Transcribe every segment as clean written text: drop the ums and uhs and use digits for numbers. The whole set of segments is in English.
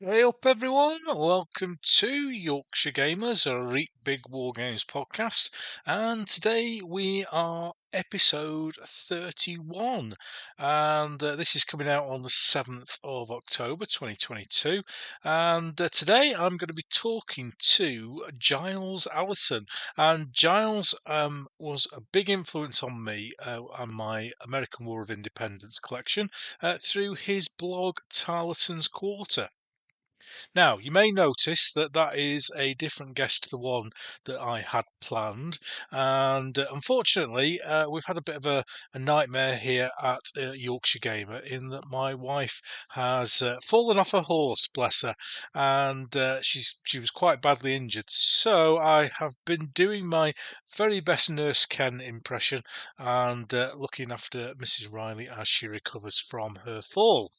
Hey up, everyone! Welcome to Yorkshire Gamers, a Reet Big Wargames podcast, and today we are episode 31, and this is coming out on the 7th of October 2022. And today I'm going to be talking to Giles Allison, and Giles was a big influence on me and my American War of Independence collection through his blog Tarleton's Quarter. Now, you may notice that that is a different guest to the one that I had planned, and unfortunately, we've had a bit of a nightmare here at Yorkshire Gamer in that my wife has fallen off her horse, bless her, and she was quite badly injured. So I have been doing my very best Nurse Ken impression and looking after Mrs. Riley as she recovers from her fall.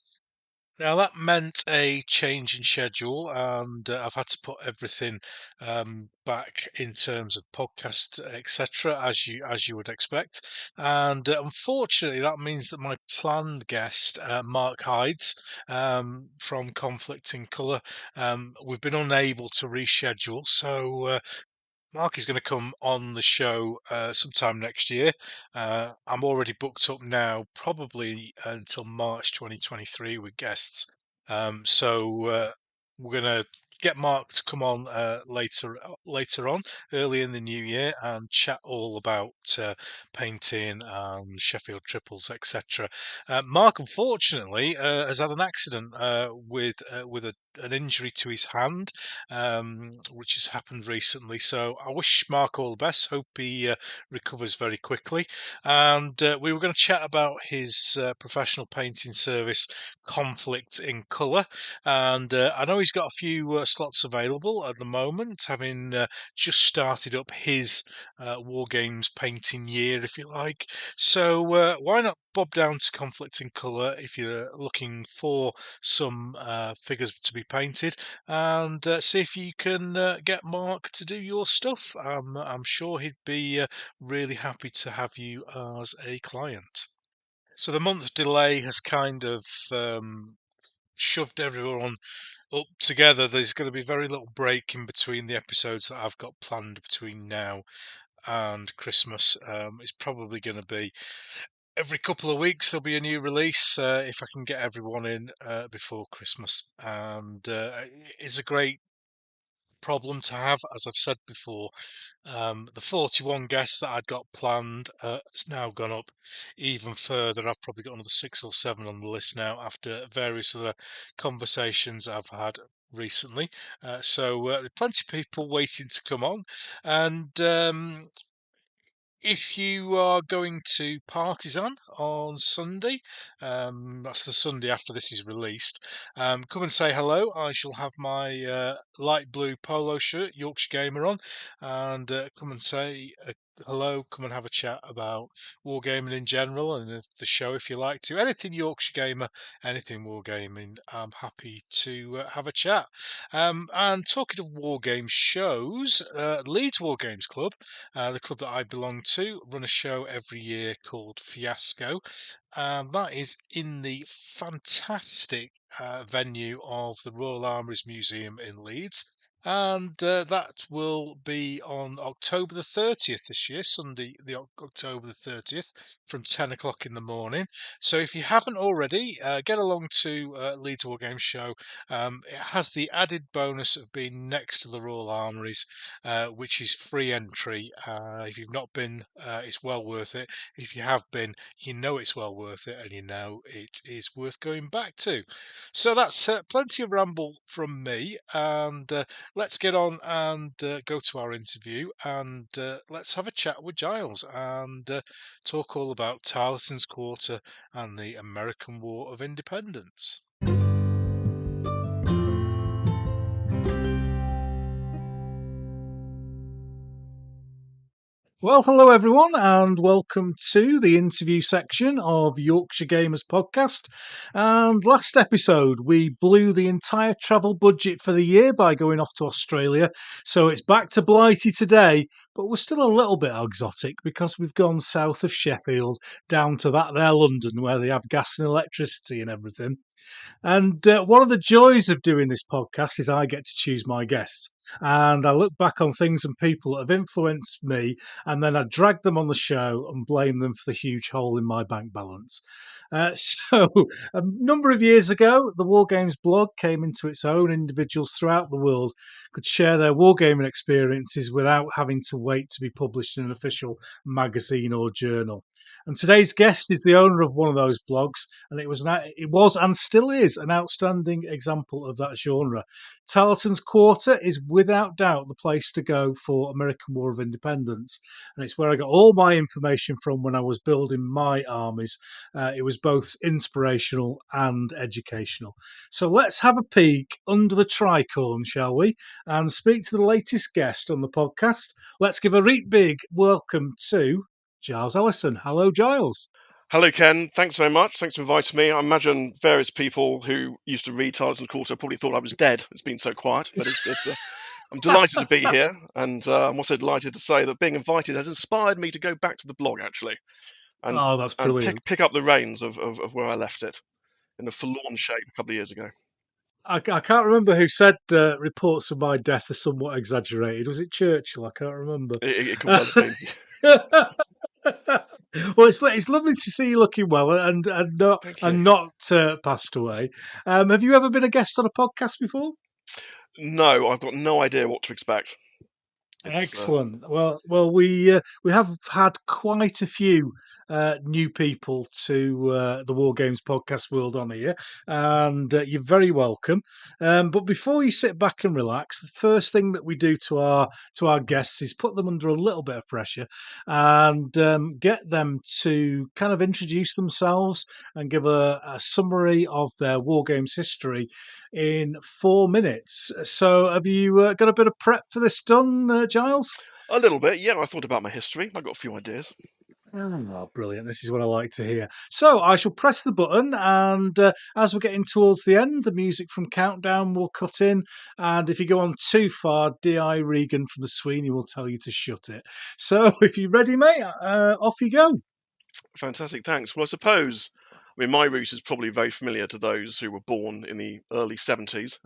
Now that meant a change in schedule, and I've had to put everything back in terms of podcast, etc., as you would expect. And unfortunately, that means that my planned guest, Mark Hydes from Conflict in Colour, we've been unable to reschedule. So Mark is going to come on the show sometime next year. I'm already booked up now, probably until March 2023 with guests. So we're going to get Mark to come on later on, early in the new year, and chat all about painting, Sheffield triples, etc. Mark, unfortunately, has had an accident with an injury to his hand, which has happened recently. So I wish Mark all the best. Hope he recovers very quickly. And we were going to chat about his professional painting service, Conflict in Colour. And I know he's got a few slots available at the moment, having just started up his Wargames painting year, if you like. So why not bob down to Conflict in Colour if you're looking for some figures to be painted, and see if you can get Mark to do your stuff. I'm sure he'd be really happy to have you as a client. So the month delay has kind of shoved everyone up together. There's going to be very little break in between the episodes that I've got planned between now and Christmas. It's probably going to be every couple of weeks there'll be a new release if I can get everyone in before Christmas. And it's a great problem to have, as I've said before. The 41 guests that I'd got planned has now gone up even further. I've probably got another 6 or 7 on the list now after various other conversations I've had recently. So there are plenty of people waiting to come on. And if you are going to Partisan on Sunday, that's the Sunday after this is released, come and say hello. I shall have my light blue polo shirt, Yorkshire Gamer, on, and come and say hello. Come and have a chat about wargaming in general and the show if you like to. Anything Yorkshire Gamer, anything wargaming, I'm happy to have a chat. And talking of wargame shows, Leeds Wargames Club, the club that I belong to, run a show every year called Fiasco, and that is in the fantastic venue of the Royal Armouries Museum in Leeds. And that will be on October the 30th this year, Sunday, October the 30th, from 10 o'clock in the morning. So if you haven't already, get along to Leeds War Games Show. It has the added bonus of being next to the Royal Armouries, which is free entry. If you've not been, it's well worth it. If you have been, you know it's well worth it, and you know it is worth going back to. So that's plenty of ramble from me, and let's get on and go to our interview, and let's have a chat with Giles and talk all about Tarleton's Quarter and the American War of Independence. Well, hello everyone, and welcome to the interview section of Yorkshire Gamers podcast. And last episode, we blew the entire travel budget for the year by going off to Australia. So it's back to Blighty today, but we're still a little bit exotic because we've gone south of Sheffield down to that there London where they have gas and electricity and everything. And one of the joys of doing this podcast is I get to choose my guests. And I look back on things and people that have influenced me, and then I drag them on the show and blame them for the huge hole in my bank balance. So, a number of years ago, the Wargames blog came into its own. Individuals throughout the world could share their wargaming experiences without having to wait to be published in an official magazine or journal. And today's guest is the owner of one of those blogs, and it was and still is an outstanding example of that genre. Tarleton's Quarter is without doubt the place to go for American War of Independence, and it's where I got all my information from when I was building my armies. It was both inspirational and educational. So let's have a peek under the tricorn, shall we, and speak to the latest guest on the podcast. Let's give a Reet big welcome to Giles Allison. Hello, Giles. Hello, Ken. Thanks very much. Thanks for inviting me. I imagine various people who used to read Tarleton Quarter probably thought I was dead. It's been so quiet, but I'm delighted to be here, and I'm also delighted to say that being invited has inspired me to go back to the blog actually, and Oh, that's and brilliant. pick up the reins of where I left it in a forlorn shape a couple of years ago. I can't remember who said reports of my death are somewhat exaggerated. Was it Churchill? I can't remember. It could well have been. Well, it's lovely to see you looking well and not Thank you. passed away. Have you ever been a guest on a podcast before? No, I've got no idea what to expect. It's Excellent. We have had quite a few new people to the War Games podcast world on here, and you're very welcome. But before you sit back and relax, the first thing that we do to our guests is put them under a little bit of pressure and get them to kind of introduce themselves and give a summary of their War Games history in 4 minutes. So, have you got a bit of prep for this done, Giles? a little bit. Yeah, I thought about my history. I've got a few ideas. Oh, brilliant. This is what I like to hear. So I shall press the button, and as we're getting towards the end, the music from Countdown will cut in. And if you go on too far, D.I. Regan from the Sweeney will tell you to shut it. So if you're ready, mate, off you go. Fantastic, thanks. Well, I suppose, my route is probably very familiar to those who were born in the early 70s.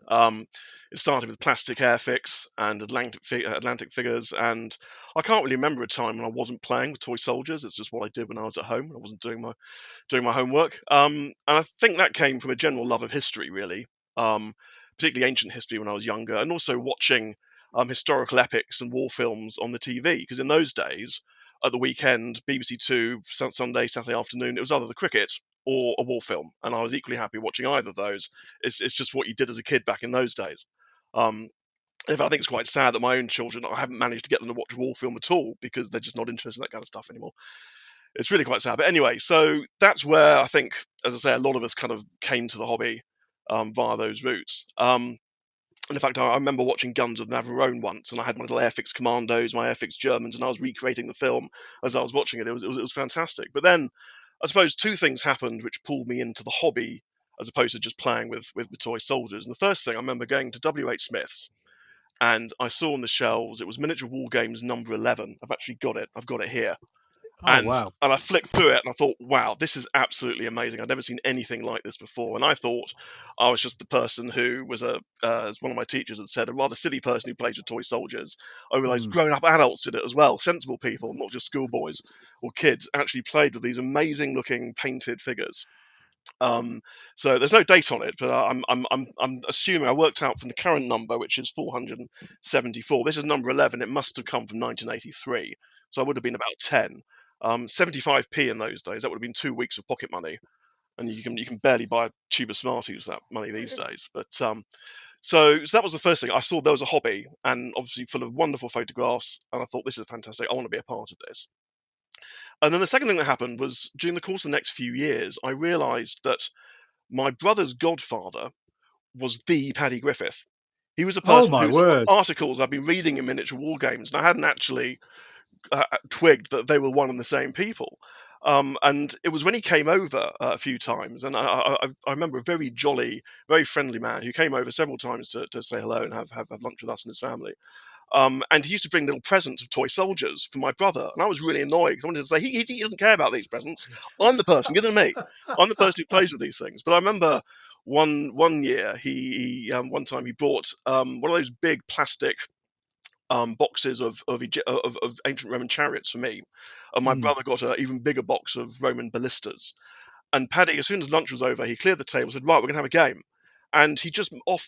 It started with plastic airfix and Atlantic figures, and I can't really remember a time when I wasn't playing with toy soldiers. It's just what I did when I was at home. I wasn't doing my homework. And I think that came from a general love of history, really, particularly ancient history when I was younger, and also watching historical epics and war films on the TV, because in those days, at the weekend, BBC Two, Sunday, Saturday afternoon, it was either the cricket or a war film, and I was equally happy watching either of those. It's just what you did as a kid back in those days. Um, in fact, I think it's quite sad that my own children, I haven't managed to get them to watch a war film at all because they're just not interested in that kind of stuff anymore. It's really quite sad. But anyway, so that's where I think, as I say, a lot of us kind of came to the hobby via those routes. And in fact, I remember watching Guns of Navarone once, and I had my little Airfix Commandos, my Airfix Germans, and I was recreating the film as I was watching it. It was fantastic. But then, I suppose two things happened which pulled me into the hobby as opposed to just playing with the toy soldiers. And the first thing, I remember going to W.H. Smith's, and I saw on the shelves it was Miniature War Games number 11. I've actually got it. I've got it here. Oh, And wow. and I flicked through it and I thought, wow, this is absolutely amazing. I'd never seen anything like this before. And I thought I was just the person who was as one of my teachers had said, a rather silly person who plays with toy soldiers. I realised Hmm. grown-up adults did it as well, sensible people, not just schoolboys or kids, actually played with these amazing-looking painted figures. Um, so there's no date on it, but I'm assuming I worked out from the current number, which is 474. This is number 11. It must have come from 1983, so I would have been about 10. 75p in those days. That would have been 2 weeks of pocket money, and you can barely buy a tube of Smarties with that money these days. But so that was the first thing. I saw there was a hobby, and obviously full of wonderful photographs, and I thought this is fantastic. I want to be a part of this. And then the second thing that happened was during the course of the next few years, I realised that my brother's godfather was the Paddy Griffith. He was a Oh, person my whose word. articles I've been reading in Miniature War Games, and I hadn't actually twigged that they were one and the same people. And it was when he came over a few times, and I remember a very jolly, very friendly man who came over several times to say hello and have lunch with us and his family. And he used to bring little presents of toy soldiers for my brother. And I was really annoyed because I wanted to say, he doesn't care about these presents. I'm the person, give them to me. I'm the person who plays with these things. But I remember one year one time he brought one of those big plastic boxes of ancient Roman chariots for me, and my Mm. brother got an even bigger box of Roman ballistas. And Paddy, as soon as lunch was over, he cleared the table, said, "Right, we're going to have a game." And he just off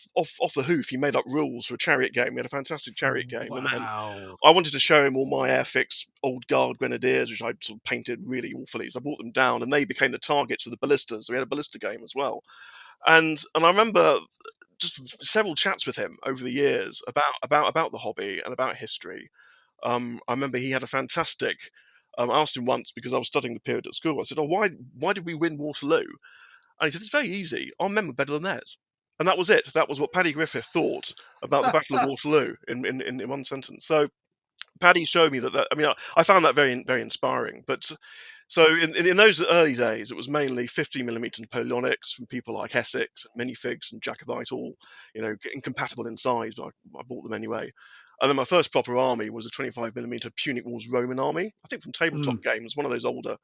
the hoof, he made up rules for a chariot game. We had a fantastic chariot game, and then Wow. I wanted to show him all my Airfix old guard grenadiers, which I'd sort of painted really awfully. So I brought them down, and they became the targets of the ballistas. So we had a ballista game as well. And I remember just several chats with him over the years about the hobby and about history. I remember he had a fantastic. I asked him once because I was studying the period at school. I said, "Oh, why did we win Waterloo?" And he said, "It's very easy. Our men were better than theirs." And that was it. That was what Paddy Griffith thought about the Battle of Waterloo in one sentence. So Paddy showed me that I mean, I found that very inspiring. But so in those early days, it was mainly 50mm Napoleonics from people like Essex, Minifigs, and Jacobite, all incompatible in size, but I bought them anyway. And then my first proper army was a 25mm Punic Wars Roman army, I think from Tabletop Mm. Games, one of those older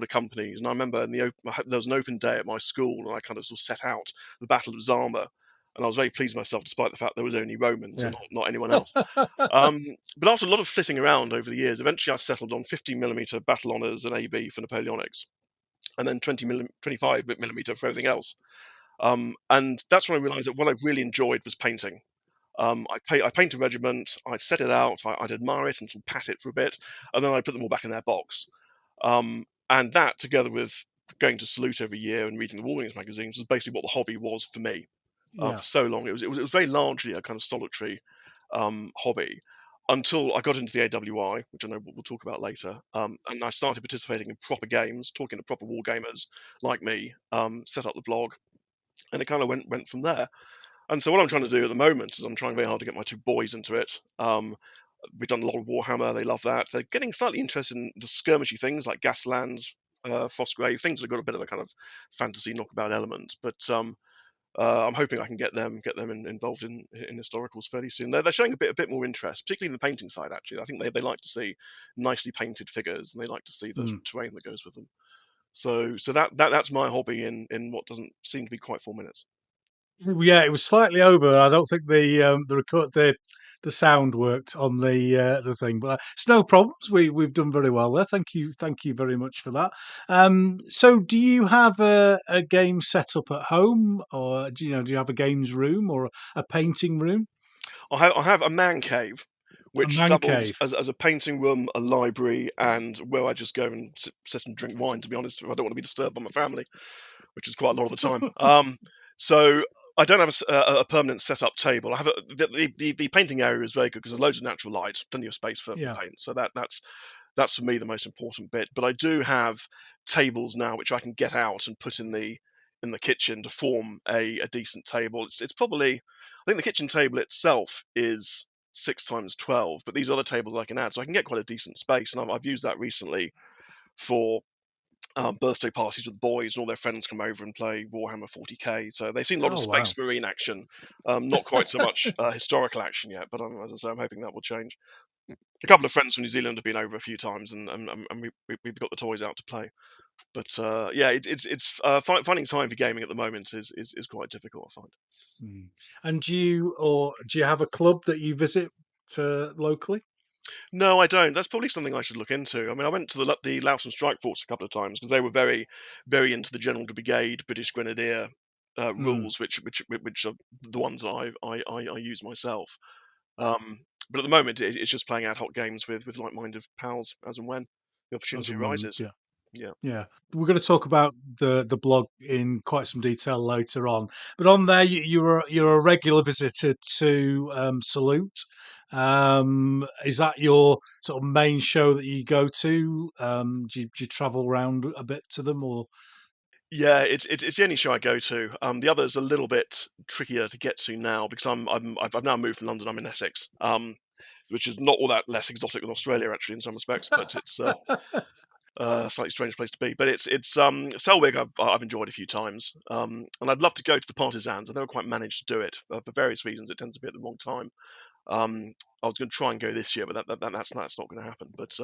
companies. And I remember there was an open day at my school, and I kind of sort of set out the Battle of Zama, and I was very pleased with myself, despite the fact there was only Romans and Yeah. not anyone else. But after a lot of flitting around over the years, eventually I settled on 50mm Battle Honours and AB for Napoleonics, and then 25mm for everything else. And that's when I realised that what I really enjoyed was painting. I paint a regiment, I'd set it out, I'd admire it and sort of pat it for a bit, and then I'd put them all back in their box. And that, together with going to Salute every year and reading the Wargames magazines, was basically what the hobby was for me. Yeah. For so long, it was very largely a kind of solitary hobby until I got into the AWI, which I know we'll talk about later. And I started participating in proper games, talking to proper war gamers like me, set up the blog, and it kind of went from there. And so what I'm trying to do at the moment is I'm trying very hard to get my two boys into it. We've done a lot of Warhammer; they love that. They're getting slightly interested in the skirmishy things like Gaslands, Frostgrave, things that have got a bit of a kind of fantasy knockabout element. But I'm hoping I can get them involved in historicals fairly soon. They're showing a bit more interest, particularly in the painting side. Actually, I think they like to see nicely painted figures, and they like to see the Mm. terrain that goes with them. So that's my hobby in what doesn't seem to be quite 4 minutes. Yeah, it was slightly over. I don't think the sound worked on the thing, but it's no problems. We've done very well there. Thank you very much for that. So, do you have a game set up at home, or do you have a games room or a painting room, I have a man cave, a which man doubles cave? as a painting room, a library, and where I just go and sit and drink wine. To be honest, if I don't want to be disturbed by my family, which is quite a lot of the time. So I don't have a permanent setup table. I have the painting area is very good because there's loads of natural light, plenty of space for Yeah. paint. So that's for me the most important bit. But I do have tables now which I can get out and put in the kitchen to form a decent table. It's probably, I think the kitchen table itself is 6 times 12, but these other tables I can add, so I can get quite a decent space. And I've used that recently for birthday parties with the boys, and all their friends come over and play Warhammer 40k. So they've seen a lot of Oh wow. Space Marine action, not quite so much historical action yet. But as I say, I'm hoping that will change. A couple of friends from New Zealand have been over a few times, and we've got the toys out to play. But yeah, finding time for gaming at the moment is quite difficult, I find. Mm. And do you have a club that you visit locally? No, I don't. That's probably something I should look into. I mean, I went to the Loughton Strike Force a couple of times because they were very into the General de Brigade, British Grenadier Mm. rules, which are the ones that I use myself. But at the moment, it's just playing ad hoc games with like-minded pals as and when the As opportunity and when, arises. yeah. Yeah. Yeah, we're going to talk about the blog in quite some detail later on. But on there, you're a regular visitor to Salute. Is that your sort of main show that you go to? Do you travel around a bit to them, or Yeah, it's the only show I go to. The other's a little bit trickier to get to now because I've now moved from London. I'm in Essex, which is not all that less exotic than Australia actually in some respects, but it's a slightly strange place to be. But it's Selwyn I've enjoyed a few times, and I'd love to go to the Partisans. I never quite managed to do it for various reasons. It tends to be at the wrong time. I was going to try and go this year, but that's not going to happen. But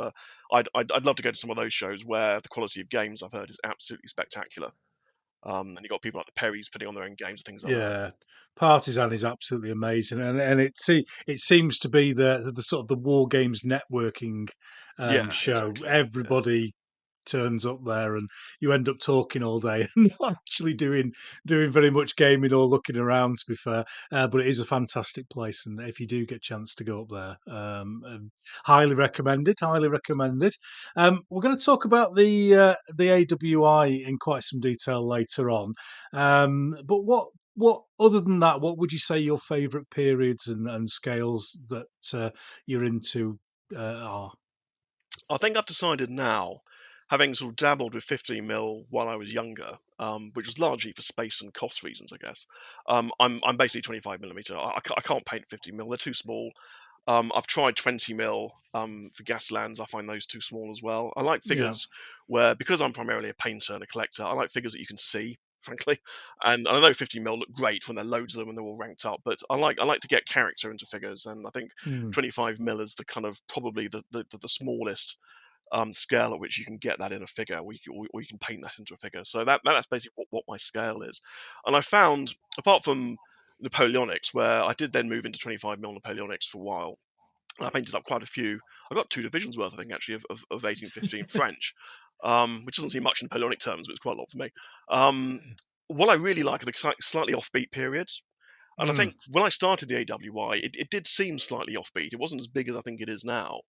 I'd love to go to some of those shows where the quality of games I've heard is absolutely spectacular. And you've got people like the Perrys putting on their own games and things like that. Yeah, Partisan is absolutely amazing, and it seems to be the sort of the War Games networking Yeah, show. exactly. Yeah. Everybody turns up there, and you end up talking all day and not actually doing very much gaming or looking around. To be fair, but it is a fantastic place, and if you do get a chance to go up there, highly recommend it. Highly recommend it. We're going to talk about the AWI in quite some detail later on, but what other than that, what would you say your favourite periods and scales that you're into are? I think I've decided now, having sort of dabbled with 15 mil while I was younger, which was largely for space and cost reasons, I guess. I'm basically 25 millimeter. I can't paint 50 mil; they're too small. I've tried 20 mil for gas lands. I find those too small as well. I like Yeah. figures where, because I'm primarily a painter and a collector, I like figures that you can see, frankly. And I know 50 mil look great when there are loads of them and they're all ranked up, but I like to get character into figures, and I think Mm, 25 mil is the kind of probably the smallest scale at which you can get that in a figure, or you can paint that into a figure. So that's basically what my scale is. And I found, apart from Napoleonics, where I did then move into 25 mil Napoleonics for a while, and I painted up quite a few. I got 2 divisions worth, I think, actually, of 1815 French, which doesn't seem much in Napoleonic terms, but it's quite a lot for me. Um, what I really like are the slightly offbeat periods. And I mm, think when I started the AWI, it did seem slightly offbeat. It wasn't as big as I think it is now.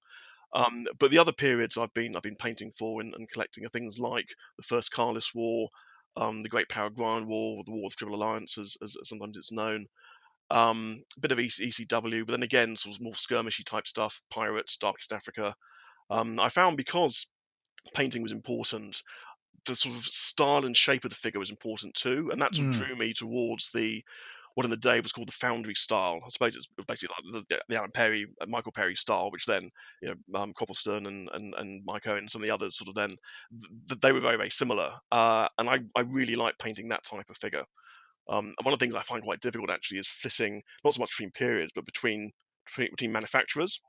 But the other periods I've been painting for and collecting are things like the First Carlist War, the Great Paraguayan War, or the War of the Triple Alliance, as sometimes it's known. A bit of ECW, but then again, sort of more skirmishy type stuff, pirates, Darkest Africa. I found, because painting was important, the sort of style and shape of the figure was important too, and that's what mm. drew me towards the what in the day was called the Foundry style. I suppose it's basically like the Alan Perry, Michael Perry style, which then Copplestone and Mike Owen and some of the others sort of then they were very similar, and I really like painting that type of figure. And one of the things I find quite difficult actually is flitting, not so much between periods, but between manufacturers.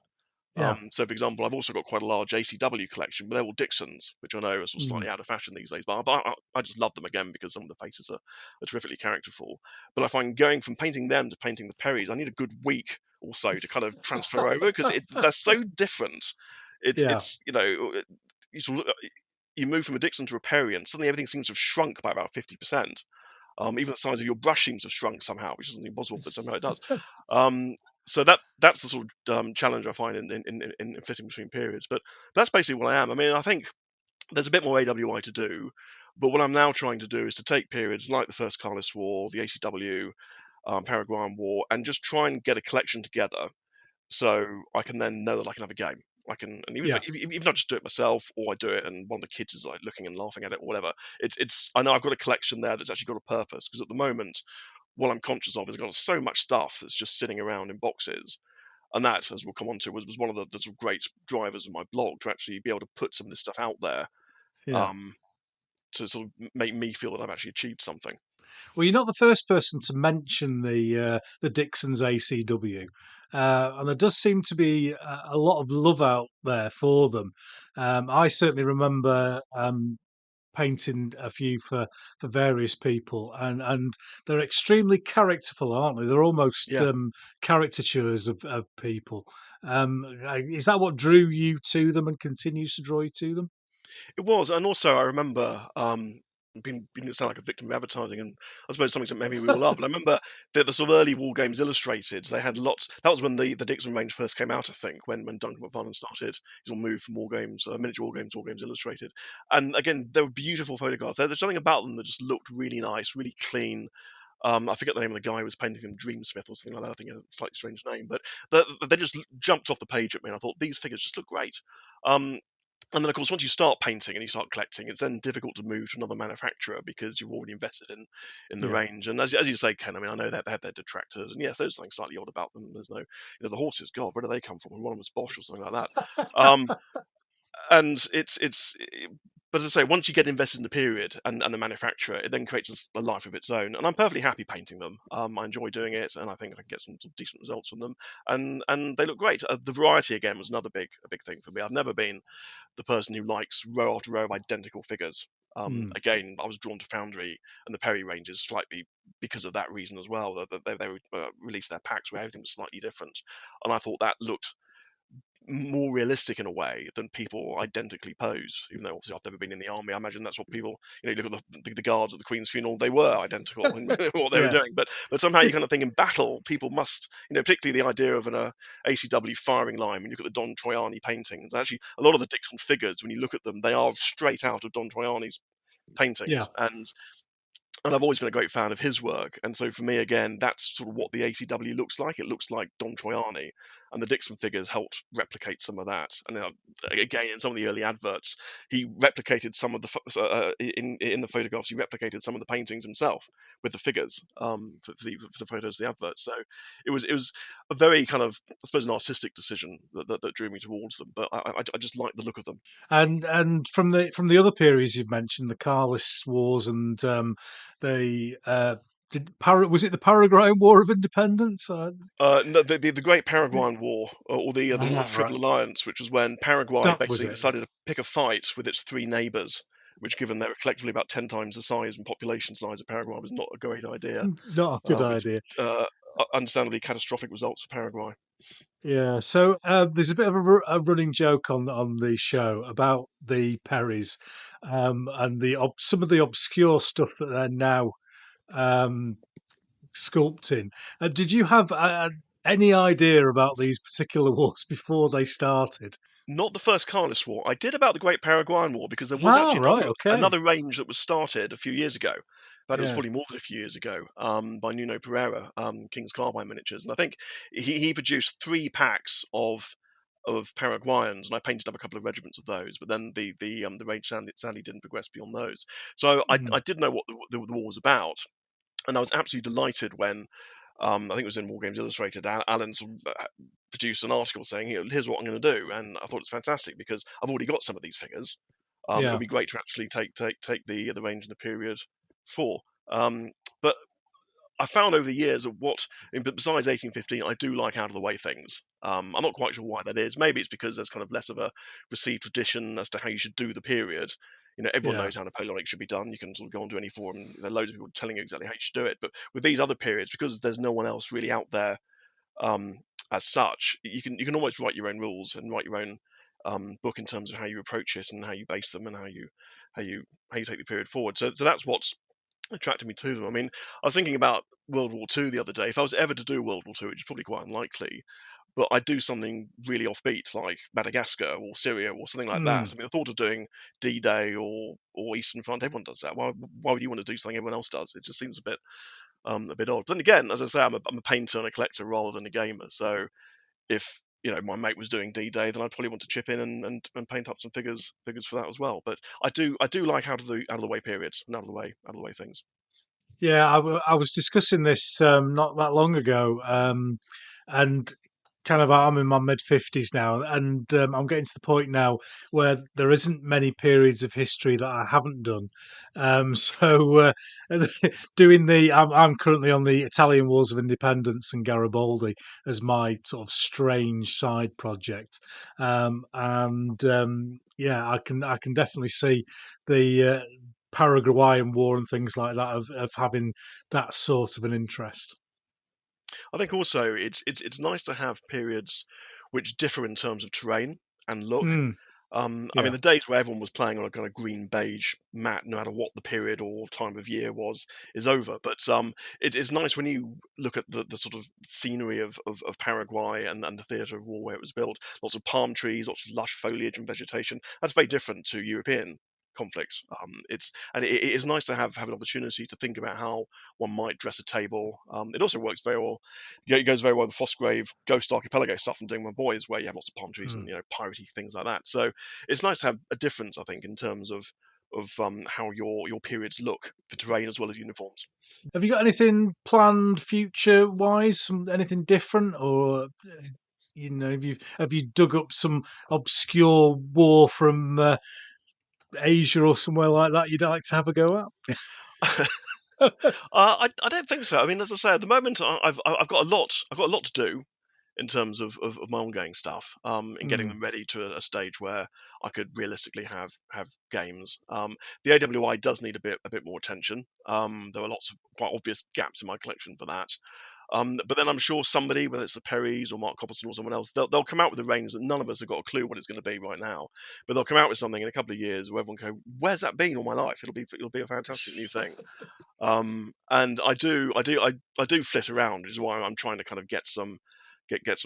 Yeah. So, for example, I've also got quite a large ACW collection, but they're all Dixons, which I know are sort of Mm. slightly out of fashion these days. But I just love them again because some of the faces are terrifically characterful. But I find going from painting them to painting the Perrys, I need a good week or so to kind of transfer over, because they're so different. Yeah. It's you sort of, you move from a Dixon to a Perry, and suddenly everything seems to have shrunk by about 50%. Even the size of your brush seems to have shrunk somehow, which isn't impossible, but somehow it does. Um, so that's the sort of challenge I find in fitting between periods. But that's basically what I am. I mean, I think there's a bit more AWI to do, but what I'm now trying to do is to take periods like the First Carlist War, the ACW, Paraguayan War, and just try and get a collection together so I can then know that I can have a game. I can, and Yeah. even if I just do it myself, or I do it and one of the kids is like looking and laughing at it or whatever, I know I've got a collection there that's actually got a purpose, because at the moment, what I'm conscious of is I've got so much stuff that's just sitting around in boxes. And that, as we'll come on to, was one of the sort of great drivers of my blog, to actually be able to put some of this stuff out there, Yeah. um, to sort of make me feel that I've actually achieved something. Well, you're not the first person to mention the Dixon's ACW, and there does seem to be a lot of love out there for them. I certainly remember painting a few for various people, and they're extremely characterful, aren't they? They're almost Yeah. caricatures of people. Is that what drew you to them and continues to draw you to them? It was, and also I remember being sound like a victim of advertising, and I suppose something that maybe we all are. But I remember the sort of early War Games Illustrated. They had lots. That was when the Dixon range first came out, I think, when Duncan McFarlane started his little move from War Games, miniature War Games Illustrated. And again, they were beautiful photographs. There's something about them that just looked really nice, really clean. I forget the name of the guy who was painting them, Dreamsmith or something like that. I think a slightly strange name, but they just jumped off the page at me. And I thought these figures just look great. Um, and then, of course, once you start painting and you start collecting, it's then difficult to move to another manufacturer because you've already invested in the Yeah. range. And as you say, Ken, I mean, I know that they have their detractors, and yes, there's something slightly odd about them. There's no, the horses. God, where do they come from? One of them was Bosch or something like that. Um, and but as I say, once you get invested in the period and the manufacturer, it then creates a life of its own. And I'm perfectly happy painting them. I enjoy doing it, and I think I can get some sort of decent results from them. And they look great. The variety again was another big a big thing for me. I've never been the person who likes row after row of identical figures. Mm. Again, I was drawn to Foundry and the Perry ranges slightly because of that reason as well. That they would release their packs where everything was slightly different, and I thought that looked more realistic in a way than people identically pose. Even though obviously I've never been in the army, I imagine that's what people, you look at the guards at the Queen's funeral, they were identical in what they were Yeah, doing. But somehow you kind of think in battle, people must, particularly the idea of an ACW firing line. When you look at the Don Troiani paintings, actually a lot of the Dixon figures, when you look at them, they are straight out of Don Troiani's yeah. paintings, and I've always been a great fan of his work. And so for me, again, that's sort of what the ACW looks like. It looks like Don Troiani, and the Dixon figures helped replicate some of that. And again, in some of the early adverts, he replicated some of the in the photographs. He replicated some of the paintings himself with the figures for the photos of the adverts. So it was a very kind of, I suppose, an artistic decision that drew me towards them. But I just like the look of them. And from the other periods you've mentioned, the Carlist Wars and the was it the Paraguayan War of Independence? No, the Great Paraguayan War, or the Right, Triple Alliance, which was when Paraguay that was basically it. Yeah. decided to pick a fight with its three neighbours, which, given they were collectively about 10 times the size and population size of Paraguay, was not a great idea, Not a good with idea. understandably catastrophic results for Paraguay. Yeah, so there's a bit of a running joke on the show about the Perrys, and some of the obscure stuff that they're now um, sculpting. Did you have any idea about these particular wars before they started? Not the first Carlist War. I did about the Great Paraguayan War because there was Ah, actually right, okay, another range that was started a few years ago. But it was yeah, probably more than a few years ago, by Nuno Pereira, King's Carbine Miniatures, and I think he produced 3 packs of Paraguayans, and I painted up a couple of regiments of those. But then the range sadly didn't progress beyond those. So mm, I did know what the war was about, and I was absolutely delighted when, I think it was in Wargames Illustrated, Alan sort of, produced an article saying, "Here's what I'm going to do," and I thought it's fantastic because I've already got some of these figures. It yeah. would be great to actually take the range and the period for. But I found over the years of besides 1815, I do like out of the way things. I'm not quite sure why that is. Maybe it's because there's kind of less of a received tradition as to how you should do the period. Everyone Yeah, knows how Napoleonic should be done. You can sort of go onto any forum, and there are loads of people telling you exactly how you should do it. But with these other periods, because there's no one else really out there, um, as such, you can almost write your own rules and write your own book in terms of how you approach it and how you base them and how you how you take the period forward. So that's what's attracted me to them. I mean, I was thinking about World War Two the other day. If I was ever to do World War Two, which is probably quite unlikely, but I'd do something really offbeat like Madagascar or Syria or something like that. mm, I mean, the thought of doing D-Day or Eastern Front, everyone does that. Why would you want to do something everyone else does? It just seems a bit odd. But then again, as I say, I'm a painter and a collector rather than a gamer. So if my mate was doing D-Day, then I'd probably want to chip in and paint up some figures for that as well. But I do like out of the way periods and out of the way things. yeah. I was discussing this not that long ago, and kind of I'm in my mid 50s now, and I'm getting to the point now where there isn't many periods of history that I haven't done. So doing I'm currently on the Italian Wars of Independence and Garibaldi as my sort of strange side project, and yeah, I can definitely see the Paraguayan War and things like that of having that sort of an interest. I think also it's nice to have periods which differ in terms of terrain and look. Mm, I mean, yeah. the days where everyone was playing on a kind of green beige mat, no matter what the period or time of year was, is over. But it's nice when you look at the sort of scenery of Paraguay and the theatre of war where it was built. Lots of palm trees, lots of lush foliage and vegetation. That's very different to European conflicts. It is nice to have an opportunity to think about how one might dress a table. It also works very well. It goes very well with the Fosgrave Ghost Archipelago stuff I'm doing with my boys, where you have lots of palm trees and Mm. piratey things like that. So it's nice to have a difference, I think, in terms of how your periods look for terrain as well as uniforms. Have you got anything planned future wise? Anything different, or have you dug up some obscure war from Asia or somewhere like that you'd like to have a go at? I don't think so. I mean, as I say, at the moment I've got a lot to do in terms of my ongoing stuff, and getting Mm. them ready to a stage where I could realistically have games. The AWI does need a bit more attention. There are lots of quite obvious gaps in my collection for that. But then I'm sure somebody, whether it's the Perrys or Mark Coppleton or someone else, they'll come out with a range that none of us have got a clue what it's going to be right now. But they'll come out with something in a couple of years where everyone go, "Where's that been all my life?" It'll be a fantastic new thing. And I do flit around, which is why I'm trying to kind of get some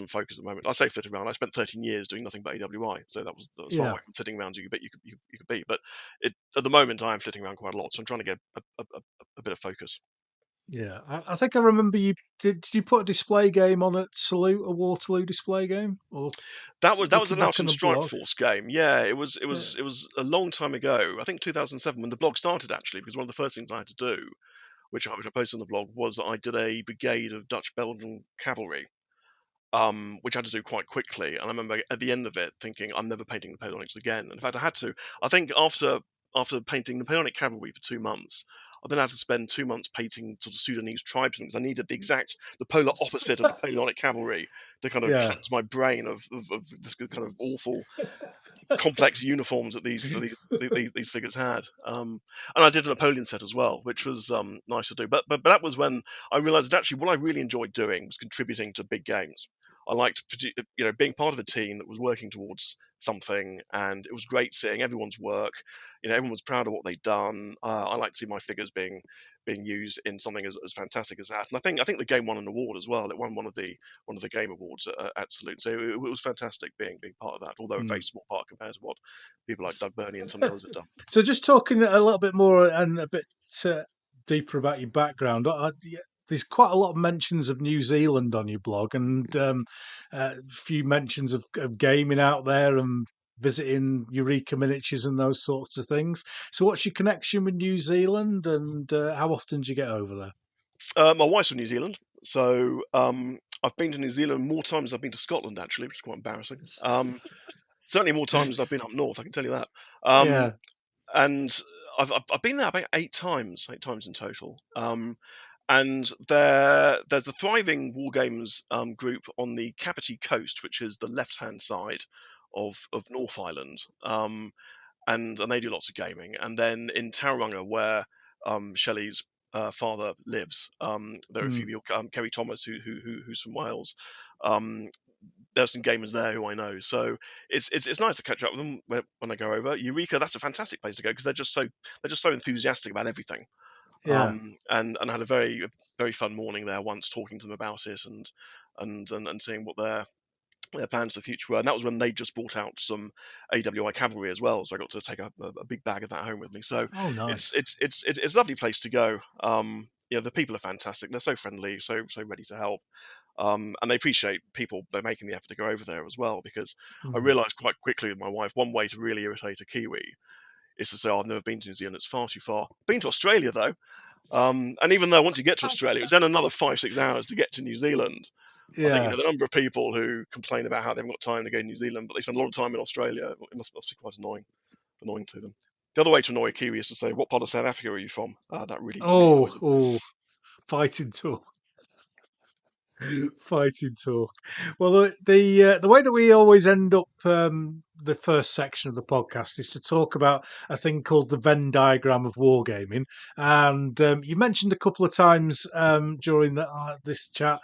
focus at the moment. I say flit around. I spent 13 years doing nothing but AWI, so that was as far Yeah, away from flitting around as you could be. But at the moment, I am flitting around quite a lot, so I'm trying to get a bit of focus. yeah. I think I remember you did. You put a display game on at Salute, a Waterloo display game, or That was looking an back Out on and the Strike blog? Force game. Yeah, it was it Yeah, was it was a long time ago. I think 2007 when the blog started actually, because one of the first things I had to do, which I posted on the blog, was I did a brigade of Dutch Belgian cavalry, which I had to do quite quickly. And I remember at the end of it thinking, I'm never painting Napoleonics again. And in fact, I had to. I think after painting Napoleonic cavalry for 2 months, I then had to spend 2 months painting sort of Sudanese tribesmen because I needed the polar opposite of Napoleonic cavalry to kind of yeah, cleanse my brain of this kind of awful complex uniforms that these figures had. And I did a Napoleon set as well, which was nice to do. But that was when I realised that actually what I really enjoyed doing was contributing to big games. I liked being part of a team that was working towards something, and it was great seeing everyone's work. Everyone was proud of what they'd done. I like to see my figures being used in something as fantastic as that. And I think the game won an award as well. It won one of the game awards at Salute. So it was fantastic being part of that, although a very mm. small part compared to what people like Doug Burney and some of the others had done. So just talking a little bit more and a bit uh, deeper about your background. Yeah, there's quite a lot of mentions of New Zealand on your blog, and a few mentions of gaming out there and visiting Eureka Miniatures and those sorts of things. So, what's your connection with New Zealand, and how often do you get over there? My wife's from New Zealand, so I've been to New Zealand more times than I've been to Scotland, actually, which is quite embarrassing. Certainly more times than I've been up north, I can tell you that. Um, Yeah. and I've been there about 8 times in total. And there's a thriving Wargames group on the Kapiti Coast, which is the left-hand side of North Island, and they do lots of gaming. And then in Tauranga, where Shelley's father lives, there are a few Mm. people. Kerry Thomas, who's from Wales. Um, there's some gamers there who I know, so it's nice to catch up with them when I go over. Eureka, that's a fantastic place to go because they're just so enthusiastic about everything. Yeah. And I had a very fun morning there once talking to them about it and seeing what their plans for the future were. And that was when they just brought out some AWI cavalry as well, so I got to take a big bag of that home with me. So Oh, it's nice. it's it's it's it's a lovely place to go. The people are fantastic. They're so friendly, so ready to help. And they appreciate people they're making the effort to go over there as well, because I Mm. realised quite quickly with my wife one way to really irritate a Kiwi is to say, "Oh, I've never been to New Zealand; it's far too far." Been to Australia though, and even though once you get to Australia, it's then another 5-6 hours to get to New Zealand. I think Yeah. the number of people who complain about how they haven't got time to go to New Zealand, but they spend a lot of time in Australia. It must be quite annoying to them. The other way to annoy a Kiwi is to say, "What part of South Africa are you from?" That really Oh, annoys them. oh, fighting talk. Fighting talk. Well, the way that we always end up the first section of the podcast is to talk about a thing called the Venn diagram of wargaming, and you mentioned a couple of times during this chat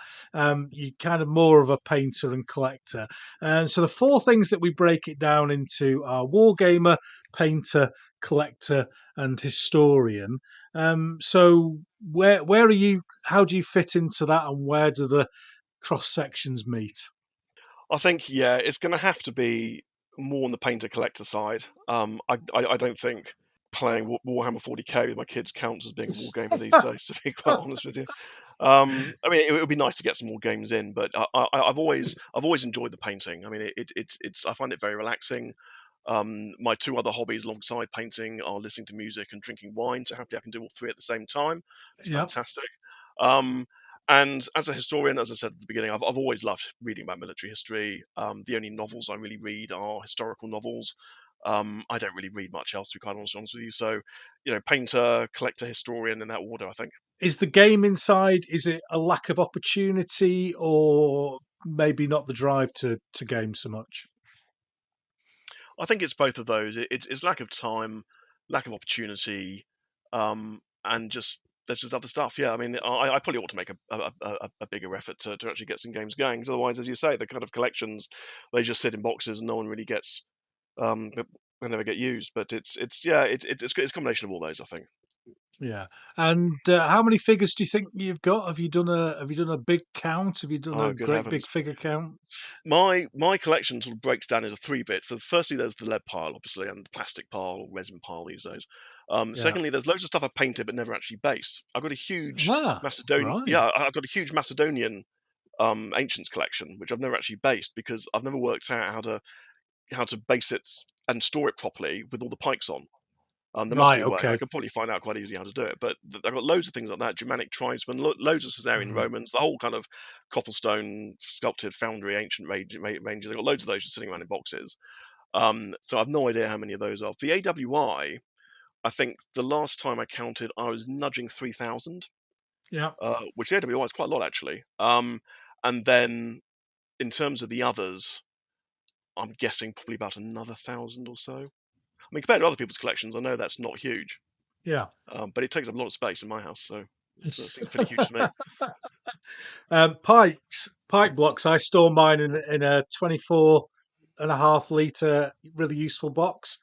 you kind of more of a painter and collector, and so the four things that we break it down into are wargamer, painter, collector, and historian. So where are you? How do you fit into that, and where do the cross sections meet? I think yeah, it's going to have to be more on the painter collector side. I don't think playing Warhammer 40k with my kids counts as being a war gamer these days. To be quite honest with you, I mean it would be nice to get some more games in, but I've always enjoyed the painting. I mean it's I find it very relaxing. My two other hobbies alongside painting are listening to music and drinking wine. So happily I can do all three at the same time. It's Yep. fantastic. Um, and as a historian, as I said at the beginning, I've always loved reading about military history. The only novels I really read are historical novels. I don't really read much else, to be quite honest with you. So, painter, collector, historian in that order, I think. Is the game inside? Is it a lack of opportunity, or maybe not the drive to game so much? I think it's both of those. It's lack of time, lack of opportunity, and just there's just other stuff. Yeah, I mean, I probably ought to make a bigger effort to actually get some games going. 'Cause otherwise, as you say, the kind of collections they just sit in boxes and no one really gets. They never get used. But it's a combination of all those. I think. Yeah. And how many figures do you think you've got? Have you done a big count? Have you done a Oh, good great big heavens! figure count? My collection sort of breaks down into three bits. So firstly, there's the lead pile, obviously, and the plastic pile or resin pile these days. Yeah. Secondly, there's loads of stuff I've painted but never actually based. I've got a huge Ah, Macedonian, right. yeah, I've got a huge Macedonian ancients collection, which I've never actually based because I've never worked out how to base it and store it properly with all the pikes on. There must be Right. a way. I Okay. could probably find out quite easily how to do it. But I've got loads of things like that: Germanic tribesmen, loads of Caesarean Mhm. Romans, the whole kind of cobblestone sculpted foundry ancient ranges. I've got loads of those just sitting around in boxes. So I've no idea how many of those are. For the AWI, I think the last time I counted, I was nudging 3,000, Yeah. which the AWI is quite a lot actually. And then in terms of the others, I'm guessing probably about another 1,000 or so. I mean, compared to other people's collections, I know that's not huge. Yeah. But it takes up a lot of space in my house, so it seems pretty huge to me. Pike blocks. I store mine in a 24.5 litre really useful box,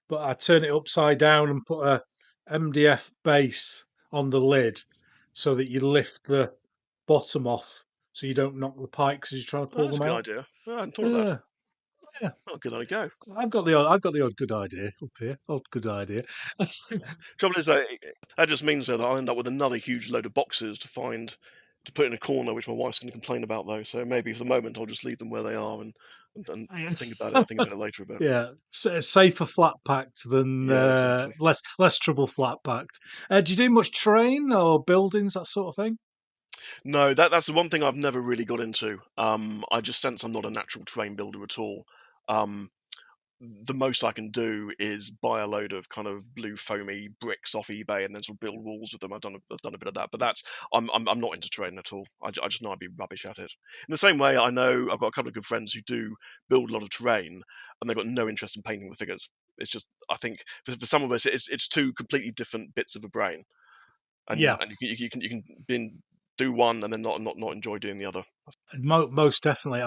but I turn it upside down and put a MDF base on the lid so that you lift the bottom off so you don't knock the pikes as you're trying to Oh, pull that's them a good out. idea. Oh, I hadn't thought of that. Yeah, yeah. Oh, good on you go. I've got the odd good idea up here. Odd good idea. Trouble is, that just means though that I'll end up with another huge load of boxes to put in a corner, which my wife's going to complain about though. So maybe for the moment I'll just leave them where they are and think about it. Think about it later a bit. Yeah, safer flat packed than Yeah, exactly. less trouble flat packed. Do you do much terrain or buildings, that sort of thing? No, that's the one thing I've never really got into. I just sense I'm not a natural terrain builder at all. Um, the most I can do is buy a load of kind of blue foamy bricks off eBay and then sort of build walls with them. I've done a bit of that, but I'm not into terrain at all. I just know I'd be rubbish at it. In the same way, I know I've got a couple of good friends who do build a lot of terrain, and they've got no interest in painting the figures. It's just I think for some of us, it's two completely different bits of a brain, Yeah, and you can do one and then not enjoy doing the other. most definitely.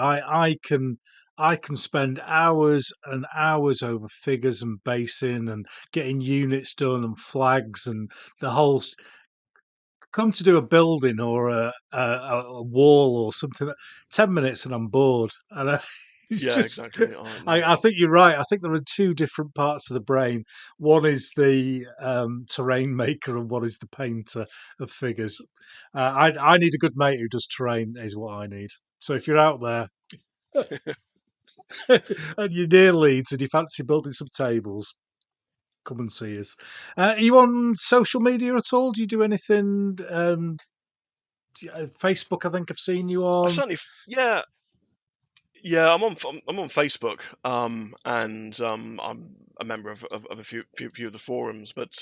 I can spend hours and hours over figures and basing and getting units done and flags and the whole. Come to do a building or a wall or something. 10 minutes and I'm bored, and it's Yeah, just. exactly. I know. I think you're right. I think there are two different parts of the brain. One is the terrain maker, and one is the painter of figures. I need a good mate who does terrain. Is what I need. So if you're out there and you're near Leeds and you fancy building some tables, come and see us. Are you on social media at all? Do you do anything? Facebook, I think I've seen you I on. certainly, yeah, yeah, I'm on Facebook, and I'm a member of a few of the forums. But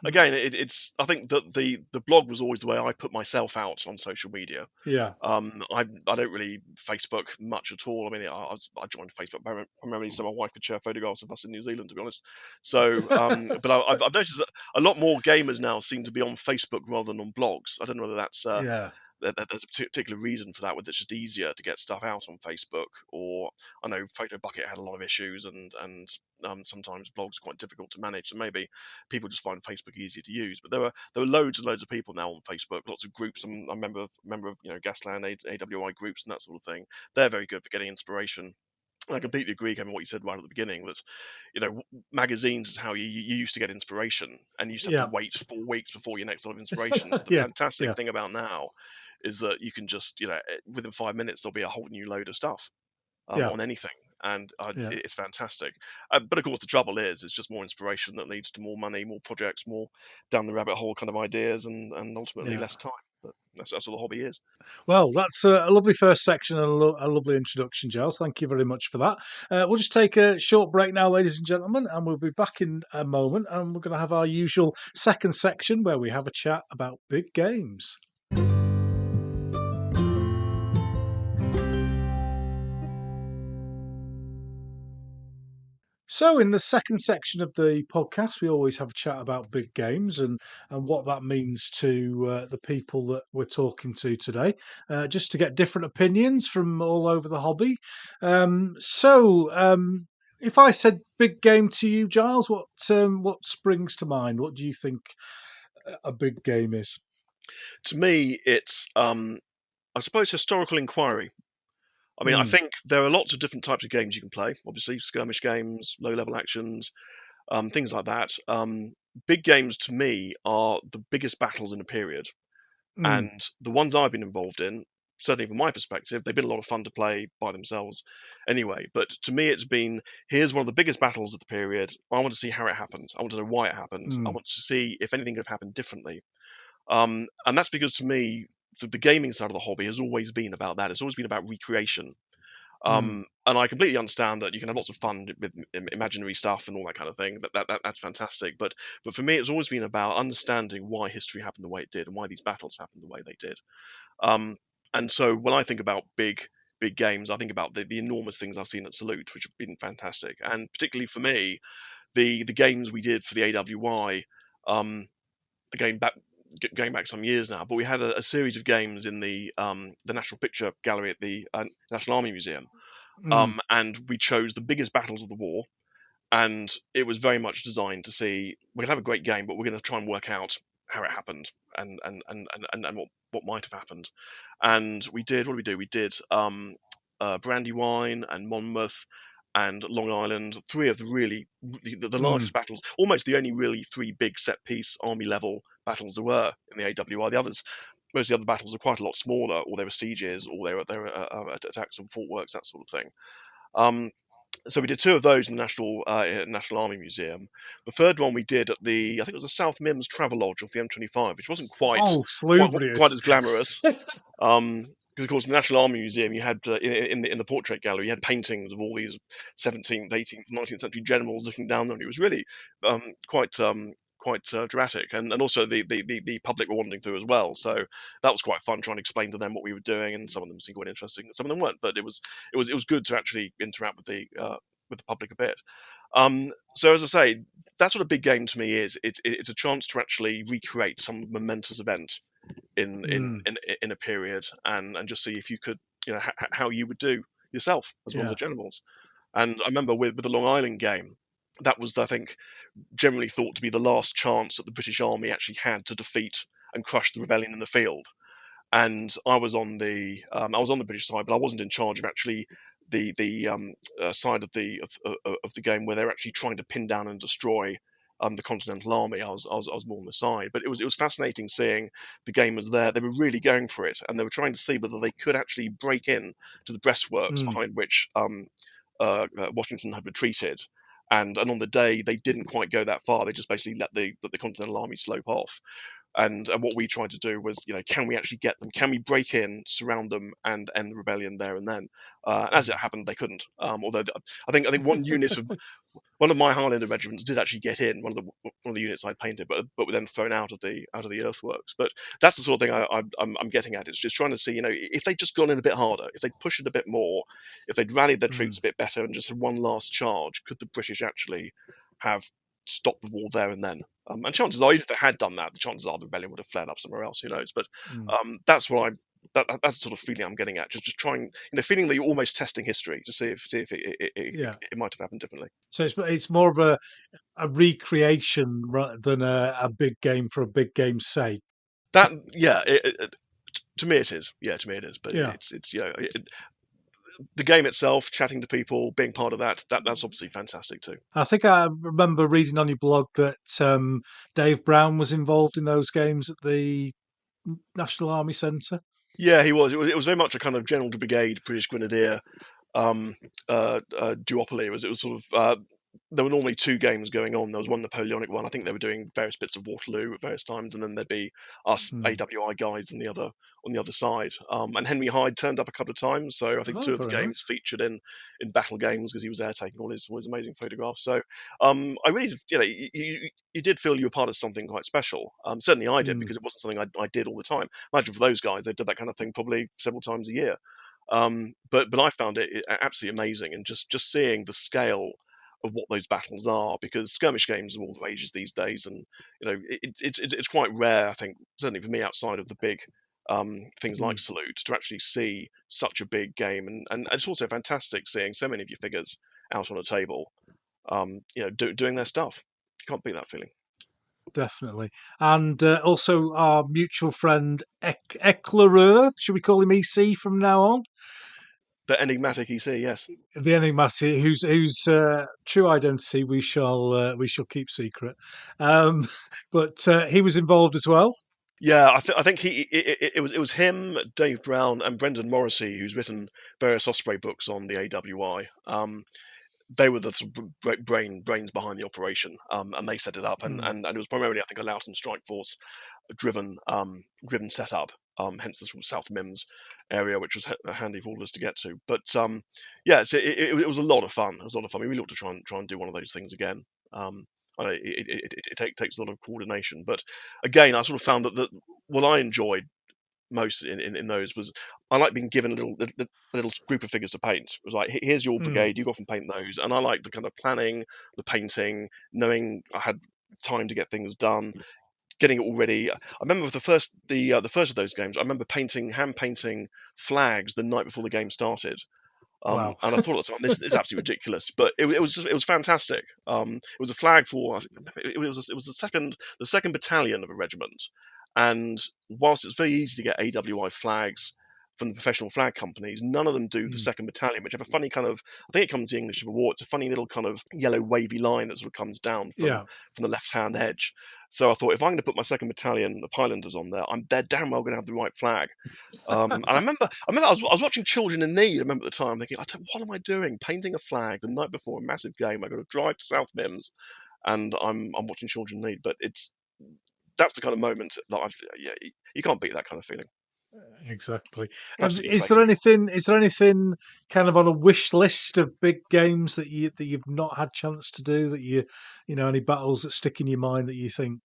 again, it's I think that the blog was always the way I put myself out on social media. Yeah, I don't really Facebook much at all. I mean, I joined Facebook primarily so my wife could share photographs of us in New Zealand, to be honest. So, but I've noticed that a lot more gamers now seem to be on Facebook rather than on blogs. I don't know whether that's yeah, there's a particular reason for that, whether it's just easier to get stuff out on Facebook, or I know Photo Bucket had a lot of issues, and sometimes blogs are quite difficult to manage. So maybe people just find Facebook easier to use. But there are loads and loads of people now on Facebook, lots of groups. I'm a member of Gasland AWI groups and that sort of thing. They're very good for getting inspiration. And I completely agree, Kevin, what you said right at the beginning, that magazines is how you used to get inspiration, and you used to have to yeah, wait 4 weeks before your next lot of inspiration. The yeah, fantastic yeah, thing about now is that you can just, within 5 minutes, there'll be a whole new load of stuff yeah, on anything, and yeah, it's fantastic. But of course, the trouble is, it's just more inspiration that leads to more money, more projects, more down the rabbit hole kind of ideas, and ultimately yeah. less time. But that's what the hobby is. Well, that's a lovely first section and a lovely introduction, Giles. Thank you very much for that. We'll just take a short break now, ladies and gentlemen, and we'll be back in a moment. And we're going to have our usual second section where we have a chat about big games. So, in the second section of the podcast, we always have a chat about big games and what that means to the people that we're talking to today, just to get different opinions from all over the hobby. If I said big game to you, Giles, what springs to mind? What do you think a big game is? To me, it's I suppose historical inquiry. I mean, I Mm, think there are lots of different types of games you can play. Obviously, skirmish games, low-level actions, things like that. Big games to me are the biggest battles in a period, mm, and the ones I've been involved in, certainly from my perspective, they've been a lot of fun to play by themselves. Anyway, but to me, it's been here's one of the biggest battles of the period. I want to see how it happened. I want to know why it happened. I mm, want to see if anything could have happened differently. And that's because to me, the gaming side of the hobby has always been about that. It's always been about recreation. mm, And I completely understand that you can have lots of fun with imaginary stuff and all that kind of thing. That's fantastic. But for me, it's always been about understanding why history happened the way it did and why these battles happened the way they did. Um, and so when I think about big games, I think about the enormous things I've seen at Salute, which have been fantastic. And particularly for me, the games we did for the AWI. Um, Going back going back some years now, but we had a series of games in the National Picture Gallery at the National Army Museum, mm, and we chose the biggest battles of the war, and it was very much designed to see we're gonna have a great game, but we're gonna try and work out how it happened and what might have happened. And we did what did we do? We did Brandywine and Monmouth and Long Island, three of the really the mm, largest battles, almost the only really three big set piece army level battles there were in the AWI. The others, most of the other battles are quite a lot smaller, or they were sieges, or they were attacks on fort works, that sort of thing. Um, so we did two of those in the National Army Museum. The third one we did at the I think it was the South Mims Travel Lodge off the M25, which wasn't oh, quite salubrious. as glamorous. Because of course, the National Army Museum, you had in the portrait gallery, you had paintings of all these 17th, 18th, 19th century generals looking down on you. It was really quite dramatic, and also the public were wandering through as well. So that was quite fun trying to explain to them what we were doing, and some of them seemed quite interesting, some of them weren't. But it was good to actually interact with the public a bit. So as I say, that's what a big game to me is. It's a chance to actually recreate some momentous event in in Mm, in in a period, and just see if you could, how you would do yourself as one of the yeah. generals. And I remember with the Long Island game, that was, I think, generally thought to be the last chance that the British Army actually had to defeat and crush the rebellion in the field. And I was on the British side, but I wasn't in charge of actually the side of the game where they're actually trying to pin down and destroy the Continental Army. I was more on the side, but it was fascinating seeing the gamers there. They were really going for it, and they were trying to see whether they could actually break in to the breastworks Mm, behind which Washington had retreated. And on the day they didn't quite go that far. They just basically let the Continental Army slope off. And what we tried to do was, can we actually get them? Can we break in, surround them, and end the rebellion there and then? And as it mm. happened, they couldn't. Although I think one of my Highlander regiments did actually get in, one of the units I painted, but were then thrown out of the earthworks. But that's the sort of thing I'm getting at. It's just trying to see, if they'd just gone in a bit harder, if they'd pushed it a bit more, if they'd rallied their Mm, troops a bit better and just had one last charge, could the British actually have stopped the war there and then? And chances are, if they had done that, the chances are the rebellion would have flared up somewhere else. Who knows? But mm. that's what that's the sort of feeling I'm getting at. Just trying, feeling that you're almost testing history to see if Yeah. it might have happened differently. So it's more of a recreation rather than a big game for a big game's sake. That yeah, to me it is. Yeah, to me it is. But Yeah. it's the game itself, chatting to people, being part of that's obviously fantastic too. I think I remember reading on your blog that Dave Brown was involved in those games at the National Army Centre. Yeah, he was. It was very much a kind of General de Brigade, British Grenadier duopoly. It was sort of there were normally two games going on. There was one Napoleonic one. I think they were doing various bits of Waterloo at various times, and then there'd be us Mm. AWI guides on the other side. And Henry Hyde turned up a couple of times, so I think Oh, two of the very games nice. featured in battle games because he was there taking all his amazing photographs. So I really, you did feel you were part of something quite special. Certainly I did Mm, because it wasn't something I did all the time. Imagine for those guys, they did that kind of thing probably several times a year. But I found it absolutely amazing, and just seeing the scale of what those battles are, because skirmish games are all the rages these days, and it's quite rare, I think, certainly for me, outside of the big things like Mm, Salute, to actually see such a big game, and it's also fantastic seeing so many of your figures out on a table, doing their stuff. You can't beat that feeling. definitely. And also our mutual friend Eclaireur, should we call him EC from now on? The enigmatic EC, yes. The enigmatic, whose true identity we shall keep secret. Um, but he was involved as well. Yeah, I think it was him, Dave Brown, and Brendan Morrissey, who's written various Osprey books on the AWI. They were the sort of brains behind the operation, and they set it up, and, Mm, and, and it was primarily, I think, a Loughton Strike Force driven setup. Hence the sort of South Mims area, which was handy for all of us to get to. But yeah, so it was a lot of fun. It was a lot of fun. We really ought to try and do one of those things again. I know it takes a lot of coordination, but again, I sort of found that what I enjoyed most in those was I like being given a little group of figures to paint. It was like, Here's your mm, brigade, you go off and paint those," and I like the kind of planning, the painting, knowing I had time to get things done, getting it all ready. I remember the first of those games. I remember hand painting flags the night before the game started. wow. And I thought at the time, this is absolutely ridiculous, but it was fantastic. It was a flag for, I think, it was the second battalion of a regiment, and whilst it's very easy to get AWI flags from the professional flag companies, none of them do the Mm, second battalion, which have a funny kind of, I think it comes to the English Civil War. It's a funny little kind of yellow wavy line that sort of comes down from yeah. the left hand edge. So I thought, if I'm going to put my second battalion of Highlanders on there, they're damn well going to have the right flag. And I was watching Children in Need. I remember at the time thinking, what am I doing? Painting a flag the night before a massive game. I got to drive to South Mims, and I'm watching Children in Need. But that's the kind of moment that you can't beat that kind of feeling. Exactly. Absolutely Is there inflated. anything? Is there anything kind of on a wish list of big games that you've not had chance to do? That any battles that stick in your mind that you think,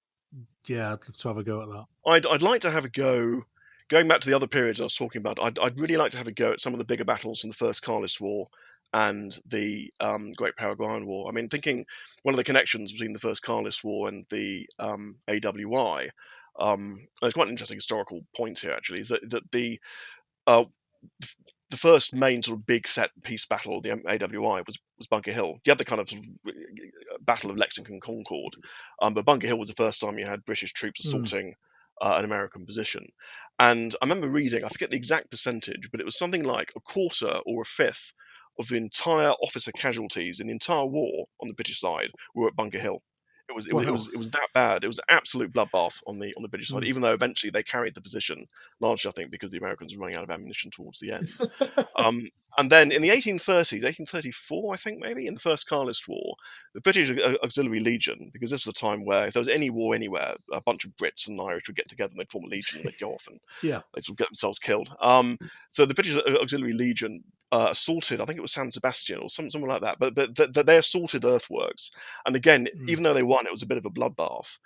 yeah, I'd love to have a go at that. I'd like to have a go. Going back to the other periods I was talking about, I'd really like to have a go at some of the bigger battles from the First Carlist War and the Great Paraguayan War. I mean, thinking one of the connections between the First Carlist War and the AWI, there's quite an interesting historical point here, actually, is that uh, the first main sort of big set piece battle of the AWI was Bunker Hill. You had the kind of, sort of Battle of Lexington Concord, but Bunker Hill was the first time you had British troops Mm. assaulting an American position. And I remember reading, I forget the exact percentage, but it was something like a quarter or a fifth of the entire officer casualties in the entire war on the British side were at Bunker Hill. Wow. It was that bad. It was an absolute bloodbath on the British side. Mm. Even though eventually they carried the position, largely I think because the Americans were running out of ammunition towards the end. Um, and then in the 1830s, 1834, I think maybe, in the First Carlist War, the British Auxiliary Legion, because this was a time where if there was any war anywhere, a bunch of Brits and Irish would get together and they'd form a legion and they'd go off and Yeah. they'd sort of get themselves killed. So the British Auxiliary Legion assaulted, I think it was San Sebastian or something like that, but they assaulted earthworks. And again, Mm. even though they won, it was a bit of a bloodbath.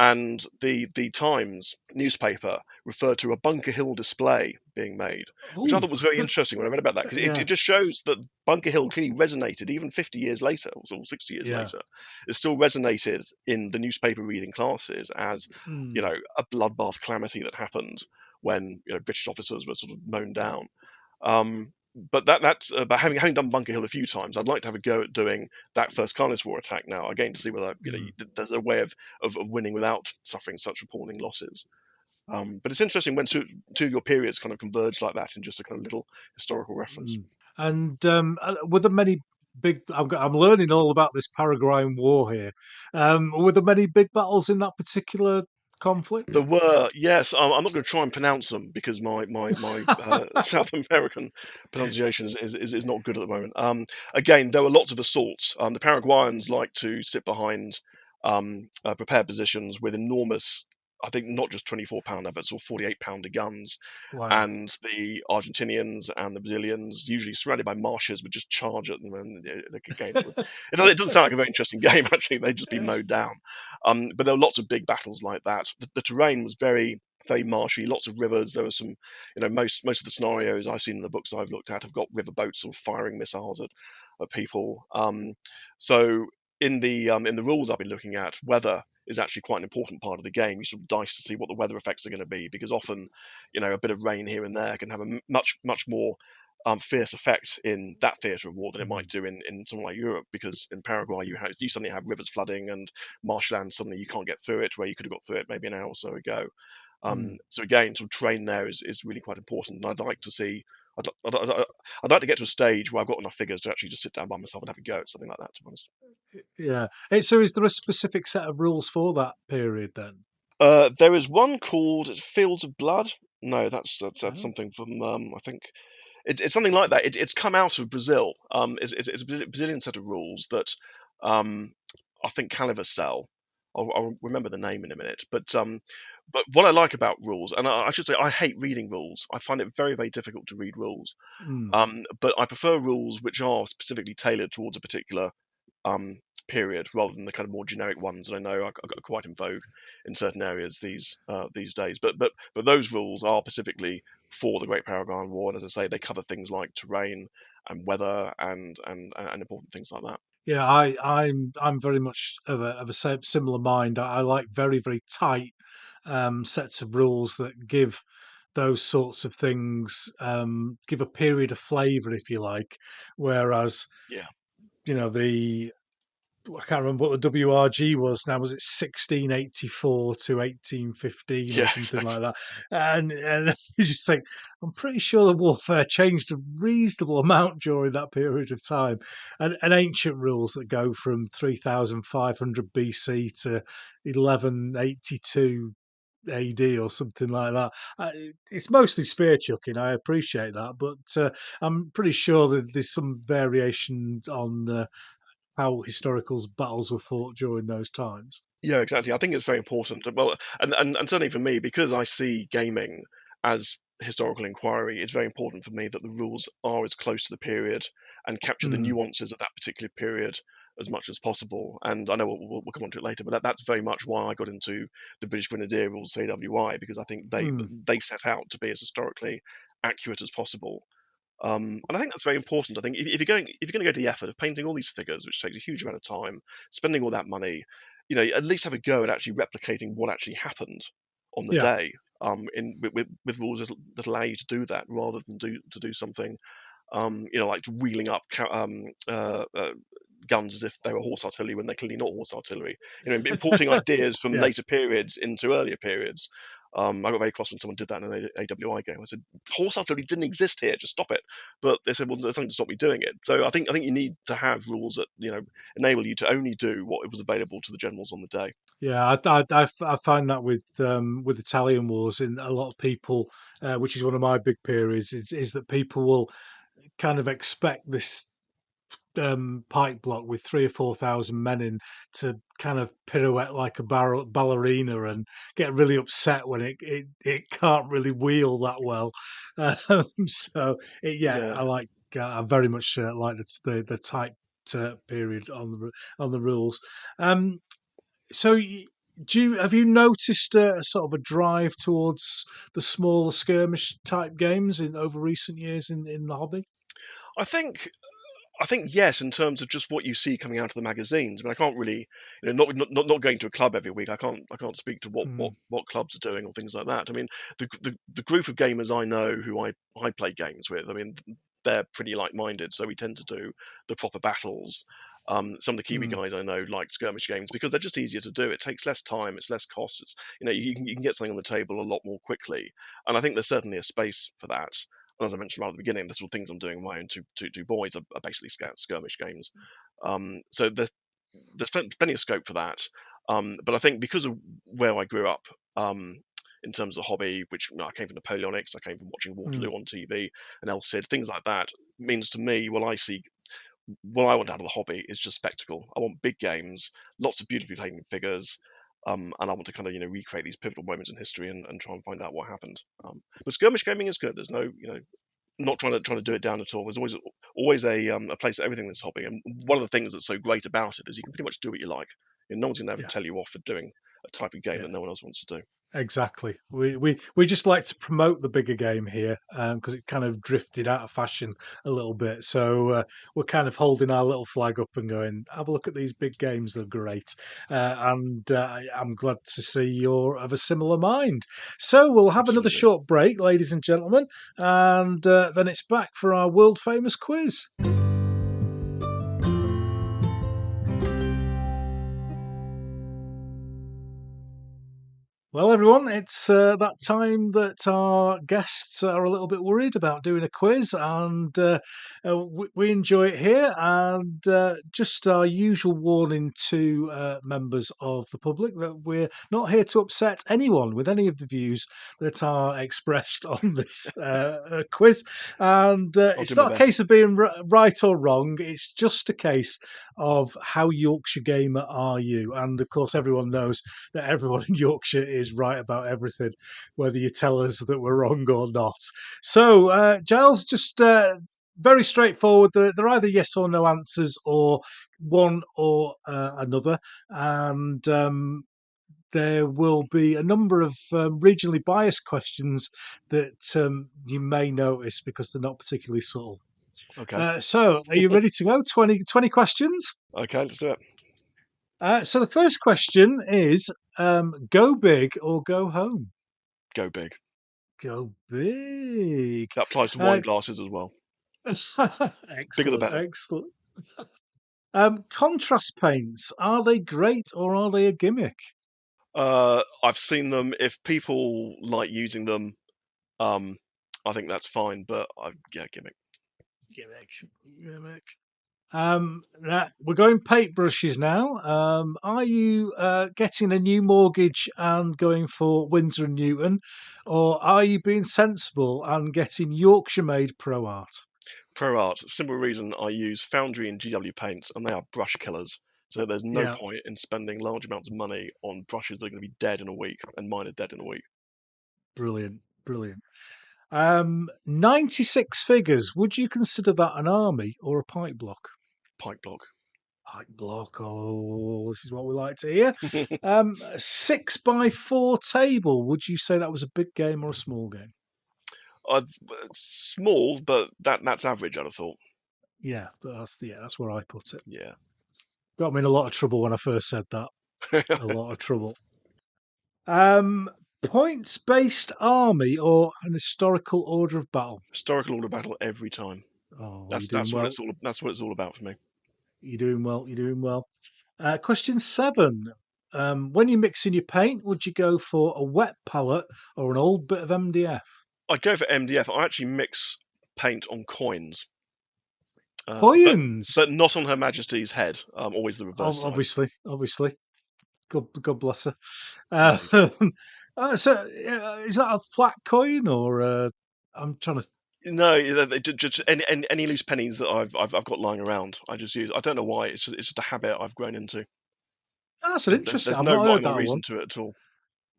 And the Times newspaper referred to a Bunker Hill display being made, which I Oh, thought was very interesting when I read about that, because it yeah. just shows that Bunker Hill clearly resonated even 50 years later, or 60 years Yeah. later. It still resonated in the newspaper reading classes as, Mm. a bloodbath calamity that happened when British officers were sort of mown down. But that's but having done Bunker Hill a few times, I'd like to have a go at doing that first Carlist War attack now again, to see whether Mm. there's a way of winning without suffering such appalling losses. But it's interesting when two of your periods kind of converge like that in just a kind of little historical reference. Mm. And were there many big? I'm learning all about this Paraguayan War here. Were there many big battles in that particular conflict? There were, yes. I'm not going to try and pronounce them because my South American pronunciation is not good at the moment. Again, there were lots of assaults. The Paraguayans like to sit behind prepared positions with enormous, I think, not just 24-pound efforts or 48-pounder guns, Wow. and the Argentinians and the Brazilians, usually surrounded by marshes, would just charge at them. And again, it doesn't sound like a very interesting game, actually. They'd just be mowed down. But there were lots of big battles like that. The terrain was very very marshy, lots of rivers. There were some, most of the scenarios I've seen in the books I've looked at have got river boats sort of firing missiles at people. So in the rules I've been looking at, weather is actually quite an important part of the game. You sort of dice to see what the weather effects are going to be, because often, a bit of rain here and there can have a much more fierce effect in that theatre of war than it might do in somewhere like Europe, because in Paraguay you suddenly have rivers flooding and marshland, suddenly you can't get through it, where you could have got through it maybe an hour or so ago. So again, sort of terrain there is really quite important, and I'd like to see. I'd like to get to a stage where I've got enough figures to actually just sit down by myself and have a go at something like that, to be honest. Yeah. So is there a specific set of rules for that period then? There is one called Fields of Blood. No, that's Oh. something from I think it's something like that. It's come out of Brazil. It's a Brazilian set of rules that I think Caliver sell. I'll remember the name in a minute. But what I like about rules, and I should say, I hate reading rules. I find it very, very difficult to read rules. Mm. But I prefer rules which are specifically tailored towards a particular um, period, rather than the kind of more generic ones that I know are quite in vogue in certain areas these days. But those rules are specifically for the Great Paragon War, and as I say, they cover things like terrain and weather and important things like that. Yeah, I'm very much of a similar mind. I like very, very tight sets of rules that give those sorts of things, give a period of flavour, if you like. Whereas, Yeah, the I can't remember what the WRG was now. Was it 1684 to 1815 or yeah, something exactly. like that? And you just think, I'm pretty sure the warfare changed a reasonable amount during that period of time. And ancient rules that go from 3500 BC to 1182 AD or something like that. It's mostly spear chucking. I appreciate that, but I'm pretty sure that there's some variation on how historical battles were fought during those times. Yeah, exactly. I think it's very important. Well, and certainly for me, because I see gaming as historical inquiry, it's very important for me that the rules are as close to the period and capture the Mm, nuances of that particular period as much as possible. And I know we'll come on to it later, but that's very much why I got into the British Grenadier rules, AWI, because I think mm, they set out to be as historically accurate as possible. And I think that's very important. I think if you're going to go to the effort of painting all these figures, which takes a huge amount of time, spending all that money, at least have a go at actually replicating what actually happened on the yeah, day. With rules that allow you to do that, rather than do something, like wheeling up guns as if they were horse artillery when they're clearly not horse artillery. Importing ideas from yeah, later periods into earlier periods. I got very cross when someone did that in an AWI game. I said, "Horse artillery didn't exist here. Just stop it." But they said, "Well, there's nothing to stop me doing it." So I think you need to have rules that enable you to only do what was available to the generals on the day. yeah. I find that with Italian wars, in a lot of people, which is one of my big periods, is that people will kind of expect this pike block with 3 or 4 thousand men in to kind of pirouette like a ballerina and get really upset when it can't really wheel that well. Yeah, Yeah, I very much like the tight period on on the rules. Um, so. Have you noticed a sort of a drive towards the smaller skirmish type games in over recent years in the hobby? I think I think yes, in terms of just what you see coming out of the magazines. I mean, I can't really, not going to a club every week. I can't speak to Mm, what clubs are doing or things like that. I mean, the group of gamers I know who I play games with. I mean, they're pretty like-minded, so we tend to do the proper battles. Some of the Kiwi mm, guys I know like skirmish games because they're just easier to do. It takes less time, it's less cost. It's, you can get something on the table a lot more quickly, and I think there's certainly a space for that. And as I mentioned right at the beginning, the sort of things I'm doing with my own two boys are basically skirmish games. So there's plenty of scope for that. But I think because of where I grew up, in terms of hobby, which I came from Napoleonics, I came from watching mm. Waterloo on TV and El Cid, things like that, means to me, what I want out of the hobby is just spectacle. I want big games, lots of beautifully taken figures, and I want to kind of recreate these pivotal moments in history and try and find out what happened. But skirmish gaming is good. There's no not trying to do it down at all. There's always a place for everything in this hobby, and one of the things that's so great about it is you can pretty much do what you like. No one's going to ever Yeah, tell you off for doing a type of game yeah. that no one else wants to do. Exactly. We just like to promote the bigger game here because it kind of drifted out of fashion a little bit. So we're kind of holding our little flag up and going, have a look at these big games. They're great. I'm glad to see you're of a similar mind. So we'll have another Absolutely. short break, ladies and gentlemen, and then it's back for our world famous quiz. Well, everyone, it's that time that our guests are a little bit worried about doing a quiz, and we enjoy it here. And just our usual warning to members of the public that we're not here to upset anyone with any of the views that are expressed on this quiz. And I'll do it's my not a best. case of being right or wrong, it's just a case of how Yorkshire gamer are you. And of course, everyone knows that everyone in Yorkshire is right about everything, whether you tell us that we're wrong or not. So, Giles, just very straightforward. They're either yes or no answers, or one or another, and there will be a number of regionally biased questions that you may notice because they're not particularly subtle. Okay. So, are you ready to go? 20 questions? Okay, let's do it. So the first question is go big or go home? Go big. Go big. That applies to wine Uh, glasses as well. Bigger the excellent, better. excellent. Contrast paints, are they great or are they a gimmick? I've seen them. If people like using them, um, I think that's fine. But yeah, gimmick. Gimmick, gimmick. We're going paintbrushes now. Are you getting a new mortgage and going for Winsor and Newton, or are you being sensible and getting Yorkshire made Pro Art? Pro Art. Simple reason I use Foundry and GW paints, and they are brush killers. So there's no Yeah, point in spending large amounts of money on brushes that are going to be dead in a week, and mine are dead in a week. brilliant, brilliant. 96 figures. Would you consider that an army or a pipe block? Pike block. Pipe block. Oh, this is what we like to hear. 6x4 table. Would you say that was a big game or a small game? uh, Small, but that's average. I'd have thought. Yeah, that's where I put it. Yeah. Got me in a lot of trouble when I first said that. A lot of trouble. Um, Points based army or an historical order of battle? Historical order battle every time. Oh, you're That's doing that's what well. it's all. That's what it's all about for me. You're doing well. You're doing well. Question 7. When you're mixing your paint, would you go for a wet palette or an old bit of MDF? I'd go for MDF. I actually mix paint on coins, uh, but Coins, but not on Her Majesty's head. Always the reverse side. obviously. God bless her. Indeed. Is that a flat coin or I'm trying to. No, just any loose pennies that I've got lying around. I just use. I don't know why. It's just a habit I've grown into. That's an interesting. There's I've no not heard rhyme or that one. reason to it at all.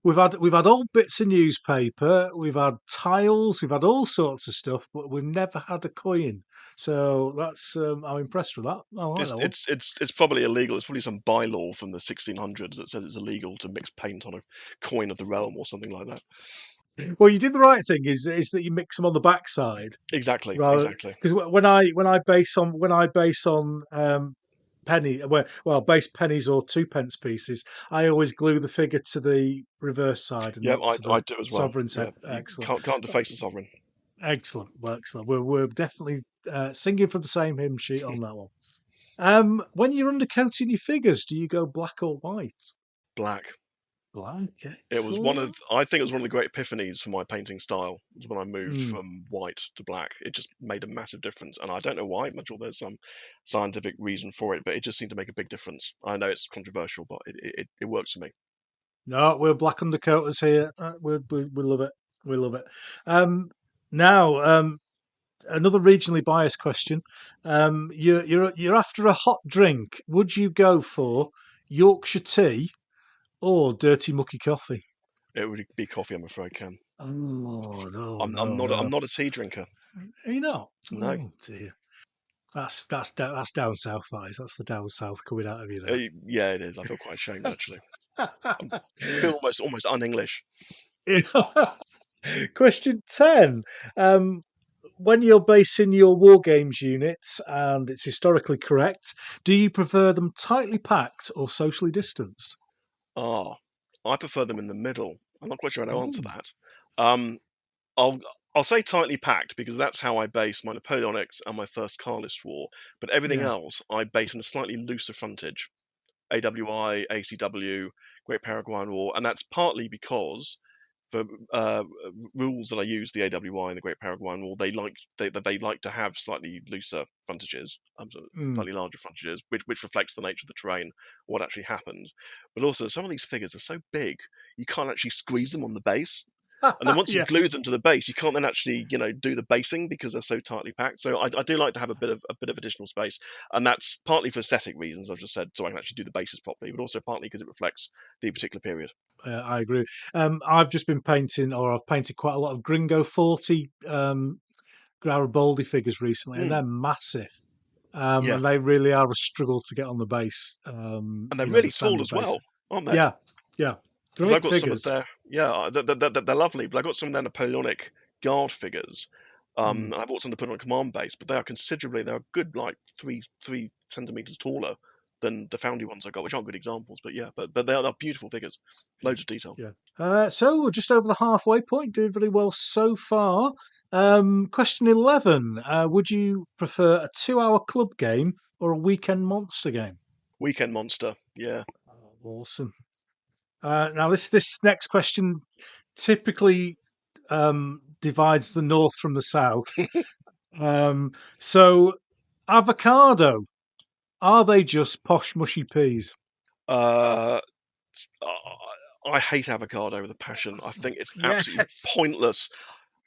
We've had old bits of newspaper, we've had tiles, we've had all sorts of stuff, but we've never had a coin. So that's I'm impressed with that. I like It's that one. it's it's it's probably illegal. It's probably some bylaw from the 1600s that says it's illegal to mix paint on a coin of the realm or something like that. Well, you did the right thing. Is that you mix them on the backside Exactly, rather exactly. because when I base on penny base pennies or 2 pence pieces, I always glue the figure to the reverse side and Yeah, not to I the do as well. sovereign's Yeah, head. you Excellent. can't deface the sovereign. Excellent. Well, excellent. We're definitely singing from the same hymn sheet on that one. When you're undercoating your figures, do you go black or white? Black. Black. It was Excellent. I think it was one of the great epiphanies for my painting style. Was when I moved Mm. from white to black. It just made a massive difference, and I don't know why. I'm sure there's some scientific reason for it, but it just seemed to make a big difference. I know it's controversial, but it works for me. No, we're black undercoaters here. We love it. We love it. Now, another regionally biased question. You're after a hot drink. Would you go for Yorkshire tea or dirty mucky coffee? It would be coffee, I'm afraid, Cam. Oh no, I'm no, not I'm no. not a tea drinker. Are you not? No. Oh dear. That's down south. That is. That's the down south coming out of you there. Yeah, it is. I feel quite ashamed actually. Feel almost un-English. Question 10. When you're basing your war games units and it's historically correct, do you prefer them tightly packed or socially distanced? Ah, I prefer them in the middle. I'm not quite sure how to answer Ooh, that. Um, I'll I'll say tightly packed because that's how I base my Napoleonics and my first Carlist War. But everything yeah. else I base on a slightly looser frontage. AWI, ACW, Great Paraguayan War, and that's partly because for rules that I use, the AWI and the Great Paraguayan War, they like to have slightly looser frontages, Mm. slightly larger frontages, which reflects the nature of the terrain, what actually happened. But also, some of these figures are so big, you can't actually squeeze them on the base. And then once you Yeah. glue them to the base, you can't then actually, do the basing because they're so tightly packed. So I do like to have a bit of additional space, and that's partly for aesthetic reasons, I've just said, so I can actually do the bases properly, but also partly because it reflects the particular period. I agree. I've just been painting, or I've painted quite a lot of Gringo 40 Garibaldi figures recently, and Mm, they're massive. yeah, And they really are a struggle to get on the base. and they're The really tall standard as base. well, aren't they? Yeah, yeah, Because I've great got some of figures. their they're lovely, but I got some of their Napoleonic guard figures. Mm, I bought some to put on a command base, but they're a good like three centimeters taller than the Foundry ones I got, which aren't good examples, but yeah, but they're beautiful figures, yeah, loads of detail. yeah. So we're just over the halfway point, doing very well so far. Question 11. Would you prefer a 2-hour club game or a weekend monster game? Weekend Monster, yeah. Oh, awesome. Now, this next question typically divides the north from the south. So, avocado, are they just posh, mushy peas? Uh, I hate avocado with a passion. I think it's absolutely Yes. pointless.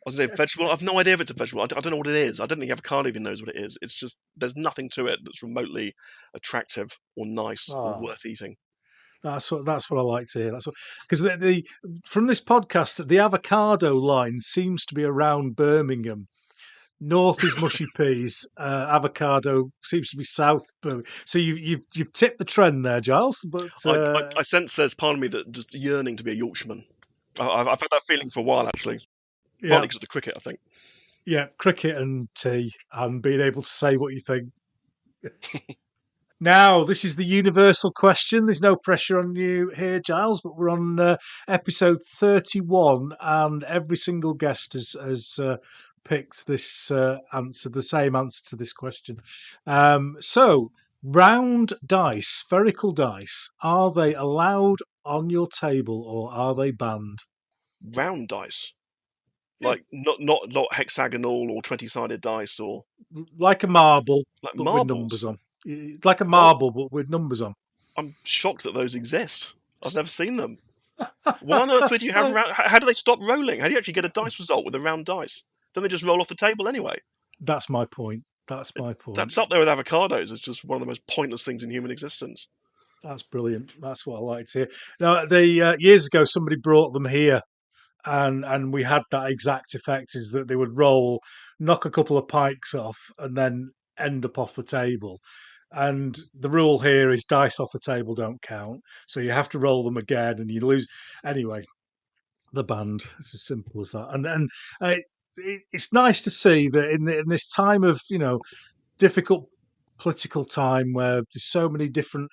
I was gonna say vegetable. I've no idea if it's a vegetable. I don't know what it is. I don't think avocado even knows what it is. It's just there's nothing to it that's remotely attractive or nice or Oh, worth eating. that's what I like to hear. That's what because the from this podcast, the avocado line seems to be around Birmingham. North is mushy peas. Avocado seems to be south. So you've tipped the trend there, Giles. But I sense there's part of me that just yearning to be a Yorkshireman. I've had that feeling for a while actually. Partly yeah, because of the cricket, I think. yeah, cricket and tea, and being able to say what you think. Now, this is the universal question. There's no pressure on you here, Giles, but we're on episode 31, and every single guest has picked this answer, the same answer to this question. So, round dice, spherical dice, are they allowed on your table or are they banned? Round dice, Yeah, like not hexagonal or 20-sided dice or like a marble, like but with numbers marbles. on. Like a Well, marble, but with numbers on. I'm shocked that those exist. I've never seen them. Why on earth would you have round? How do they stop rolling? How do you actually get a dice result with a round dice? Don't they just roll off the table anyway? That's my point. That's my point. That's up there with avocados. It's just one of the most pointless things in human existence. That's brilliant. That's what I like to hear. Now, the years ago, somebody brought them here, and we had that exact effect: is that they would roll, knock a couple of pikes off, and then end up off the table. And the rule here is dice off the table don't count, so you have to roll them again, and you lose. Anyway, the band. It's as simple as that. And it's nice to see that in this time of difficult political time where there's so many different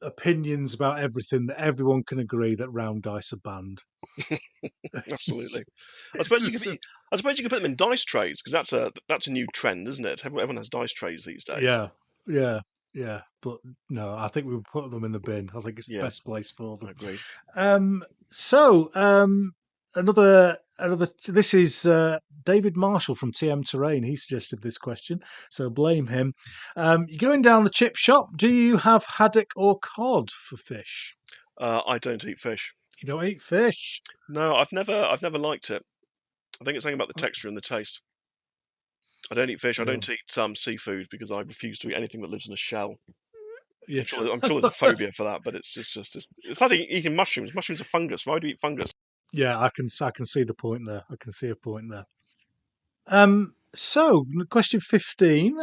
opinions about everything that everyone can agree that round dice are banned. It's just, Absolutely. I it's suppose you just could. I suppose you could put them in dice trays because that's a new trend, isn't it? Everyone has dice trays these days. yeah, yeah, yeah. But no, I think we would put them in the bin. I think it's the Yeah, best place for them. agreed. So another. This is David Marshall from TM Terrain. He suggested this question, so blame him. You're going down the chip shop. Do you have haddock or cod for fish? I don't eat fish. You don't eat fish. No, I've never liked it. I think it's something about the texture and the taste. I don't eat fish. I Yeah, don't eat seafood because I refuse to eat anything that lives in a shell. yeah. I'm sure there's a phobia for that, but it's like eating mushrooms. Mushrooms are fungus. Why do you eat fungus? Yeah, I can see the point there. I can see a point there. So question 15.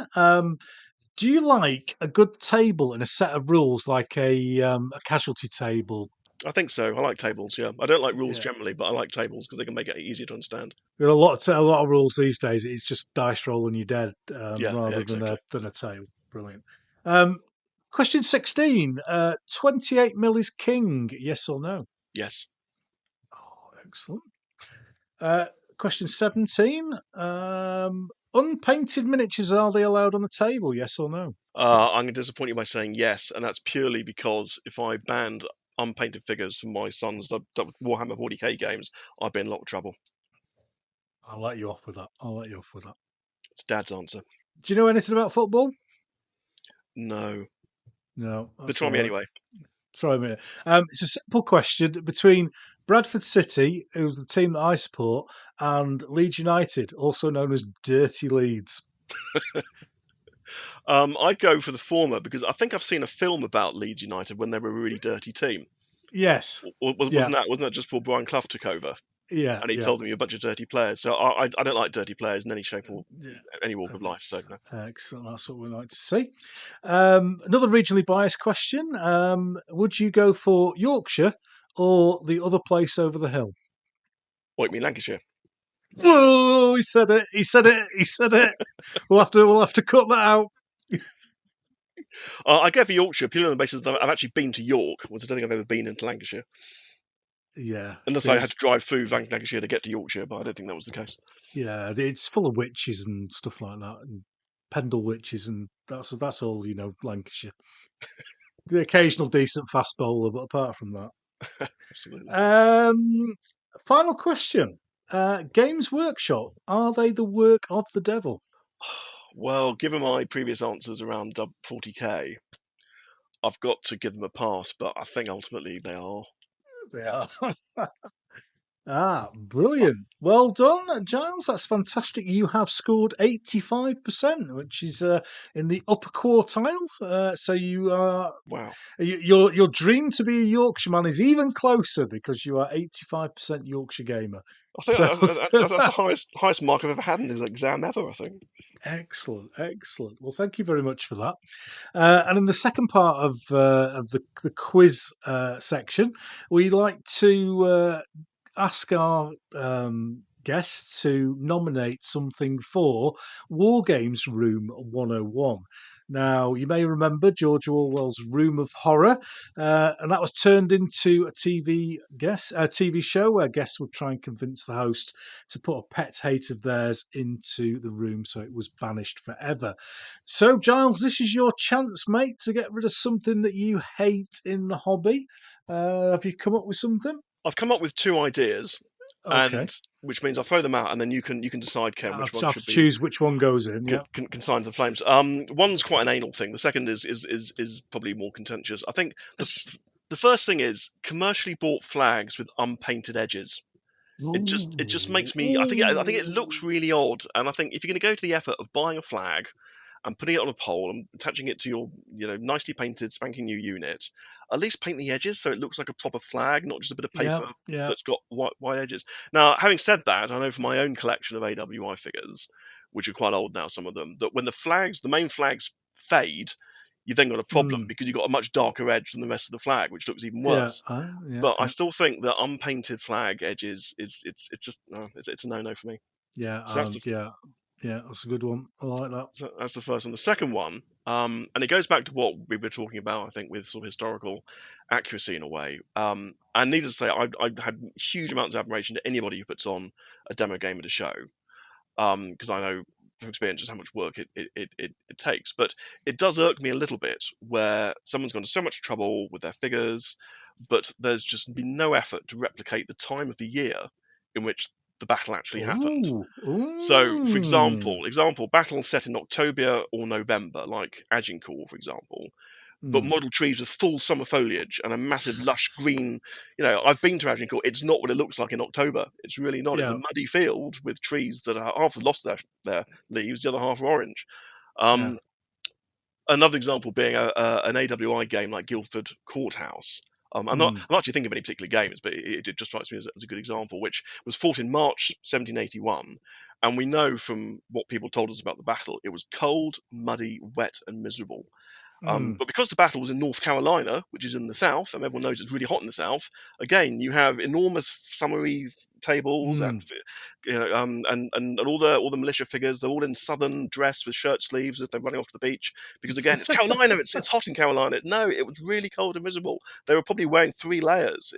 Do you like a good table and a set of rules like a casualty table? I think so. I like tables. Yeah, I don't like rules Yeah. generally, but I like tables because they can make it easier to understand. There are a lot of rules these days. It's just dice roll and you're dead, Yeah, rather exactly. than a tale. Brilliant. Question 16. 28 mil is king. Yes or no? Yes. Oh, excellent. Uh, Question 17. Unpainted miniatures, are they allowed on the table? Yes or no? I'm going to disappoint you by saying yes, and that's purely because if I banned unpainted figures from my son's Warhammer 40k games, I'd be in a lot of trouble. I'll let you off with that. I'll let you off with that. It's Dad's answer. Do you know anything about football? No, No, but that's try all me right. anyway. Try a minute. It's a simple question between Bradford City, who's the team that I support, and Leeds United, also known as Dirty Leeds. I'd go for the former because I think I've seen a film about Leeds United when they were a really dirty team. Yes. Yeah. Wasn't that just before Brian Clough took over Yeah. and he Yeah. told them you're a bunch of dirty players? So I don't like dirty players in any shape or Yeah. any walk of life. So no. Excellent. That's what we like to see. Another regionally biased question. Would you go for Yorkshire or the other place over the hill? What, you mean Lancashire? Oh, he said it. He said it. He said it. We'll have to cut that out. I go for Yorkshire purely on the basis that I've actually been to York, whereas I don't think I've ever been into Lancashire. Yeah. Unless I had to drive through Lancashire to get to Yorkshire, but I don't think that was the case. Yeah, it's full of witches and stuff like that, and Pendle witches, and that's all Lancashire. The occasional decent fast bowler, but apart from that, Absolutely. final question: Games Workshop, are they the work of the devil? Well, given my previous answers around 40k, I've got to give them a pass, but I think ultimately they are. They are. Brilliant. Well done, Giles. That's fantastic. You have scored 85%, which is in the upper quartile. So you are Wow. your dream to be a Yorkshireman is even closer because you are 85% Yorkshire gamer. I think So that's the highest mark I've ever had in an exam ever, I think. excellent, excellent. Well, thank you very much for that. And in the second part of the quiz section, we like to ask our guests to nominate something for Wargames Room 101. Now, you may remember George Orwell's Room of Horror, and that was turned into a TV show where guests would try and convince the host to put a pet hate of theirs into the room so it was banished forever. So, Giles, this is your chance, mate, to get rid of something that you hate in the hobby. Have you come up with something? I've come up with two ideas, Okay. and which means I'll throw them out, and then you can decide, Ken, I'll which one have to should be choose which one goes in. Yeah. consigned to the flames. One's quite an anal thing. The second is probably more contentious. I think the first thing is commercially bought flags with unpainted edges. It just makes me. I think it looks really odd, and I think if you're going to go to the effort of buying a flag and putting it on a pole and attaching it to your nicely painted spanking new unit, at least paint the edges so it looks like a proper flag, not just a bit of Yeah. paper Yeah. that's got white edges. Now, having said that, I know from my own collection of AWI figures, which are quite old now, some of them, that when the main flags fade, you've then got a problem Mm. because you've got a much darker edge than the rest of the flag, which looks even Yeah. worse. Yeah. But I Yeah. still think that unpainted flag edges it's just no, it's a no for me. Yeah. So that's the Yeah. Yeah. That's a good one. I like that. so that's the first one. The second one, and it goes back to what we were talking about, I think, with sort of historical accuracy in a way. And needless to say, I've had huge amounts of admiration to anybody who puts on a demo game at a show, because I know from experience just how much work it takes. But it does irk me a little bit where someone's gone to so much trouble with their figures, but there's just been no effort to replicate the time of the year in which the battle actually happened. Ooh. So, for Ooh. example, battle set in October or November, like Agincourt, for example, but Mm. model trees with full summer foliage and a massive lush green. I've been to Agincourt. It's not what it looks like in October. It's really not. It's a Yeah. muddy field with trees that are half have lost their leaves, the other half are orange. Yeah. Um, Another example being an AWI game like Guildford Courthouse. Mm. I'm not actually thinking of any particular games, but it just strikes me as a good example, which was fought in March 1781. And we know from what people told us about the battle, it was cold, muddy, wet, and miserable. But because the battle was in North Carolina, which is in the South, and everyone knows it's really hot in the South, again you have enormous summary tables and and all the militia figures. They're all in southern dress with shirt sleeves if they're running off to the beach. Because again, it's Carolina. It's hot in Carolina. No, it was really cold and miserable. They were probably wearing 3 layers.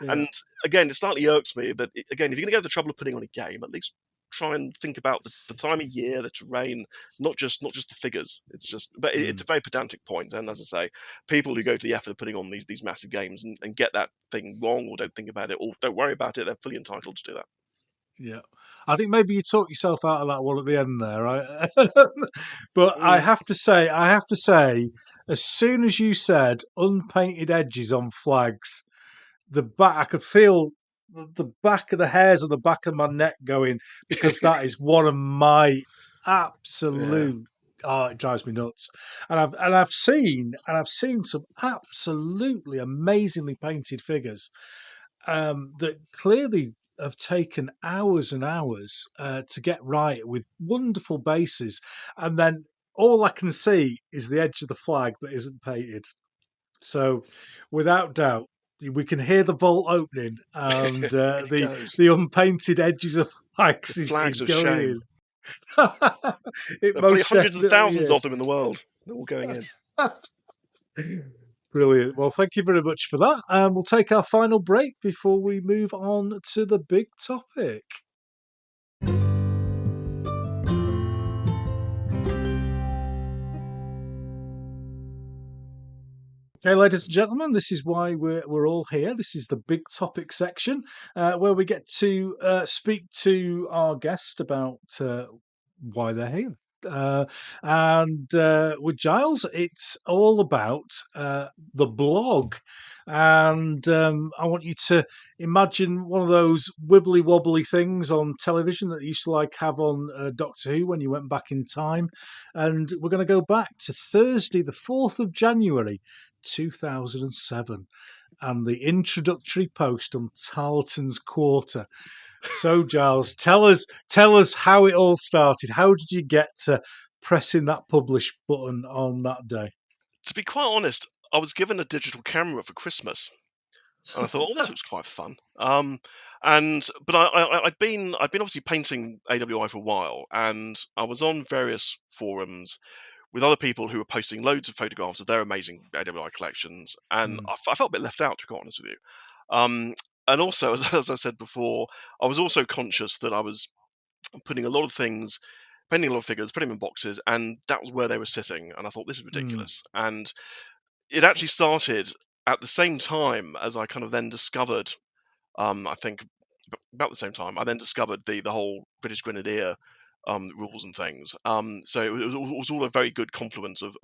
And again, it slightly irks me that again, if you're going to go to the trouble of putting on a game, at least try and think about the time of year, the terrain, not just the figures. It's a very pedantic point. And as I say, people who go to the effort of putting on these massive games and get that thing wrong or don't think about it or don't worry about it, they're fully entitled to do that. Yeah, I think maybe you talked yourself out of that one at the end there, right? But I have to say, as soon as you said unpainted edges on flags, I could feel the back of the hairs on the back of my neck going, because that is one of my absolute. Oh, it drives me nuts. And I've seen some absolutely amazingly painted figures that clearly have taken hours and hours to get right with wonderful bases, and then all I can see is the edge of the flag that isn't painted. So, without doubt, we can hear the vault opening, and It goes. the unpainted edges of flags The is flags of going shame. in. It There are probably most hundreds of definitely thousands of is. them in the world. They're all going in. Brilliant. Well, thank you very much for that. We'll take our final break before we move on to the big topic. Okay, ladies and gentlemen, this is why we're all here. This is the big topic section where we get to speak to our guest about why they're here. And with Giles, it's all about the blog. And I want you to imagine one of those wibbly wobbly things on television that you used to have on Doctor Who when you went back in time. And we're going to go back to Thursday, the 4th of January, 2007, and the introductory post on Tarleton's Quarter. So, Giles, tell us how it all started. How did you get to pressing that publish button on that day? To be quite honest, I was given a digital camera for Christmas, and I thought, "Oh, this looks quite fun." But I'd been obviously painting AWI for a while, and I was on various forums with other people who were posting loads of photographs of their amazing AWI collections, and I felt a bit left out, to be honest with you. And also, as I said before, I was also conscious that I was putting a lot of things, painting a lot of figures, putting them in boxes, and that was where they were sitting. And I thought, this is ridiculous. And it actually started at the same time as I kind of then discovered, I think about the same time, I then discovered the whole British Grenadier rules and things. So it was all a very good confluence of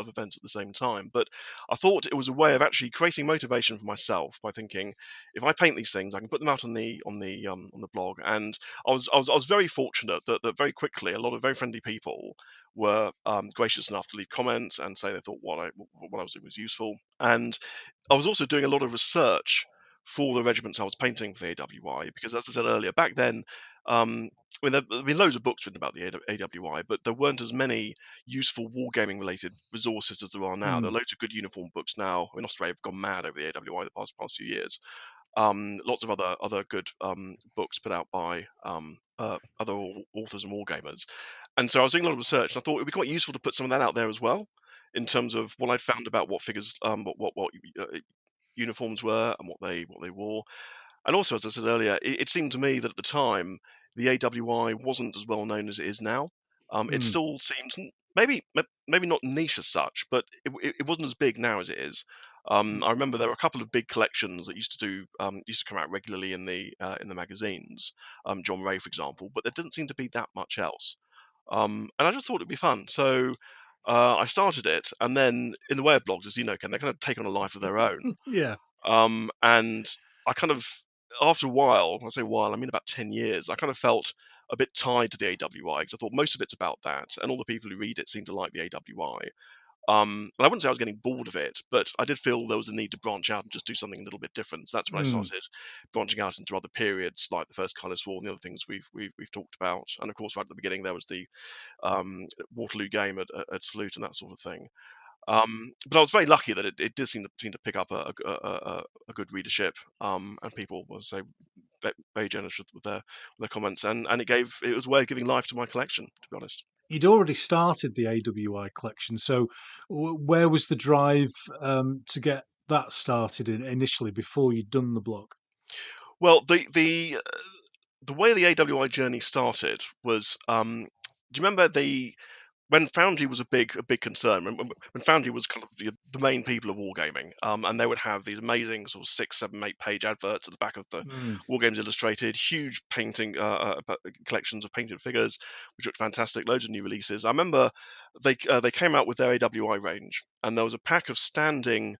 events at the same time. But I thought it was a way of actually creating motivation for myself by thinking, if I paint these things, I can put them out on the blog. And I was very fortunate that very quickly a lot of very friendly people were gracious enough to leave comments and say they thought what I was doing was useful. And I was also doing a lot of research for the regiments I was painting for the AWI, because as I said earlier, back then, there have been loads of books written about the AWI, but there weren't as many useful wargaming related resources as there are now. There are loads of good uniform books now. I mean, Australia have gone mad over the AWI the past few years. Lots of other good books put out by other authors and wargamers. And so I was doing a lot of research, and I thought it would be quite useful to put some of that out there as well, in terms of what I'd found about what figures, what uniforms were and what they wore. And also, as I said earlier, it seemed to me that at the time the AWI wasn't as well known as it is now. It still seemed maybe not niche as such, but it wasn't as big now as it is. I remember there were a couple of big collections that used to come out regularly in the magazines. John Ray, for example, but there didn't seem to be that much else. And I just thought it'd be fun, so I started it. And then, in the way of blogs, as you know, Ken, they kind of take on a life of their own. Yeah. And I kind of, after a while, when I say a while, I mean about 10 years, I kind of felt a bit tied to the AWI, because I thought most of it's about that, and all the people who read it seem to like the AWI. And I wouldn't say I was getting bored of it, but I did feel there was a need to branch out and just do something a little bit different. So that's when I started branching out into other periods, like the First Colours War and the other things we've talked about. And of course, right at the beginning, there was the Waterloo game at Salute and that sort of thing. But I was very lucky that it did seem to pick up a good readership, and people were so very generous with their comments, and it was a way of giving life to my collection, to be honest. You'd already started the AWI collection, so where was the drive to get that started initially before you'd done the blog? Well, the way the AWI journey started was, do you remember when Foundry was a big concern, when Foundry was kind of the main people of wargaming, and they would have these amazing sort of 6, 7, 8 page adverts at the back of the Mm, Wargames Illustrated, huge painting collections of painted figures, which looked fantastic, loads of new releases. I remember they came out with their AWI range, and there was a pack of standing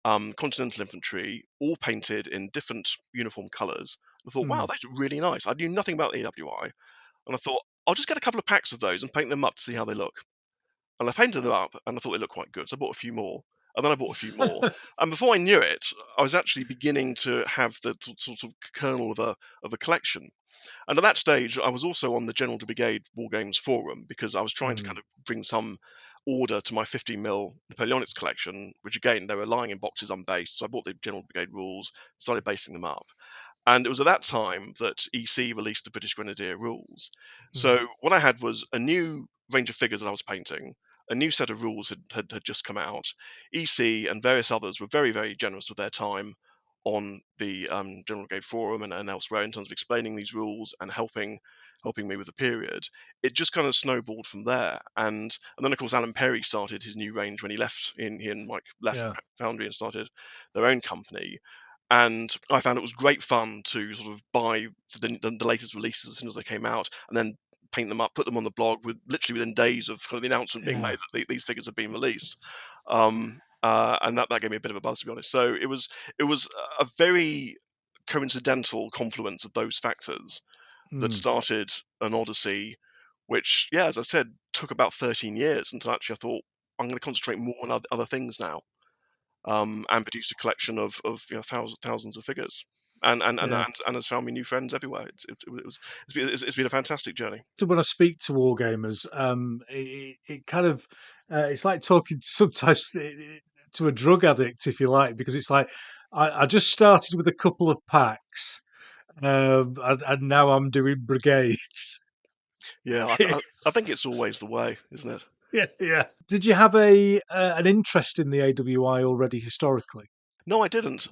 Continental infantry, all painted in different uniform colours. I thought, wow, mm. that's really nice. I knew nothing about the AWI, and I thought I'll just get a couple of packs of those and paint them up to see how they look. And I painted them up, and I thought they looked quite good. So I bought a few more, and then I bought a few more. And before I knew it, I was actually beginning to have the sort of kernel of a collection. And at that stage, I was also on the General de Brigade Wargames forum because I was trying to kind Mm, of bring some order to my 50 mil Napoleonics collection, which again they were lying in boxes unbased. So I bought the General Brigade rules, started basing them up. And it was at that time that EC released the British Grenadier rules. mm, So what I had was a new range of figures that I was painting. A new set of rules had just come out. EC and various others were very, very generous with their time on the General Brigade forum and elsewhere in terms of explaining these rules and helping me with the period. It just kind of snowballed from there. And then of course Alan Perry started his new range when he left he and Mike left yeah. Foundry and started their own company. And I found it was great fun to sort of buy the latest releases as soon as they came out, and then paint them up, put them on the blog with literally within days of kind of the announcement being Yeah. made that these figures have been released. And that gave me a bit of a buzz, to be honest. So it was a very coincidental confluence of those factors that Mm. started an odyssey, which, yeah, as I said, took about 13 years until actually I thought I'm going to concentrate more on other things now, and produced a collection of thousands of figures, Yeah. and has found me new friends everywhere. It's been a fantastic journey. So when I speak to wargamers, it kind of it's like talking sometimes to a drug addict, if you like, because it's like I just started with a couple of packs, and now I'm doing brigades. Yeah, I think it's always the way, isn't it? Yeah, yeah. Did you have a an interest in the AWI already historically? No, I didn't.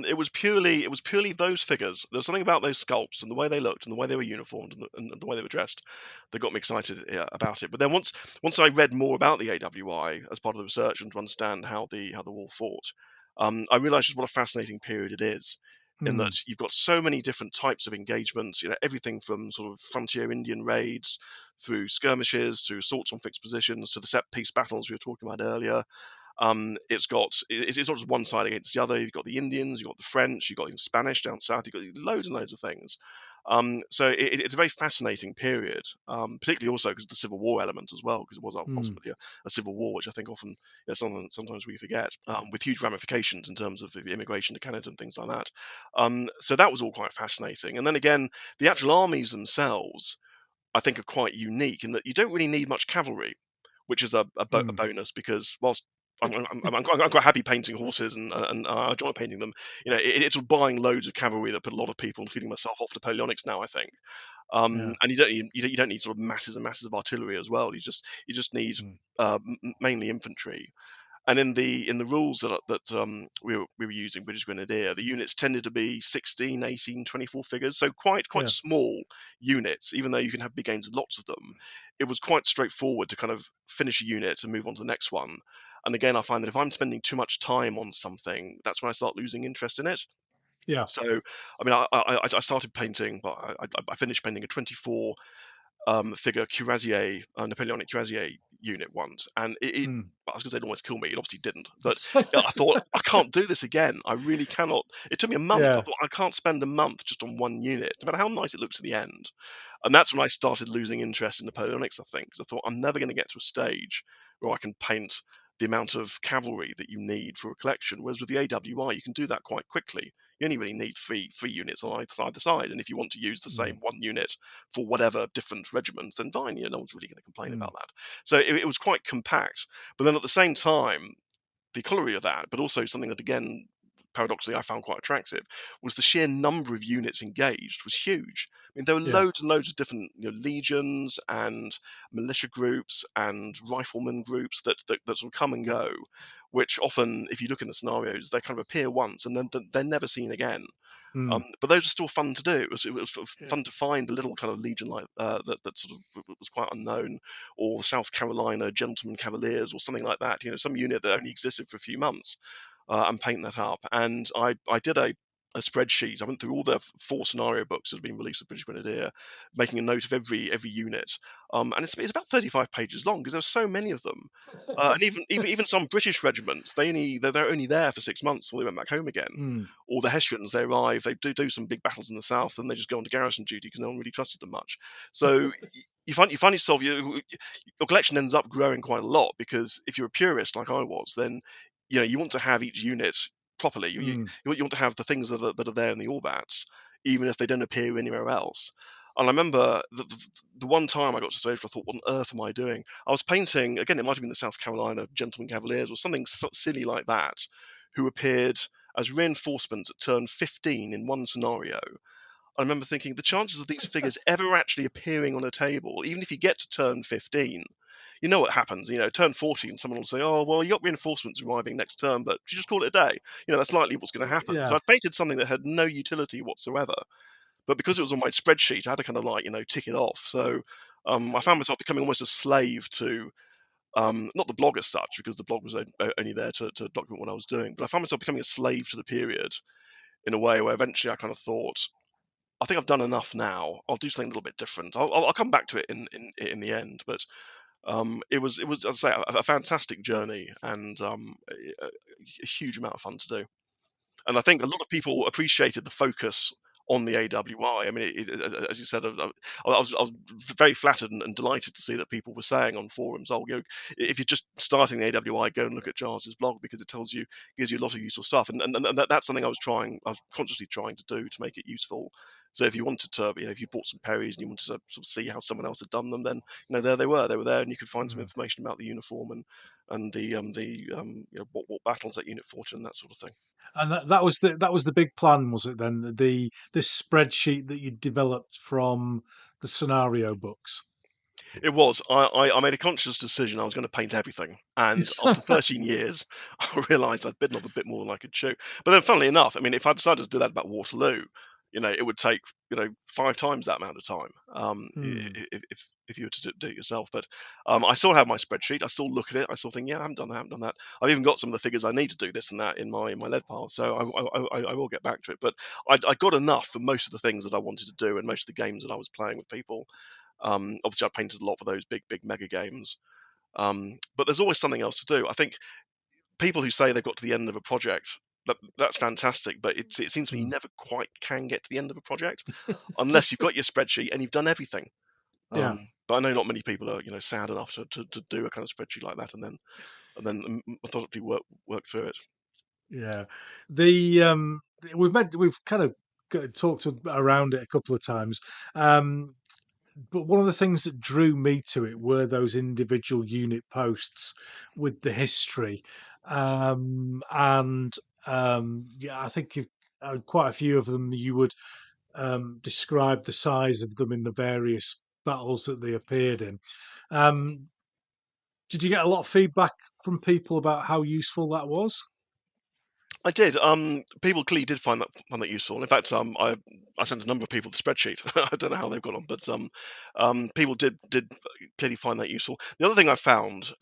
It was purely those figures. There was something about those sculpts and the way they looked and the way they were uniformed and the way they were dressed that got me excited, yeah, about it. But then once I read more about the AWI as part of the research and to understand how the war fought, I realised just what a fascinating period it is. In that Mm, you've got so many different types of engagements, everything from sort of frontier Indian raids through skirmishes to assaults on fixed positions to the set piece battles we were talking about earlier. It's not just one side against the other. You've got the Indians, you've got the French, you've got in Spanish down south, you've got loads and loads of things. So it's a very fascinating period, particularly also because of the Civil War element as well, because it was mm, ultimately a civil war, which I think often, sometimes we forget, with huge ramifications in terms of immigration to Canada and things like that. So that was all quite fascinating. And then again, the actual armies themselves, I think, are quite unique in that you don't really need much cavalry, which is a mm. bonus because whilst I'm quite happy painting horses and I enjoy painting them. It's buying loads of cavalry that put a lot of people, including myself, off Napoleonics now, I think. Yeah. And you don't need sort of masses and masses of artillery as well. You just need Mm, mainly infantry. And in the rules we were using British Grenadier, the units tended to be 16, 18, 24 figures, so quite yeah. small units. Even though you can have big games with lots of them, it was quite straightforward to kind of finish a unit and move on to the next one. And again, I find that if I'm spending too much time on something, that's when I start losing interest in it. Yeah. So, I mean, I started painting, but I finished painting a 24 figure cuirassier, Napoleonic cuirassier unit once, and Mm. I was going to say it almost killed me. It obviously didn't, but yeah, I thought I can't do this again. I really cannot. It took me a month. I Yeah. thought I can't spend a month just on one unit, no matter how nice it looks at the end. And that's when I started losing interest in Napoleonics. I think because I thought I'm never going to get to a stage where I can paint the amount of cavalry that you need for a collection. Whereas with the AWI, you can do that quite quickly. You only really need three units on either side, and if you want to use the same Mm. one unit for whatever different regiments, then fine. No one's really going to complain Mm. about that. So it was quite compact. But then at the same time, the economy of that, but also something that again, paradoxically, I found quite attractive, was the sheer number of units engaged was huge. I mean, there were Yeah. loads and loads of different legions and militia groups and rifleman groups that sort of come and go, which often, if you look in the scenarios, they kind of appear once and then they're never seen again. Mm. But those are still fun to do. It was sort of Yeah. fun to find a little kind of legion like that sort of was quite unknown, or the South Carolina Gentlemen Cavaliers, or something like that. Some unit that only existed for a few months, and paint that up. And I did a spreadsheet. I went through all the four scenario books that have been released of British Grenadier, making a note of every unit. And it's about 35 pages long because there's so many of them. And even some British regiments, they're only there for 6 months before they went back home again. Mm. Or the Hessians, they arrive, they do some big battles in the south, and they just go on to garrison duty because no one really trusted them much. So you find yourself your collection ends up growing quite a lot because if you're a purist like I was, then you want to have each unit properly. You, you Mm. you want to have the things that are there in the Orbats, even if they don't appear anywhere else. And I remember the one time I got to stage where I thought, what on earth am I doing? I was painting, again, it might have been the South Carolina Gentlemen Cavaliers or something silly like that, who appeared as reinforcements at turn 15 in one scenario. I remember thinking the chances of these figures ever actually appearing on a table, even if you get to turn 15, you know what happens. Turn 14, someone will say, "Oh, well, you got reinforcements arriving next turn, but you just call it a day." That's likely what's going to happen. So Yeah. I painted something that had no utility whatsoever, but because it was on my spreadsheet, I had to kind of tick it off. So I found myself becoming almost a slave to not the blog as such, because the blog was only there to document what I was doing, but I found myself becoming a slave to the period in a way where eventually I kind of thought, I think I've done enough now. I'll do something a little bit different. I'll come back to it in the end, but it was as I say a fantastic journey and a huge amount of fun to do. And I think a lot of people appreciated the focus on the AWI. I mean, as you said, I was very flattered and delighted to see that people were saying on forums, "Oh, if you're just starting the AWI, go and look at Giles's blog because it gives you a lot of useful stuff." And that's something I was consciously trying to do to make it useful. So if you wanted to, if you bought some Perrys and you wanted to sort of see how someone else had done them, then there they were there, and you could find some Mm. information about the uniform and what battles that unit fought in, and that sort of thing. And that was the big plan, was it? Then this spreadsheet that you developed from the scenario books. It was. I made a conscious decision I was going to paint everything. And after 13 years, I realised I'd bitten off a bit more than I could chew. But then, funnily enough, I mean, if I decided to do that about Waterloo, it would take, 5 times that amount of time Mm. if you were to do it yourself. But I still have my spreadsheet. I still look at it. I still think, yeah, I haven't done that, I haven't done that. I've even got some of the figures I need to do this and that in my lead pile. So I will get back to it. But I got enough for most of the things that I wanted to do and most of the games that I was playing with people. Obviously, I painted a lot for those big mega games, but there's always something else to do. I think people who say they've got to the end of a project, that's fantastic, but it seems to me you Mm. never quite can get to the end of a project unless you've got your spreadsheet and you've done everything. Yeah. But I know not many people are sad enough to do a kind of spreadsheet like that and then methodically work through it. Yeah. We've kind of talked around it a couple of times. Um, but one of the things that drew me to it were those individual unit posts with the history. And yeah, I think you've quite a few of them you would describe the size of them in the various battles that they appeared in. Um, did you get a lot of feedback from people about how useful that was? I did. People clearly did find that useful. In fact, I sent a number of people the spreadsheet. I don't know how they've got on, but people did clearly find that useful. The other thing I found,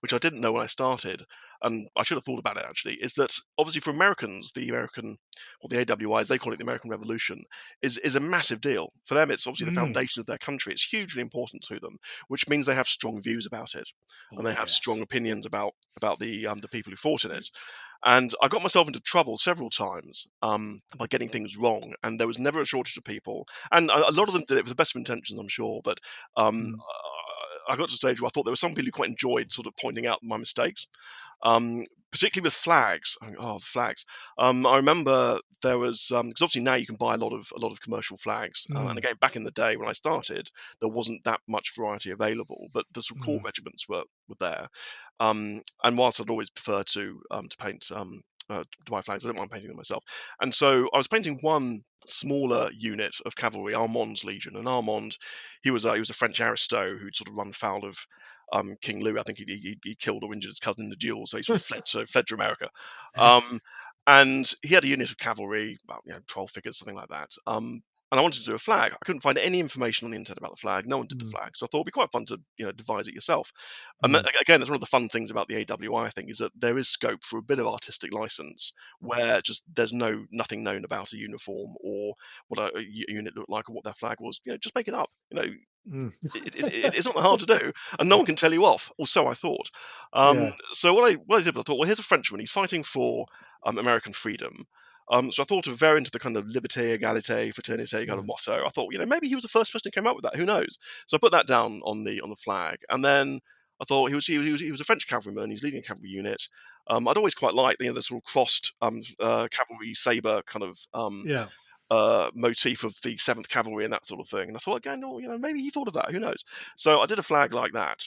which I didn't know when I started, and I should have thought about it actually, is that obviously for Americans, the AWIs, they call it the American Revolution, is a massive deal for them. It's obviously the Mm. foundation of their country. It's hugely important to them, which means they have strong views about it, and Oh they have strong yes. opinions about the people who fought in it. And I got myself into trouble several times by getting things wrong, and there was never a shortage of people. And a lot of them did it with the best of intentions, I'm sure. But um, Mm. I got to a stage where I thought there were some people who quite enjoyed sort of pointing out my mistakes. Particularly with flags. I mean, oh, the flags. I remember there was because obviously now you can buy a lot of commercial flags, and Mm, again back in the day when I started, there wasn't that much variety available, but the sort of core mm, regiments were there. And whilst I'd always prefer to paint to buy flags, I don't mind painting them myself. And so I was painting one smaller unit of cavalry, Armand's Legion, and Armand, he was a French aristo who'd sort of run foul of King Louis. I think he killed or injured his cousin in the duel, so he sort of fled to America. Um, and he had a unit of cavalry, about 12 figures, something like that. And I wanted to do a flag. I couldn't find any information on the internet about the flag. No one did the mm, flag, so I thought it'd be quite fun to devise it yourself. And mm, again, that's one of the fun things about the AWI. I think is that there is scope for a bit of artistic license where just there's nothing known about a uniform or what a unit looked like or what their flag was. Just make it up. mm. It's not that hard to do, and no one can tell you off, or so I thought. Yeah. So what I did, I thought, well, here's a Frenchman. He's fighting for American freedom. So I thought to veer into the kind of liberté, égalité, fraternité kind of Mm, motto. I thought, maybe he was the first person who came up with that. Who knows? So I put that down on the flag, and then I thought he was a French cavalryman. He's leading a cavalry unit. I'd always quite liked the sort of crossed cavalry saber kind of yeah. motif of the Seventh Cavalry and that sort of thing. And I thought, again, oh, maybe he thought of that. Who knows? So I did a flag like that,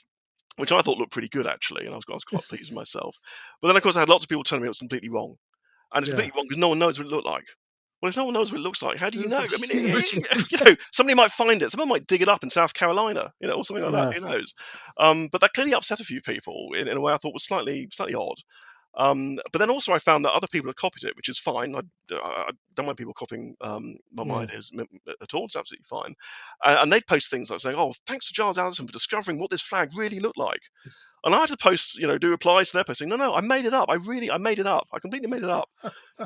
which I thought looked pretty good actually, and I was quite pleased with myself. But then, of course, I had lots of people telling me it was completely wrong, and it's Yeah. completely wrong because no one knows what it looked like. Well, if no one knows what it looks like, how do you It's know? a I mean, huge one. somebody might find it. Someone might dig it up in South Carolina, or something like that. Yeah. Who knows? But that clearly upset a few people in a way I thought was slightly odd. But then also I found that other people had copied it, which is fine. I don't mind people copying my Yeah. ideas at all. It's absolutely fine. And they'd post things like saying, "Oh, thanks to Giles Allison for discovering what this flag really looked like." And I had to post, do replies to their posting. No, I made it up. I made it up. I completely made it up.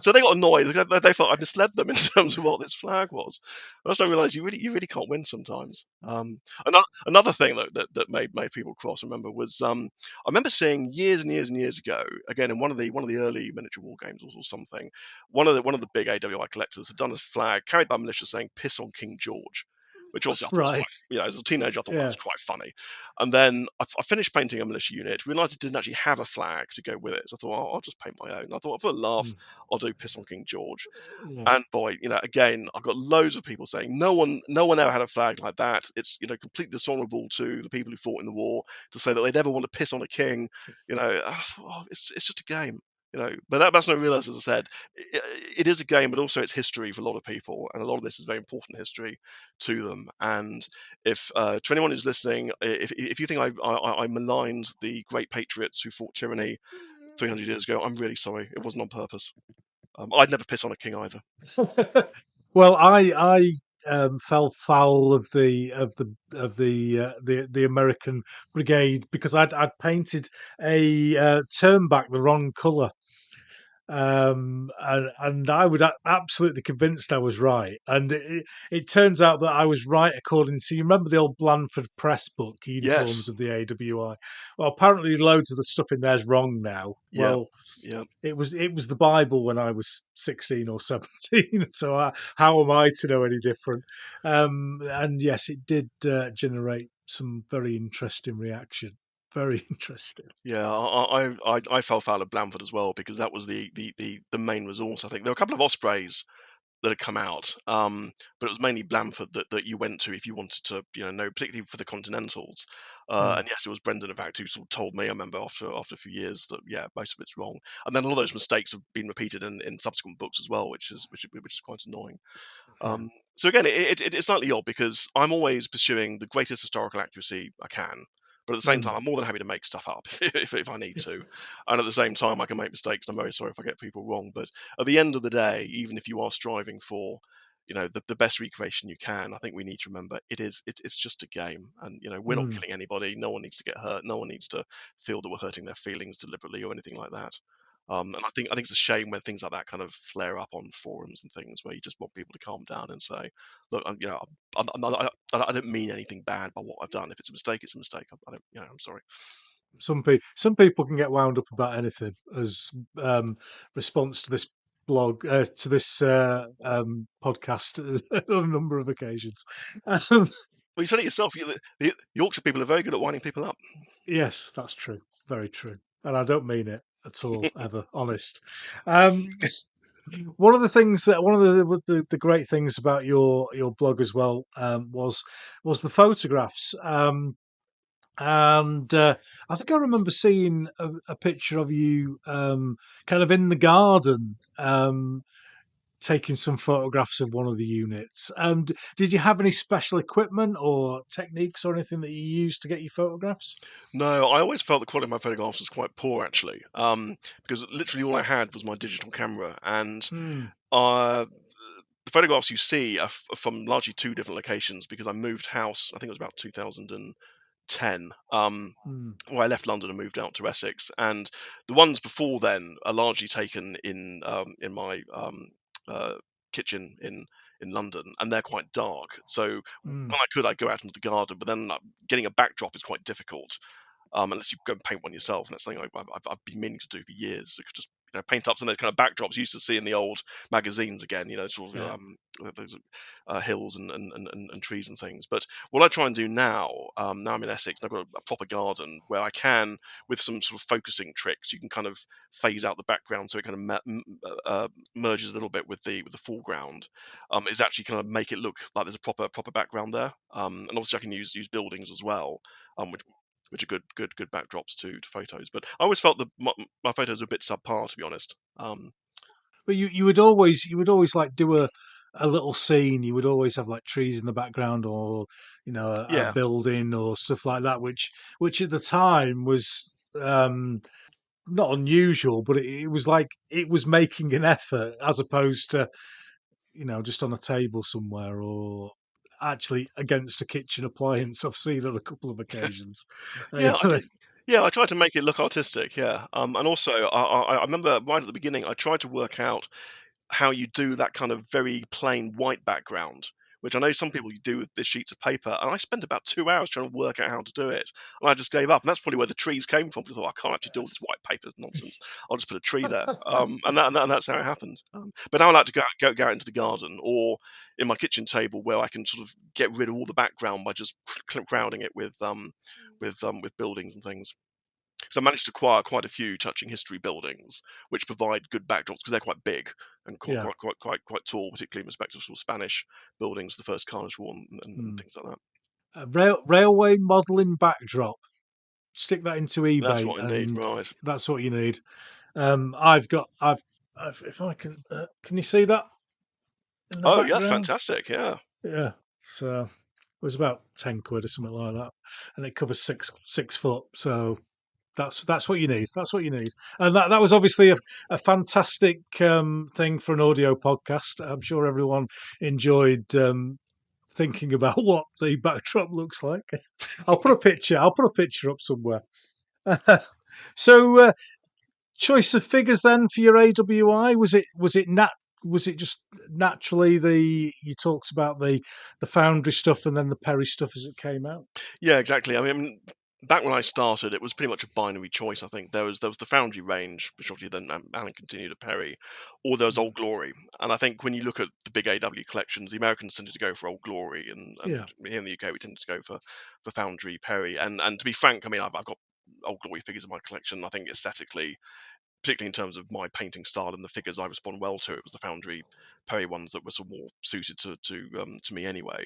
So they got annoyed. They thought I misled them in terms of what this flag was. And that's when I realised you really can't win sometimes. Another thing that made people cross. I remember was I remember seeing years and years and years ago, again in one of the early miniature war games or something. One of the big AWI collectors had done a flag carried by militia saying "Piss on King George," which also I thought was Right. quite, as a teenager I thought that Yeah. was quite funny. And then I finished painting a militia unit, realised it didn't actually have a flag to go with it. So I thought, I'll just paint my own. I thought, for a laugh, Mm, I'll do Piss on King George. yeah. And boy, again, I've got loads of people saying no one ever had a flag like that. It's completely dishonourable to the people who fought in the war to say that they'd ever want to piss on a king. It's just a game. But that's not realised, as I said, it is a game, but also it's history for a lot of people, and a lot of this is very important history to them. And if to anyone who's listening, if you think I maligned the great patriots who fought tyranny 300 years ago, I'm really sorry. It wasn't on purpose. I'd never piss on a king either. Well, I fell foul of the American Brigade because I'd painted a turn back the wrong colour. And I was absolutely convinced I was right. And it turns out that I was right according to, you remember the old Blandford Press book, Yes. Uniforms of the AWI? Well, apparently loads of the stuff in there is wrong now. Yeah. Well, Yeah. it was the Bible when I was 16 or 17. So how am I to know any different? And yes, it did generate some very interesting reaction. Very interesting. Yeah. I fell foul of Blandford as well because that was the main resource. I think there were a couple of Ospreys that had come out, but it was mainly Blandford that you went to if you wanted to, know, particularly for the Continentals. Mm, And yes, it was Brendan, in fact, who sort of told me. I remember after a few years that yeah, most of it's wrong. And then a lot of those mistakes have been repeated in subsequent books as well, which is quite annoying. yeah. So again, it's slightly odd because I'm always pursuing the greatest historical accuracy I can, but at the same Mm, time, I'm more than happy to make stuff up if I need to. And at the same time, I can make mistakes, and I'm very sorry if I get people wrong. But at the end of the day, even if you are striving for, the best recreation you can, I think we need to remember it's just a game, and we're not mm, killing anybody. No one needs to get hurt. No one needs to feel that we're hurting their feelings deliberately or anything like that. And I think it's a shame when things like that kind of flare up on forums and things where you just want people to calm down and say, "Look, I don't mean anything bad by what I've done. If it's a mistake, it's a mistake. I don't, I'm sorry." some people can get wound up about anything as response to this blog to this podcast on a number of occasions. Um, Well, you said it yourself. The Yorkshire people are very good at winding people up. Yes, that's true. Very true. And I don't mean it at all, ever. Honest. Um, one of the things that one of the great things about your blog as well was the photographs. And I think I remember seeing a picture of you kind of in the garden taking some photographs of one of the units. Did you have any special equipment or techniques or anything that you used to get your photographs? No, I always felt the quality of my photographs was quite poor actually, because literally all I had was my digital camera, and Mm, uh, the photographs you see are from largely two different locations because I moved house. I think it was about 2010. mm, Where I left London and moved out to Essex, and the ones before then are largely taken in my uh, kitchen in London, and they're quite dark. So when mm. I could, I'd go out into the garden, but then getting a backdrop is quite difficult unless you go and paint one yourself. And that's something I've been meaning to do for years. So I could just paint up some of those kind of backdrops you used to see in the old magazines again. Sort of Yeah. those hills and trees and things. But what I try and do now, now I'm in Essex, and I've got a proper garden where I can, with some sort of focusing tricks, you can kind of phase out the background so it kind of merges a little bit with the foreground. Is actually kind of make it look like there's a proper background there. And obviously I can use buildings as well, which are good backdrops to photos. But I always felt that my photos were a bit subpar, to be honest. But you would always like do a little scene. You would always have like trees in the background, or a Yeah, building or stuff like that, which at the time was not unusual, but it was like it was making an effort as opposed to just on a table somewhere or actually against a kitchen appliance. I've seen on a couple of occasions. yeah, I did. Yeah, I tried to make it look artistic. Yeah, and also I remember right at the beginning I tried to work out how you do that kind of very plain white background, which I know some people you do with the sheets of paper. And I spent about 2 hours trying to work out how to do it, and I just gave up. And that's probably where the trees came from. Because I thought I can't actually do all this white paper nonsense. I'll just put a tree there, and that's how it happened. But now I like to go out into the garden or in my kitchen table where I can sort of get rid of all the background by just crowding it with buildings and things. So I managed to acquire quite a few touching history buildings, which provide good backdrops because they're quite big and quite Yeah. quite quite quite, quite tall, particularly in respect to sort of Spanish buildings, the first Carnage War and Mm. things like that. A railway modelling backdrop. Stick that into That's eBay, what I need, and right? that's what you need. I've if I can you see that in the Oh, yeah, that's background? fantastic. Yeah, Yeah. So it was about 10 quid or something like that, and it covers 6 foot. So that's what you need. That's what you need. And that was obviously a fantastic thing for an audio podcast. I'm sure everyone enjoyed thinking about what the backdrop looks like. I'll put a picture up somewhere. So choice of figures then for your AWI, was it just naturally the you talked about the Foundry stuff and then the Perry stuff as it came out? yeah, exactly. I mean, back when I started, it was pretty much a binary choice. I think there was the Foundry range, which obviously then Alan continued to Perry, or there was Mm. Old Glory. And I think when you look at the big AW collections, the Americans tended to go for Old Glory, Yeah. and here in the UK we tended to go for Foundry, Perry. And to be frank, I mean, I've got Old Glory figures in my collection. I think aesthetically, particularly in terms of my painting style and the figures I respond well to, it was the Foundry Perry ones that were sort of more suited to me anyway.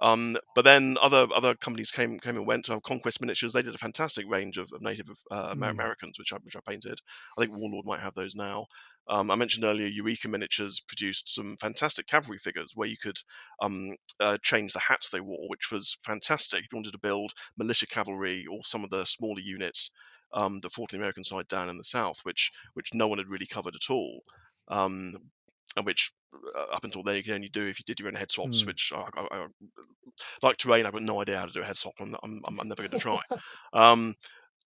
But then other companies came and went. Conquest Miniatures, they did a fantastic range of Native Mm. Americans, which I painted. I think Warlord might have those now. I mentioned earlier, Eureka Miniatures produced some fantastic cavalry figures where you could change the hats they wore, which was fantastic. If you wanted to build militia cavalry or some of the smaller units that fought on the American side down in the south, which no one had really covered at all, um, and which up until then you could only do if you did your own head swaps, Mm. which like terrain, I've got no idea how to do a head swap. I'm never going to try. Um,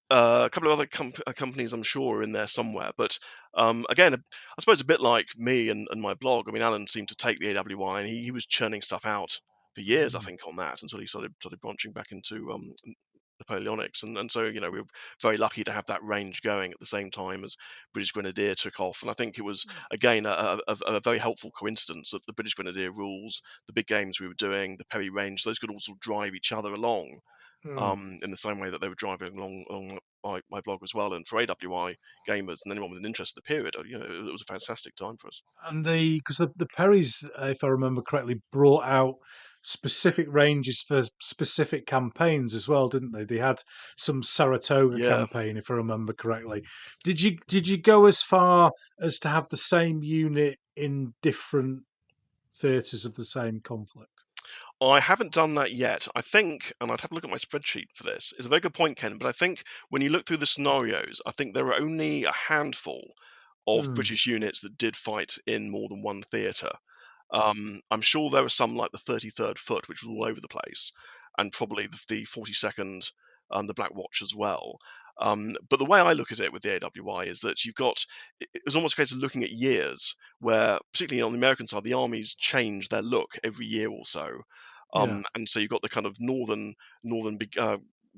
a couple of other companies, I'm sure, are in there somewhere. But again, I suppose a bit like me and my blog. I mean, Alan seemed to take the AWI and he was churning stuff out for years, I Mm. think, on that until he started branching back into Napoleonics, and so we were very lucky to have that range going at the same time as British Grenadier took off. And I think it was again a very helpful coincidence that the British Grenadier rules, the big games we were doing, the Perry range, those could also drive each other along Mm. in the same way that they were driving along my blog as well. And for AWI gamers and anyone with an interest in the period, it was a fantastic time for us. And because the Perrys, if I remember correctly, brought out specific ranges for specific campaigns as well, didn't they? They had some Saratoga Yeah. campaign, if I remember correctly. Did you go as far as to have the same unit in different theatres of the same conflict? I haven't done that yet. I think, and I'd have a look at my spreadsheet for this. It's a very good point, Ken. But I think when you look through the scenarios, I think there are only a handful of Hmm. British units that did fight in more than one theatre. I'm sure there were some like the 33rd Foot, which was all over the place, and probably the 42nd, the Black Watch as well. But the way I look at it with the AWI is that you've got it's almost a case of looking at years, where particularly on the American side, the armies change their look every year or so, Yeah. and so you've got the kind of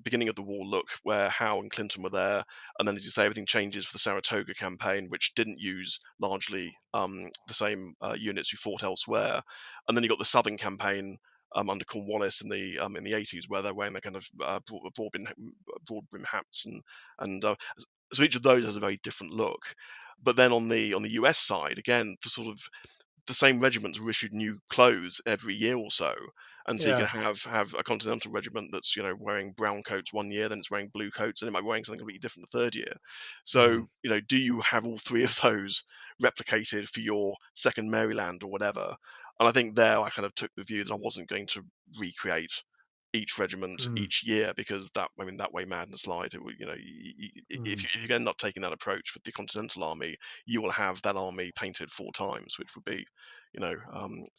beginning of the war look where Howe and Clinton were there, and then as you say, everything changes for the Saratoga campaign, which didn't use largely the same units who fought elsewhere, and then you got the Southern campaign under Cornwallis in the 80s, where they're wearing their kind of broad brim hats, and so each of those has a very different look. But then on the US side, again, for sort of the same regiments were issued new clothes every year or so, and so you can Yeah. have a continental regiment that's wearing brown coats one year, then it's wearing blue coats, and it might be wearing something completely different the third year. Mm. So do you have all three of those replicated for your second Maryland or whatever? And I think there I kind of took the view that I wasn't going to recreate each regiment Mm. each year, because that way madness lied. It would, Mm. if you end up taking that approach with the Continental Army, you will have that army painted four times, which would be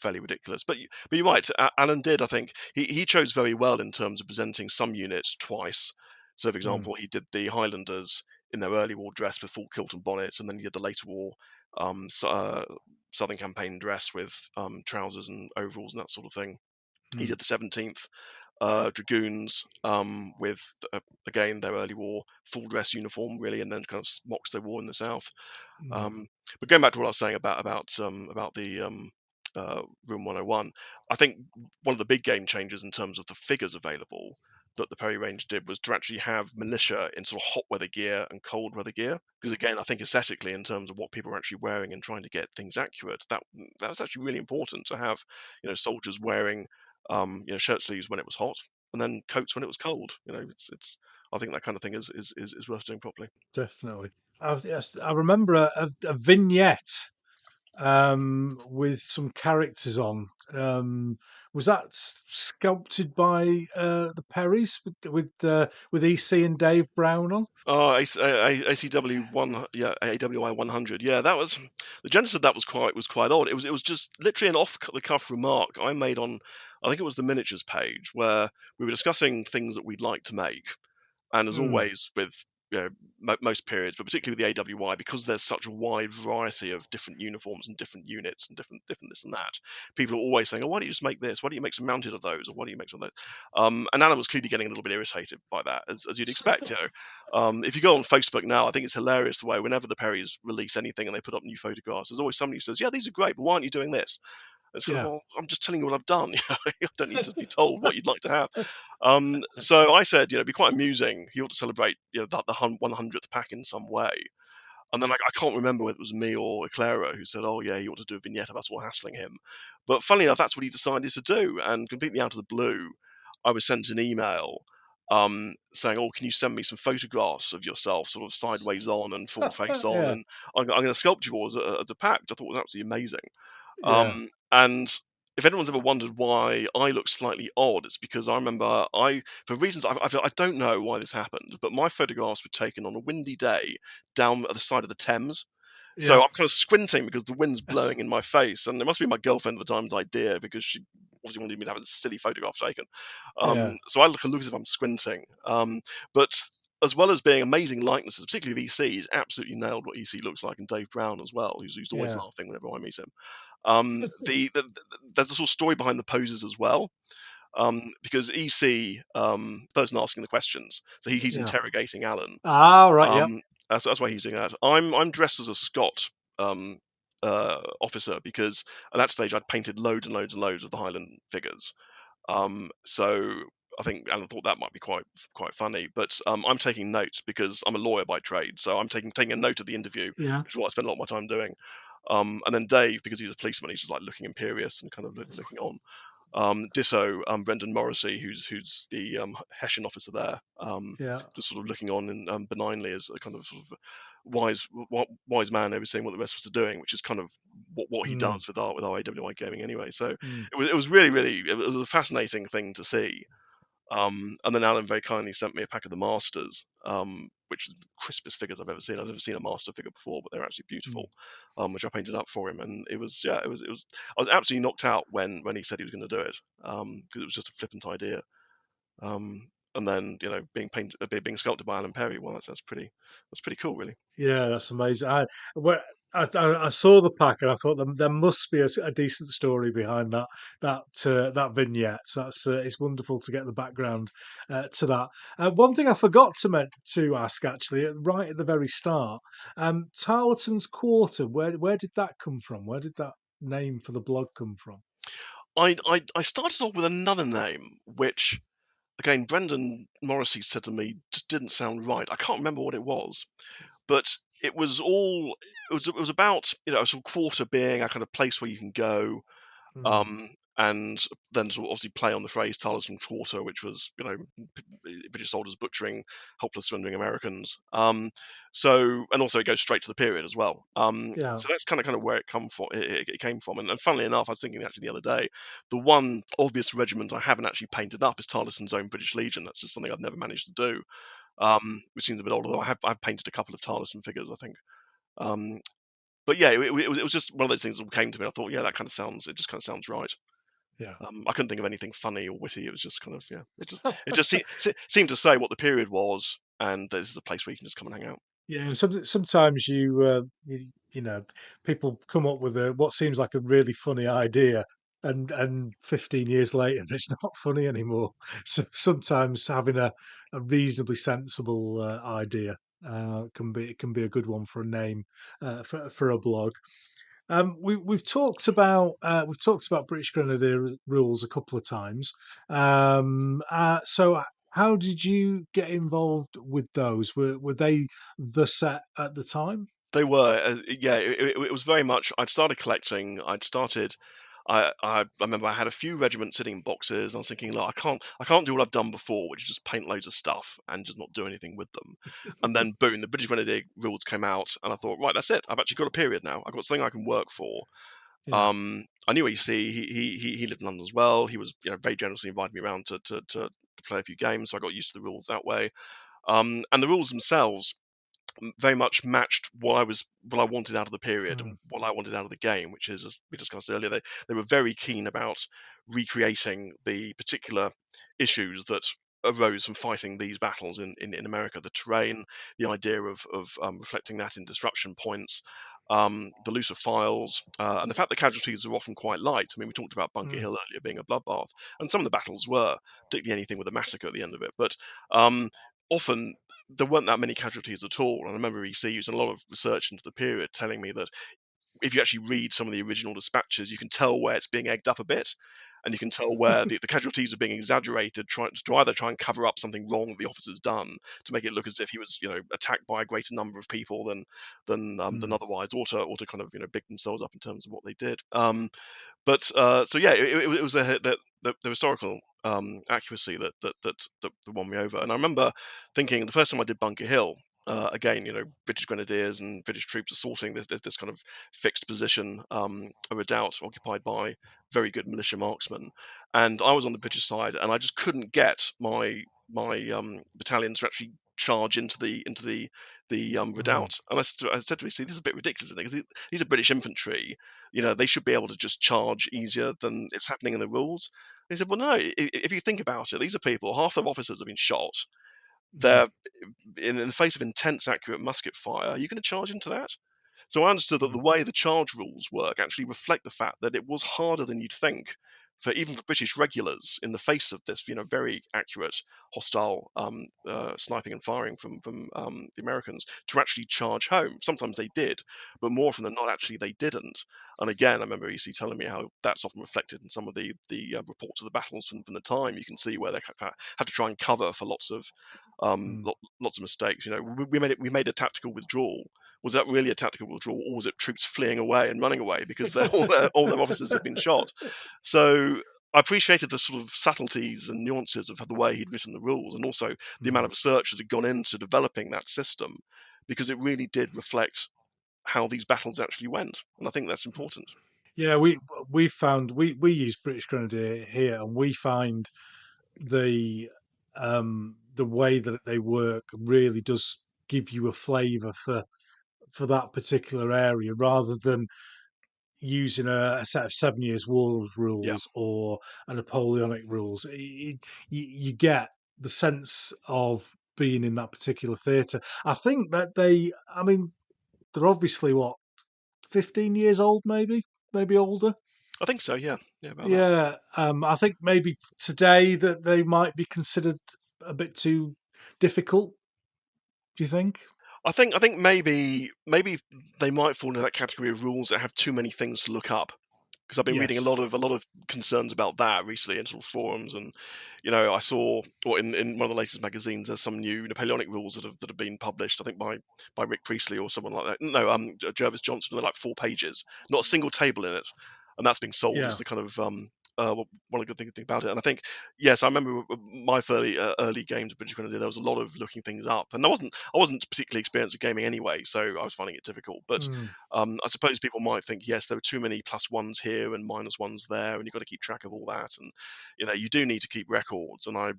fairly ridiculous. But you're right. Alan did. I think he chose very well in terms of presenting some units twice. So, for Mm. example, he did the Highlanders in their early war dress with full kilt and bonnet, and then he did the later war Southern campaign dress with trousers and overalls and that sort of thing. He Mm. did the 17th Dragoons with again their early war full dress uniform, really, and then kind of smocks they wore in the south. Mm. Um, but going back to what I was saying about the Room 101, I think one of the big game changers in terms of the figures available that the Perry range did was to actually have militia in sort of hot weather gear and cold weather gear. Because again, I think aesthetically, in terms of what people are actually wearing and trying to get things accurate, that was actually really important to have soldiers wearing shirt sleeves when it was hot, and then coats when it was cold. It's I think that kind of thing is worth doing properly. Definitely. Yes, I remember a vignette with some characters on. Was that sculpted by the Perrys with EC and Dave Brown on? Oh, ACW one, yeah, AWI 100. Yeah, that was the genesis of that was quite odd. It was just literally an off the cuff remark I made on, I think it was the miniatures page, where we were discussing things that we'd like to make. And as Mm. always with most periods, but particularly with the AWI, because there's such a wide variety of different uniforms and different units and different this and that, people are always saying, "Oh, why don't you just make this? Why don't you make some mounted of those? Or why don't you make some of those?" And Alan was clearly getting a little bit irritated by that, as you'd expect. If you go on Facebook now, I think it's hilarious the way whenever the Perrys release anything and they put up new photographs, there's always somebody who says, "Yeah, these are great, but why aren't you doing this?" It's kind of, Yeah. well, I'm just telling you what I've done. I don't need to be told what you'd like to have. So I said, it'd be quite amusing. He ought to celebrate, that the 100th pack in some way. And then I can't remember whether it was me or Clara who said, "Oh yeah, he ought to do a vignette of us all hassling him." But funnily enough, that's what he decided to do. And completely out of the blue, I was sent an email saying, "Oh, can you send me some photographs of yourself, sort of sideways on and full face on, Yeah. and I'm going to sculpt you all as a pack," which I thought was absolutely amazing. Yeah. And if anyone's ever wondered why I look slightly odd, it's because I remember for reasons I don't know why this happened, but my photographs were taken on a windy day down at the side of the Thames. So Yeah. I'm kind of squinting because the wind's blowing in my face, and it must be my girlfriend at the time's idea, because she obviously wanted me to have a silly photograph taken. Yeah. So I look as if I'm squinting. But as well as being amazing likenesses, particularly of EC's, absolutely nailed what EC looks like, and Dave Brown as well, who's always Yeah. laughing whenever I meet him. There's a sort of story behind the poses as well. because EC, person asking the questions, so he's Yeah. interrogating Alan. Ah, right. Yep. That's why he's doing that. I'm dressed as a Scot um, officer because at that stage I'd painted loads and loads and loads of the Highland figures. So I think Alan thought that might be quite funny. But I'm taking notes because I'm a lawyer by trade, so I'm taking a note of the interview, Yeah. which is what I spend a lot of my time doing. And then Dave, because he's a policeman, he's just like looking imperious and kind of looking on. Ditto, Brendan Morrissey, who's the Hessian officer there, Yeah. just sort of looking on and benignly as a kind of sort of wise man overseeing what the rest of us are doing, which is kind of what he Mm, does with our AWI gaming anyway. So mm. it was really it was a fascinating thing to see. And then Alan very kindly sent me a pack of the Masters, which is the crispest figures I've ever seen. I've never seen a Master figure before, but they're actually Mm. beautiful, which I painted up for him. And it was, yeah, it was. I was absolutely knocked out when he said he was going to do it, because it was just a flippant idea. And then being sculpted by Alan Perry. Well, that's pretty cool, really. Yeah, that's amazing. I saw the pack and I thought there must be a decent story behind that vignette. So it's wonderful to get the background to that. One thing I forgot to ask actually right at the very start, Tarleton's Quarter. Where did that come from? Where did that name for the blog come from? I started off with another name, which again Brendan Morrissey said to me just didn't sound right. I can't remember what it was, but it was all it was about a sort of quarter being a kind of place where you can go, Mm, um, and then sort of obviously play on the phrase Tarleton Quarter, which was British soldiers butchering helpless surrendering Americans. And also it goes straight to the period as well. yeah. So that's kind of where it come from. It came from, and funnily enough, I was thinking actually the other day, the one obvious regiment I haven't actually painted up is Tarleton's own British Legion. That's just something I've never managed to do. Which seems a bit old, although I've painted a couple of Tarleton figures, I think. Um, but yeah, it was just one of those things that came to me. I thought, yeah, it just kind of sounds right. Yeah. I couldn't think of anything funny or witty. It was just kind of, yeah, it just seemed to say what the period was, and this is a place where you can just come and hang out. Yeah, and sometimes you know people come up with what seems like a really funny idea, and 15 years later it's not funny anymore. So sometimes having a reasonably sensible idea can be a good one for a name for a blog. We've talked about British Grenadier rules a couple of times. So how did you get involved with those? Were they the set at the time? They were, yeah. It was very much. I'd started collecting. I remember I had a few regiments sitting in boxes. I was thinking, look, I can't do what I've done before, which is just paint loads of stuff and just not do anything with them. And then boom, the British Grenadier rules came out, and I thought, right, that's it. I've actually got a period now. I've got something I can work for. Yeah. I knew EC. He lived in London as well. He was very generously invited me around to play a few games, so I got used to the rules that way. And the rules themselves very much matched what I wanted out of the period and Mm, what I wanted out of the game, which is, as we discussed earlier, they were very keen about recreating the particular issues that arose from fighting these battles in America. The terrain, the idea of reflecting that in disruption points, the loss of files, and the fact that casualties are often quite light. I mean, we talked about Bunker mm, Hill earlier being a bloodbath, and some of the battles were, particularly anything with a massacre at the end of it. But often there weren't that many casualties at all. And I remember EC using a lot of research into the period, telling me that if you actually read some of the original dispatches, you can tell where it's being egged up a bit. And you can tell where the casualties are being exaggerated, trying to either try and cover up something wrong that the officer's done to make it look as if he was, attacked by a greater number of people than mm, otherwise, or to kind of big themselves up in terms of what they did. But so yeah, it was the historical accuracy that won me over. And I remember thinking the first time I did Bunker Hill, again, British Grenadiers and British troops assaulting this kind of fixed position, a redoubt occupied by very good militia marksmen, and I was on the British side, and I just couldn't get my battalions to actually charge into the mm, redoubt. And I said to him, "See, this is a bit ridiculous, isn't it? Because these are British infantry, they should be able to just charge easier than it's happening in the rules." And he said, "Well, no. If you think about it, these are people. Half their officers have been shot. mm, They're in the face of intense, accurate musket fire. Are you going to charge into that?" So I understood that mm, the way the charge rules work actually reflect the fact that it was harder than you'd think for even for British regulars in the face of this, very accurate hostile sniping and firing from the Americans to actually charge home. Sometimes they did, but more often than not, actually they didn't. And again, I remember EC telling me how that's often reflected in some of the reports of the battles from the time. You can see where they had to try and cover for Mm. lots of mistakes. We made a tactical withdrawal. Was that really a tactical withdrawal, or was it troops fleeing away and running away because all their officers had been shot? So I appreciated the sort of subtleties and nuances of the way he'd written the rules, and also the amount Mm. of research that had gone into developing that system, because it really did reflect how these battles actually went, and I think that's important. Yeah, we found we use British Grenadier here, and we find the the way that they work really does give you a flavour for that particular area, rather than using a set of 7 Years' War Yeah, rules or a Napoleonic rules. You get the sense of being in that particular theatre. I think that I mean, they're obviously what, 15 years old, maybe older. I think so. Yeah, yeah, about that. Yeah, I think maybe today that they might be considered a bit too difficult. Do you think? I think maybe they might fall into that category of rules that have too many things to look up. Because I've been reading Yes. a lot of concerns about that recently in sort of forums, and I saw, or in one of the latest magazines, there's some new Napoleonic rules that have been published. I think by Rick Priestley or someone like that. No, Jervis Johnson. They're like 4 pages, not a single table in it, and that's being sold as Yeah. the kind of one of the good things about it. And I think, yes, I remember my early games of British Grenadier. There was a lot of looking things up, and I wasn't particularly experienced at gaming anyway, so I was finding it difficult. But Mm, I suppose people might think, yes, there are too many plus ones here and minus ones there, and you've got to keep track of all that. And you do need to keep records. And I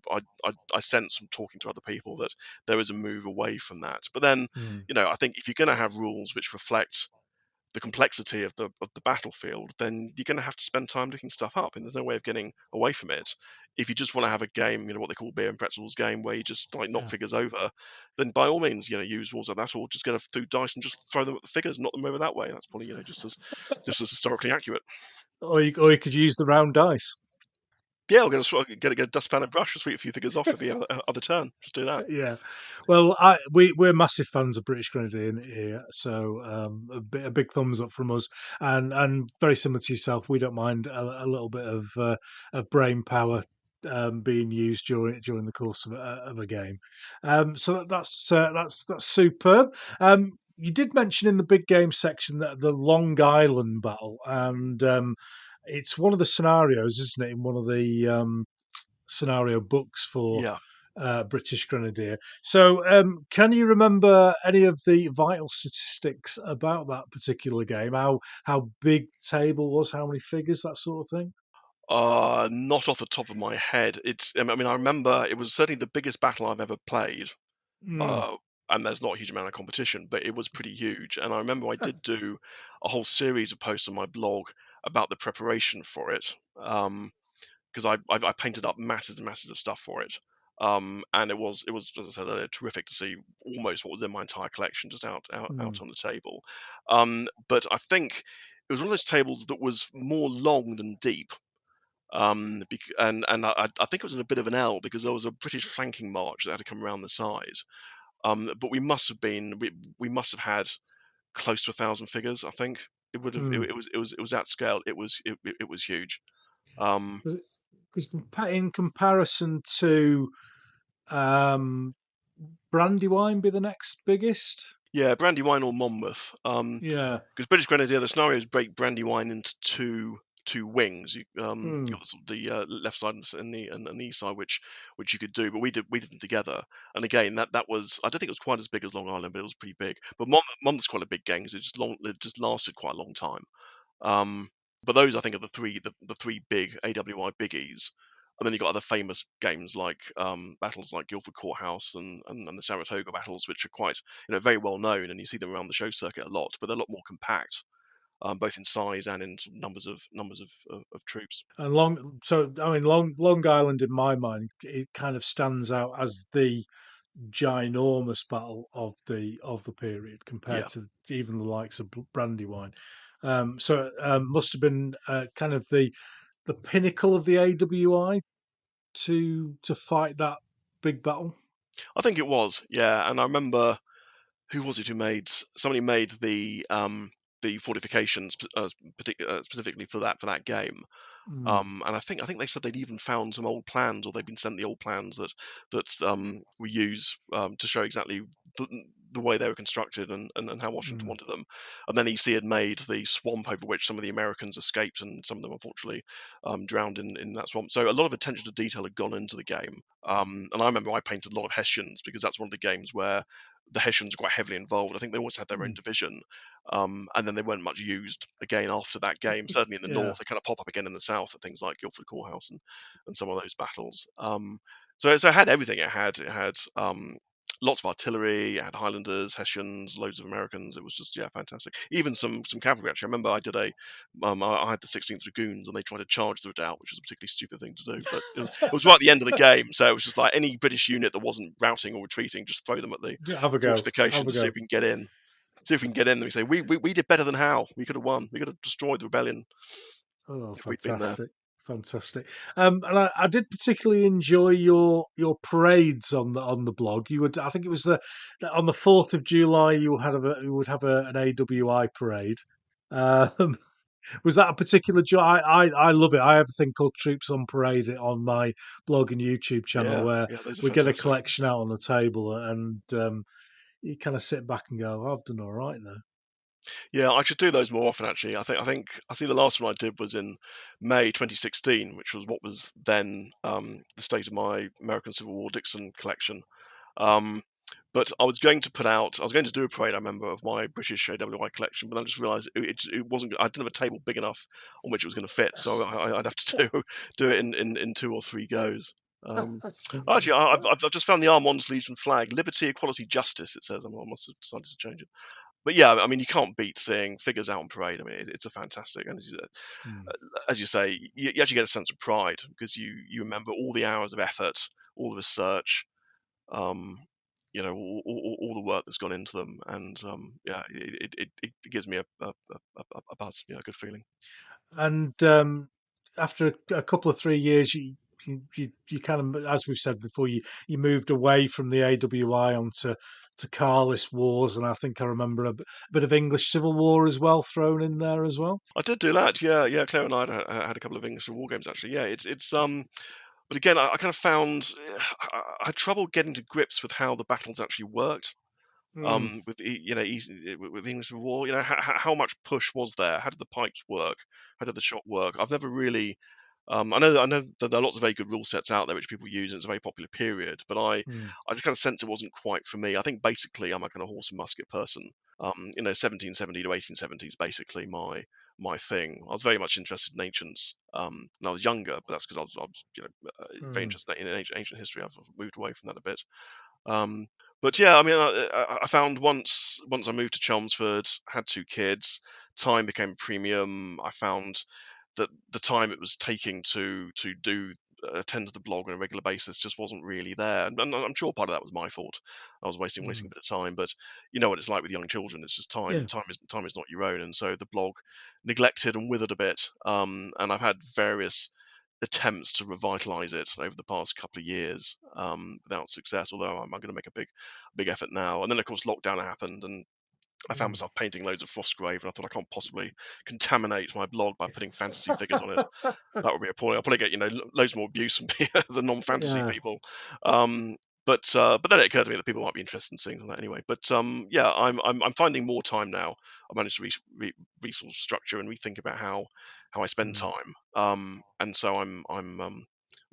sense from talking to other people that there is a move away from that. But then, mm, I think if you're going to have rules which reflect the complexity of the battlefield, then you're going to have to spend time looking stuff up, and there's no way of getting away from it. If you just want to have a game, what they call beer and pretzels game, where you just like knock yeah. figures over, then by all means, use rules like that, or just get a few dice and just throw them at the figures, and knock them over that way. That's probably just as historically accurate. Or you could use the round dice. Yeah, we'll get a dustpan and brush, and sweep a few figures off every other turn. Just do that. Yeah. Well, we're massive fans of British Grenadier here, so a big thumbs up from us. And very similar to yourself, we don't mind a little bit of brain power being used during the course of a game. So that's superb. You did mention in the big game section that the Long Island battle, and it's one of the scenarios, isn't it, in one of the scenario books for Yeah. British Grenadier. So, can you remember any of the vital statistics about that particular game? How big the table was, how many figures, that sort of thing? Not off the top of my head. I remember it was certainly the biggest battle I've ever played. Mm, Uh, and there's not a huge amount of competition, but it was pretty huge. And I remember I did do a whole series of posts on my blog about the preparation for it, because I painted up masses and masses of stuff for it. And it was, as I said earlier, terrific to see almost what was in my entire collection just out mm, on the table. But I think it was one of those tables that was more long than deep. And I think it was in a bit of an L because there was a British flanking march that had to come around the side. But we must have had close to 1,000 figures. I think it would have mm. it was at scale. It was huge. Um, Because in comparison to um, Brandywine, be the next biggest. yeah, Brandywine or Monmouth. Yeah. Because British Grenadier, the scenarios break Brandywine into two wings. You Mm, got the left side and the east side, which you could do, but we did them together. And again, that was, I don't think it was quite as big as Long Island, but it was pretty big. But Monmouth's quite a big game because it just lasted quite a long time. Um, but those I think are the three big AWI biggies. And then you've got other famous games like battles like Guildford Courthouse and the Saratoga battles, which are quite very well known, and you see them around the show circuit a lot. But they're a lot more compact, both in size and in sort of numbers of troops. and I mean, Long Island, in my mind, it kind of stands out as the ginormous battle of the period Yeah, compared to even the likes of Brandywine. So must have been kind of the pinnacle of the AWI to fight that big battle? I think it was, yeah. And I remember who was it who made somebody made the fortifications specifically for that game. Mm, And I think they said they'd even found some old plans, or they'd been sent the old plans that we use to show exactly the, the way they were constructed and how Washington mm, wanted them. And then EC had made the swamp over which some of the Americans escaped, and some of them unfortunately drowned in that swamp. So a lot of attention to detail had gone into the game. And I remember I painted a lot of Hessians because that's one of the games where the Hessians are quite heavily involved. I think they always had their own mm. division, and then they weren't much used again after that game. Certainly in the Yeah. north, they kind of pop up again in the south at things like Guildford Courthouse and some of those battles. So it had everything. It had lots of artillery. It had Highlanders, Hessians, loads of Americans. It was just, yeah, fantastic. Even some cavalry. Actually, I remember I had the 16th Dragoons, and they tried to charge the redoubt, which was a particularly stupid thing to do. But it was right at the end of the game, so it was just like any British unit that wasn't routing or retreating, just throw them at the Yeah, have a go. fortification Have a to see go. if we can get in. See if we can get in. And we say we did better than Howe. We could have won. We could have destroyed the rebellion Oh, if we'd been there. fantastic. Fantastic. And I did particularly enjoy your parades on the blog. You would, I think it was on the 4th of July you would have an AWI parade. Um, was that a particular joy? I love it. I have a thing called Troops on Parade on my blog and YouTube channel Yeah, where yeah, those are we get a fantastic. collection out on the table and you kind of sit back and go, I've done all right there. Yeah, I should do those more often. Actually, I think I see the last one I did was in May 2016, which was what was then the state of my American Civil War Dixon collection. Um, but I was going to do a parade, I remember, of my British AWI collection, but then I just realised it wasn't. I didn't have a table big enough on which it was going to fit, so I'd have to do it in 2 or 3 goes. Um, Actually, I've just found the Armand's Legion flag: liberty, equality, justice. It says. I must have decided to change it. But yeah, I mean, you can't beat seeing figures out on parade. I mean, it's a fantastic, and Mm, as you say, you actually get a sense of pride because you remember all the hours of effort, all the research, um, all the work that's gone into them, and yeah, it gives me a buzz, a good feeling. and after a couple of 3 years, you kind of, as we've said before, you moved away from the AWI onto Carlist Wars, and I think I remember bit of English Civil War as well thrown in there as well. I did do that, yeah, yeah. Claire and I had a couple of English war games actually. Yeah, it's. But again, I kind of found I had trouble getting to grips with how the battles actually worked. Mm, With with the English Civil War, how much push was there? How did the pikes work? How did the shot work? I've never really. I know that there are lots of very good rule sets out there which people use, and it's a very popular period. But mm, I just kind of sense it wasn't quite for me. I think basically I'm a kind of horse and musket person. 1770 to 1870 is basically my thing. I was very much interested in ancients when I was younger, but that's because I was very mm, interested in ancient history. I've moved away from that a bit. Um, but yeah, I mean, I found once I moved to Chelmsford, had 2 kids, time became a premium. I found that the time it was taking to do attend to the blog on a regular basis just wasn't really there, and I'm sure part of that was my fault. I was wasting a mm. bit of time, but you know what it's like with young children. It's just time. Yeah. Time is not your own, and so the blog neglected and withered a bit. And I've had various attempts to revitalize it over the past couple of years without success. Although I'm going to make a big effort now. And then of course lockdown happened, and I found Mm. myself painting loads of Frostgrave, and I thought I can't possibly contaminate my blog by putting fantasy figures on it. That would be appalling. I'll probably get loads more abuse from the non-fantasy Yeah. people. Um, but then it occurred to me that people might be interested in seeing that anyway. But yeah, I'm finding more time now. I managed to resource structure and rethink about how I spend Mm, time. And so I'm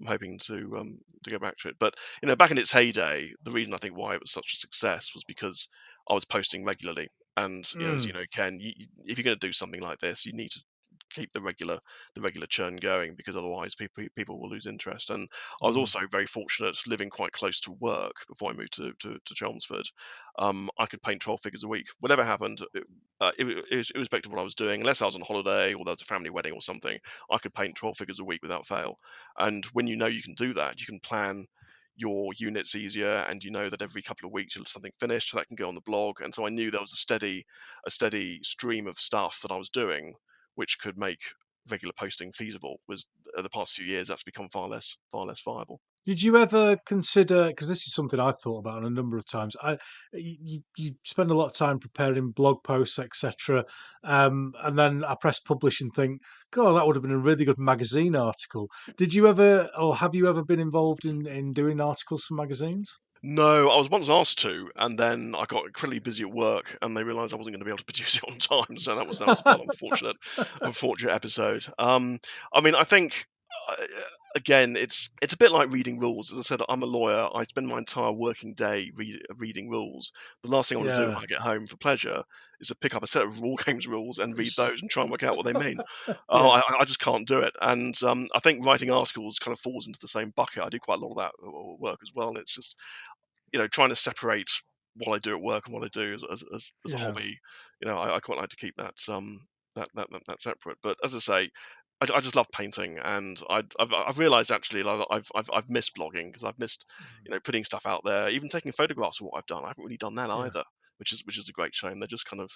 hoping to go back to it. But back in its heyday, the reason I think why it was such a success was because I was posting regularly. And as mm, you know, Ken, if you're going to do something like this, you need to keep the regular churn going because otherwise people will lose interest. And I was mm, also very fortunate living quite close to work before I moved to Chelmsford. I could paint 12 figures a week. Whatever happened, irrespective of what I was doing, unless I was on holiday or there was a family wedding or something, I could paint 12 figures a week without fail. And when you know you can do that, you can plan your units easier, and you know that every couple of weeks you'll have something finished so that can go on the blog. And so I knew there was a steady stream of stuff that I was doing which could make regular posting feasible. Was the past few years that's become far less viable. Did you ever consider, because this is something I've thought about a number of times, you spend a lot of time preparing blog posts, etc., and then I press publish and think, God, that would have been a really good magazine article. Did you ever, or have you ever been involved in doing articles for magazines? No, I was once asked to, and then I got incredibly busy at work, and they realised I wasn't going to be able to produce it on time. So that was quite an unfortunate episode. I mean, I think uh, again, it's a bit like reading rules. As I said, I'm a lawyer. I spend my entire working day reading rules. The last thing I want to do when Yeah, I get home for pleasure is to pick up a set of Wargames rules and read those and try and work out what they mean. yeah, I just can't do it, and I think writing articles kind of falls into the same bucket. I do quite a lot of that work as well, and it's just trying to separate what I do at work and what I do as a yeah. hobby. I quite like to keep that separate. But as I say, I just love painting, and I've realised actually like, I've missed blogging because I've missed Mm. putting stuff out there, even taking photographs of what I've done. I haven't really done that Yeah. either, which is a great shame. They're just kind of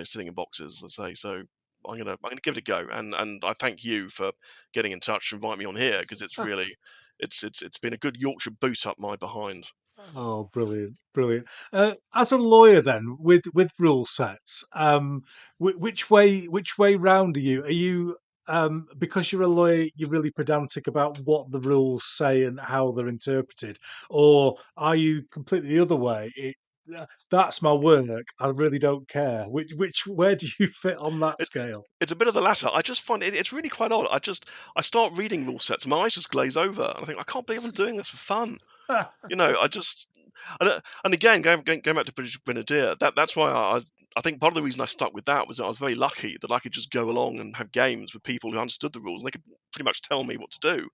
sitting in boxes, as I say. So I'm gonna give it a go, and I thank you for getting in touch and inviting me on here because it's really it's been a good Yorkshire boot up my behind. Oh, brilliant, brilliant. As a lawyer, then, with rule sets, which way round are you? Are you because you're a lawyer, you're really pedantic about what the rules say and how they're interpreted, or are you completely the other way? That's my work. I really don't care. Which where do you fit on that It's scale? it's a bit of the latter. I just find it's really quite odd. I start reading rule sets, my eyes just glaze over, and I think I can't believe I'm doing this for fun. I just and again going back to British Grenadier, that's why I think part of the reason I stuck with that was that I was very lucky that I could just go along and have games with people who understood the rules and they could pretty much tell me what to do.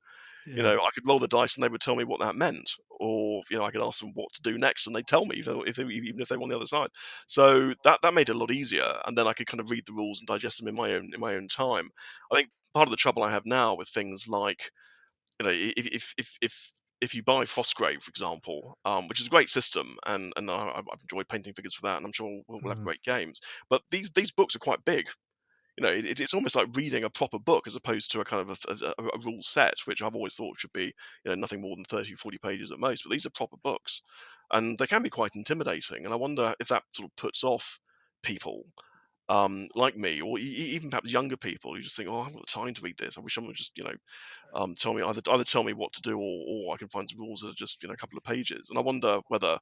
Yeah. I could roll the dice and they would tell me what that meant, or I could ask them what to do next and they'd tell me even if they were on the other side. So that made it a lot easier, and then I could kind of read the rules and digest them in my own time. I think part of the trouble I have now with things like if you buy Frostgrave, for example, which is a great system, and I've enjoyed painting figures for that, and I'm sure we'll have Mm, great games. But these books are quite big. It's almost like reading a proper book as opposed to a kind of a rule set, which I've always thought should be nothing more than 30, 40 pages at most. But these are proper books, and they can be quite intimidating. And I wonder if that sort of puts off people like me, or even perhaps younger people who just think, "Oh, I haven't got time to read this. I wish someone would just tell me either tell me what to do, or I can find some rules that are just a couple of pages." And I wonder whether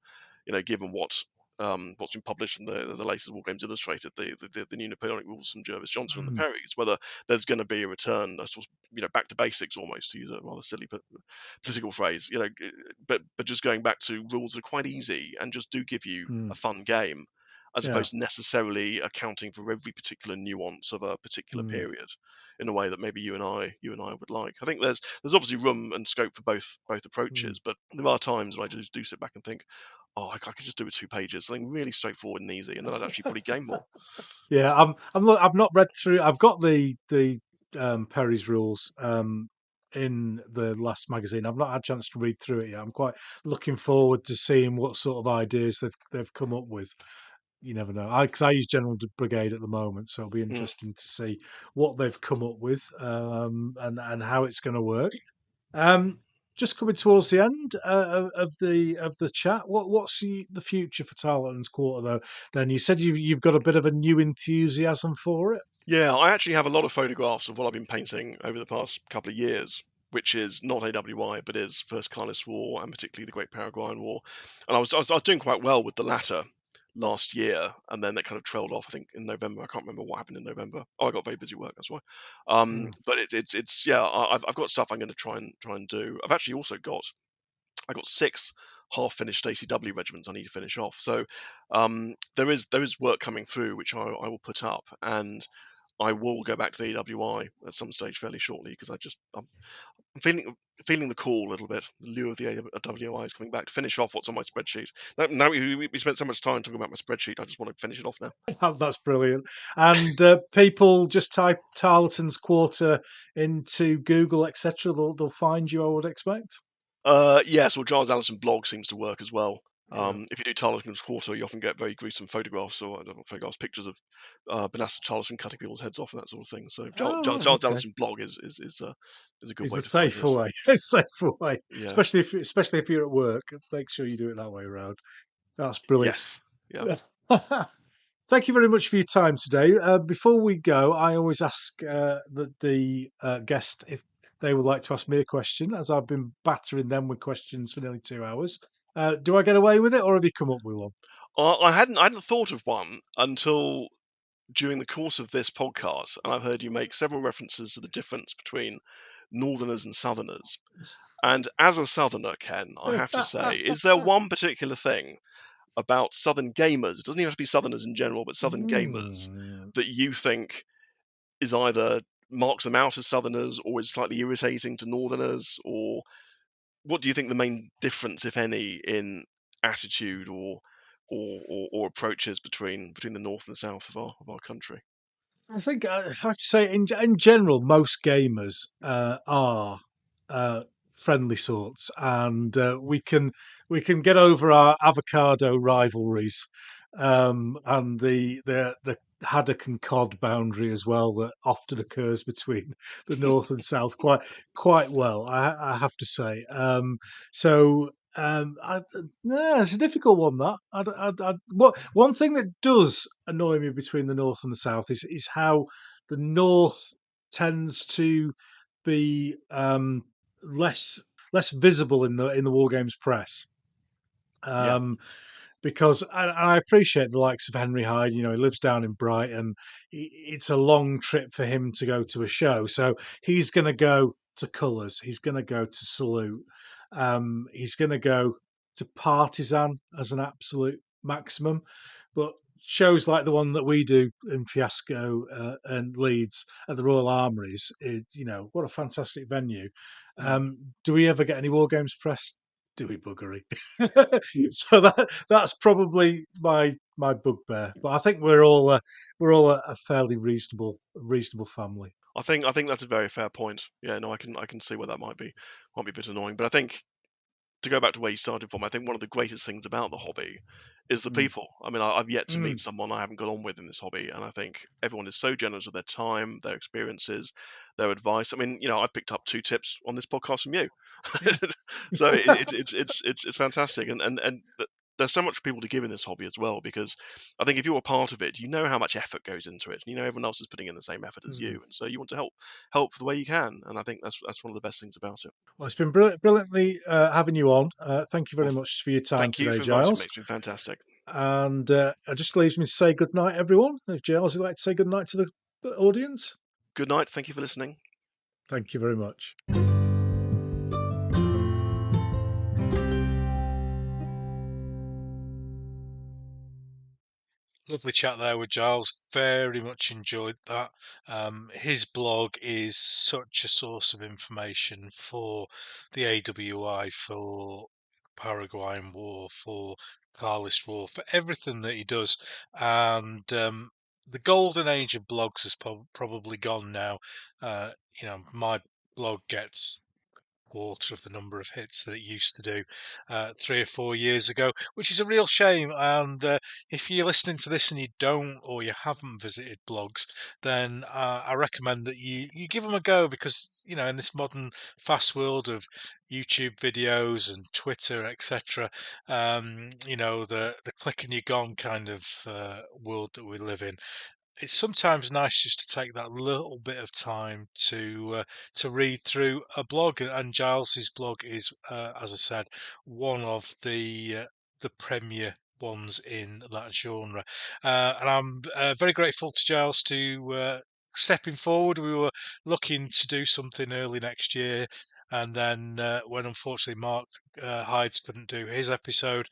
given what's been published in the latest Wargames Illustrated, the new Napoleonic rules from Jervis Johnson and the mm, Perrys, whether there's going to be a return, a sort of, back to basics almost, to use a rather silly political phrase, but just going back to rules that are quite easy and just do give you mm. a fun game, as Yeah. opposed to necessarily accounting for every particular nuance of a particular Mm, period in a way that maybe you and I would like. I think there's obviously room and scope for both mm. approaches, but there are times when I just do sit back and think, oh, I could just do with 2 pages, something really straightforward and easy, and then I'd actually probably gain more. Yeah, I've not read through. I've got the Perry's rules in the last magazine. I've not had a chance to read through it yet. I'm quite looking forward to seeing what sort of ideas they've come up with. You never know. Because I use General Brigade at the moment, so it'll be Mm. interesting to see what they've come up with and how it's going to work. Um, just coming towards the end of the chat, what's the future for Tarleton's Quarter though? Then you said you've got a bit of a new enthusiasm for it. Yeah, I actually have a lot of photographs of what I've been painting over the past couple of years, which is not AWI, but is First Carlist War and particularly the Great Paraguayan War. And I was doing quite well with the latter last year, and then that kind of trailed off. I think in November, I can't remember what happened in November. Oh, I got very busy work, that's why. Mm, But it's yeah, I've got stuff I'm going to try and do. I got 6 half-finished ACW regiments I need to finish off. So there is work coming through which I will put up, and I will go back to the AWI at some stage fairly shortly because I'm feeling the call a little bit. The lure of the AWI is coming back to finish off what's on my spreadsheet. Now we spent so much time talking about my spreadsheet, I just want to finish it off now. that's brilliant. And people just type Tarleton's Quarter into Google, etc. They'll find you. I would expect. Yes, well, Giles Allison blog seems to work as well. Yeah. If you do Tarleton's Quarter, you often get very gruesome photographs or photographs, pictures of Banasta Tarleton cutting people's heads off and that sort of thing. So Oh, right, Giles okay. Allison's blog is a good Is way the to find safer this. way. It's safer way, Yeah. especially if you're at work. Make sure you do it that way around. That's brilliant. Yes. Yeah. Thank you very much for your time today. Before we go, I always ask the guest if they would like to ask me a question, as I've been battering them with questions for nearly 2 hours. Do I get away with it, or have you come up with one? I hadn't thought of one until during the course of this podcast, and I've heard you make several references to the difference between Northerners and Southerners. And as a Southerner, Ken, I have to say, is there one particular thing about Southern gamers? It doesn't even have to be Southerners in general, but Southern gamers Hmm. that you think is either marks them out as Southerners or is slightly irritating to Northerners, or what do you think the main difference, if any, in attitude or approaches between the north and the south of our country? I think I have to say, in general, most gamers are uh, friendly sorts, and we can get over our avocado rivalries, and the haddock and cod boundary as well that often occurs between the north and south quite well. I have to say. So no, it's a difficult one. That what one thing that does annoy me between the north and the south is how the north tends to be less visible in the war games press. Yeah. Um, because I appreciate the likes of Henry Hyde. You know, he lives down in Brighton. It's a long trip for him to go to a show, so he's going to go to Colours. He's going to go to Salute. He's going to go to Partisan as an absolute maximum. But shows like the one that we do in Fiasco and Leeds at the Royal Armouries, what a fantastic venue. Mm. Do we ever get any war games press? Do we buggery? So that's probably my bugbear. But I think we're all a fairly reasonable family. I think that's a very fair point. Yeah, no, I can see where that might be a bit annoying, but I think to go back to where you started from, I think one of the greatest things about the hobby is the Mm. people. I mean, I've yet to meet Mm. someone I haven't got on with in this hobby, and I think everyone is so generous with their time, their experiences, their advice. I mean, I picked up two tips on this podcast from you, Yeah. so it's fantastic, and there's so much for people to give in this hobby as well. Because I think if you're a part of it, you know how much effort goes into it, and you know everyone else is putting in the same effort as Mm. you, and so you want to help the way you can, and I think that's one of the best things about it. Well, it's been brilliantly having you on. Thank you Well, very much for your time thank you today, for inviting me. Giles. It's been fantastic. And it just leaves me to say good night, everyone. If Giles would like to say good night to the audience, Good night. Thank you for listening. thank you very much. Lovely chat there with Giles. Very much enjoyed that. His blog is such a source of information for the AWI, for Paraguayan War, for Carlist War, for everything that he does. And the golden age of blogs has probably gone now. My blog gets quarter of the number of hits that it used to do 3 or 4 years ago, which is a real shame. And if you're listening to this and you don't or you haven't visited blogs, then I recommend that you give them a go because in this modern fast world of YouTube videos and Twitter, etc., the click and you're gone kind of world that we live in, it's sometimes nice just to take that little bit of time to read through a blog. And Giles's blog is, as I said, one of the premier ones in that genre. And I'm very grateful to Giles to stepping forward. We were looking to do something early next year. And then when unfortunately Mark Hides couldn't do his episode,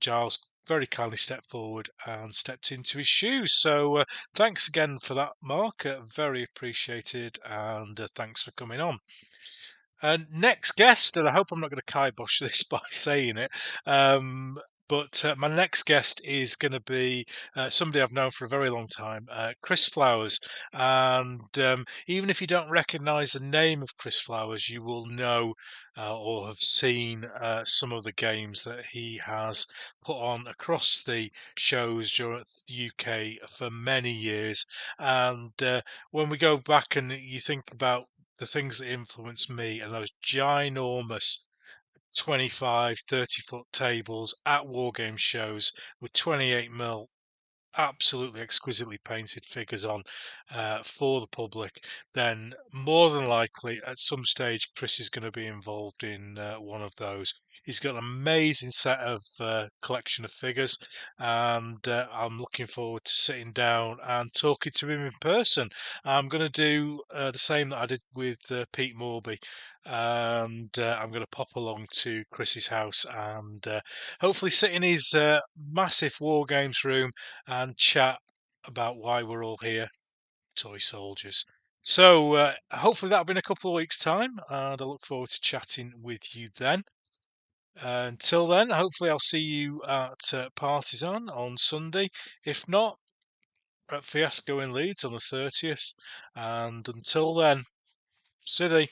Giles very kindly stepped forward and stepped into his shoes. So thanks again for that, Mark. Very appreciated, and thanks for coming on. Next guest, and I hope I'm not going to kibosh this by saying it. But my next guest is going to be somebody I've known for a very long time, Chris Flowers. And even if you don't recognise the name of Chris Flowers, you will know or have seen some of the games that he has put on across the shows during the UK for many years. And when we go back and you think about the things that influenced me and those ginormous 25, 30-foot tables at Wargame shows with 28mm absolutely exquisitely painted figures on for the public, then more than likely at some stage Chris is going to be involved in one of those. He's got an amazing set of collection of figures, and I'm looking forward to sitting down and talking to him in person. I'm going to do the same that I did with Pete Morby, and I'm going to pop along to Chris's house and hopefully sit in his massive War Games room and chat about why we're all here, toy soldiers. So hopefully that'll be in a couple of weeks' time, and I look forward to chatting with you then. Until then, hopefully I'll see you at Partisan on Sunday. If not, at Fiasco in Leeds on the 30th. And until then, see thee.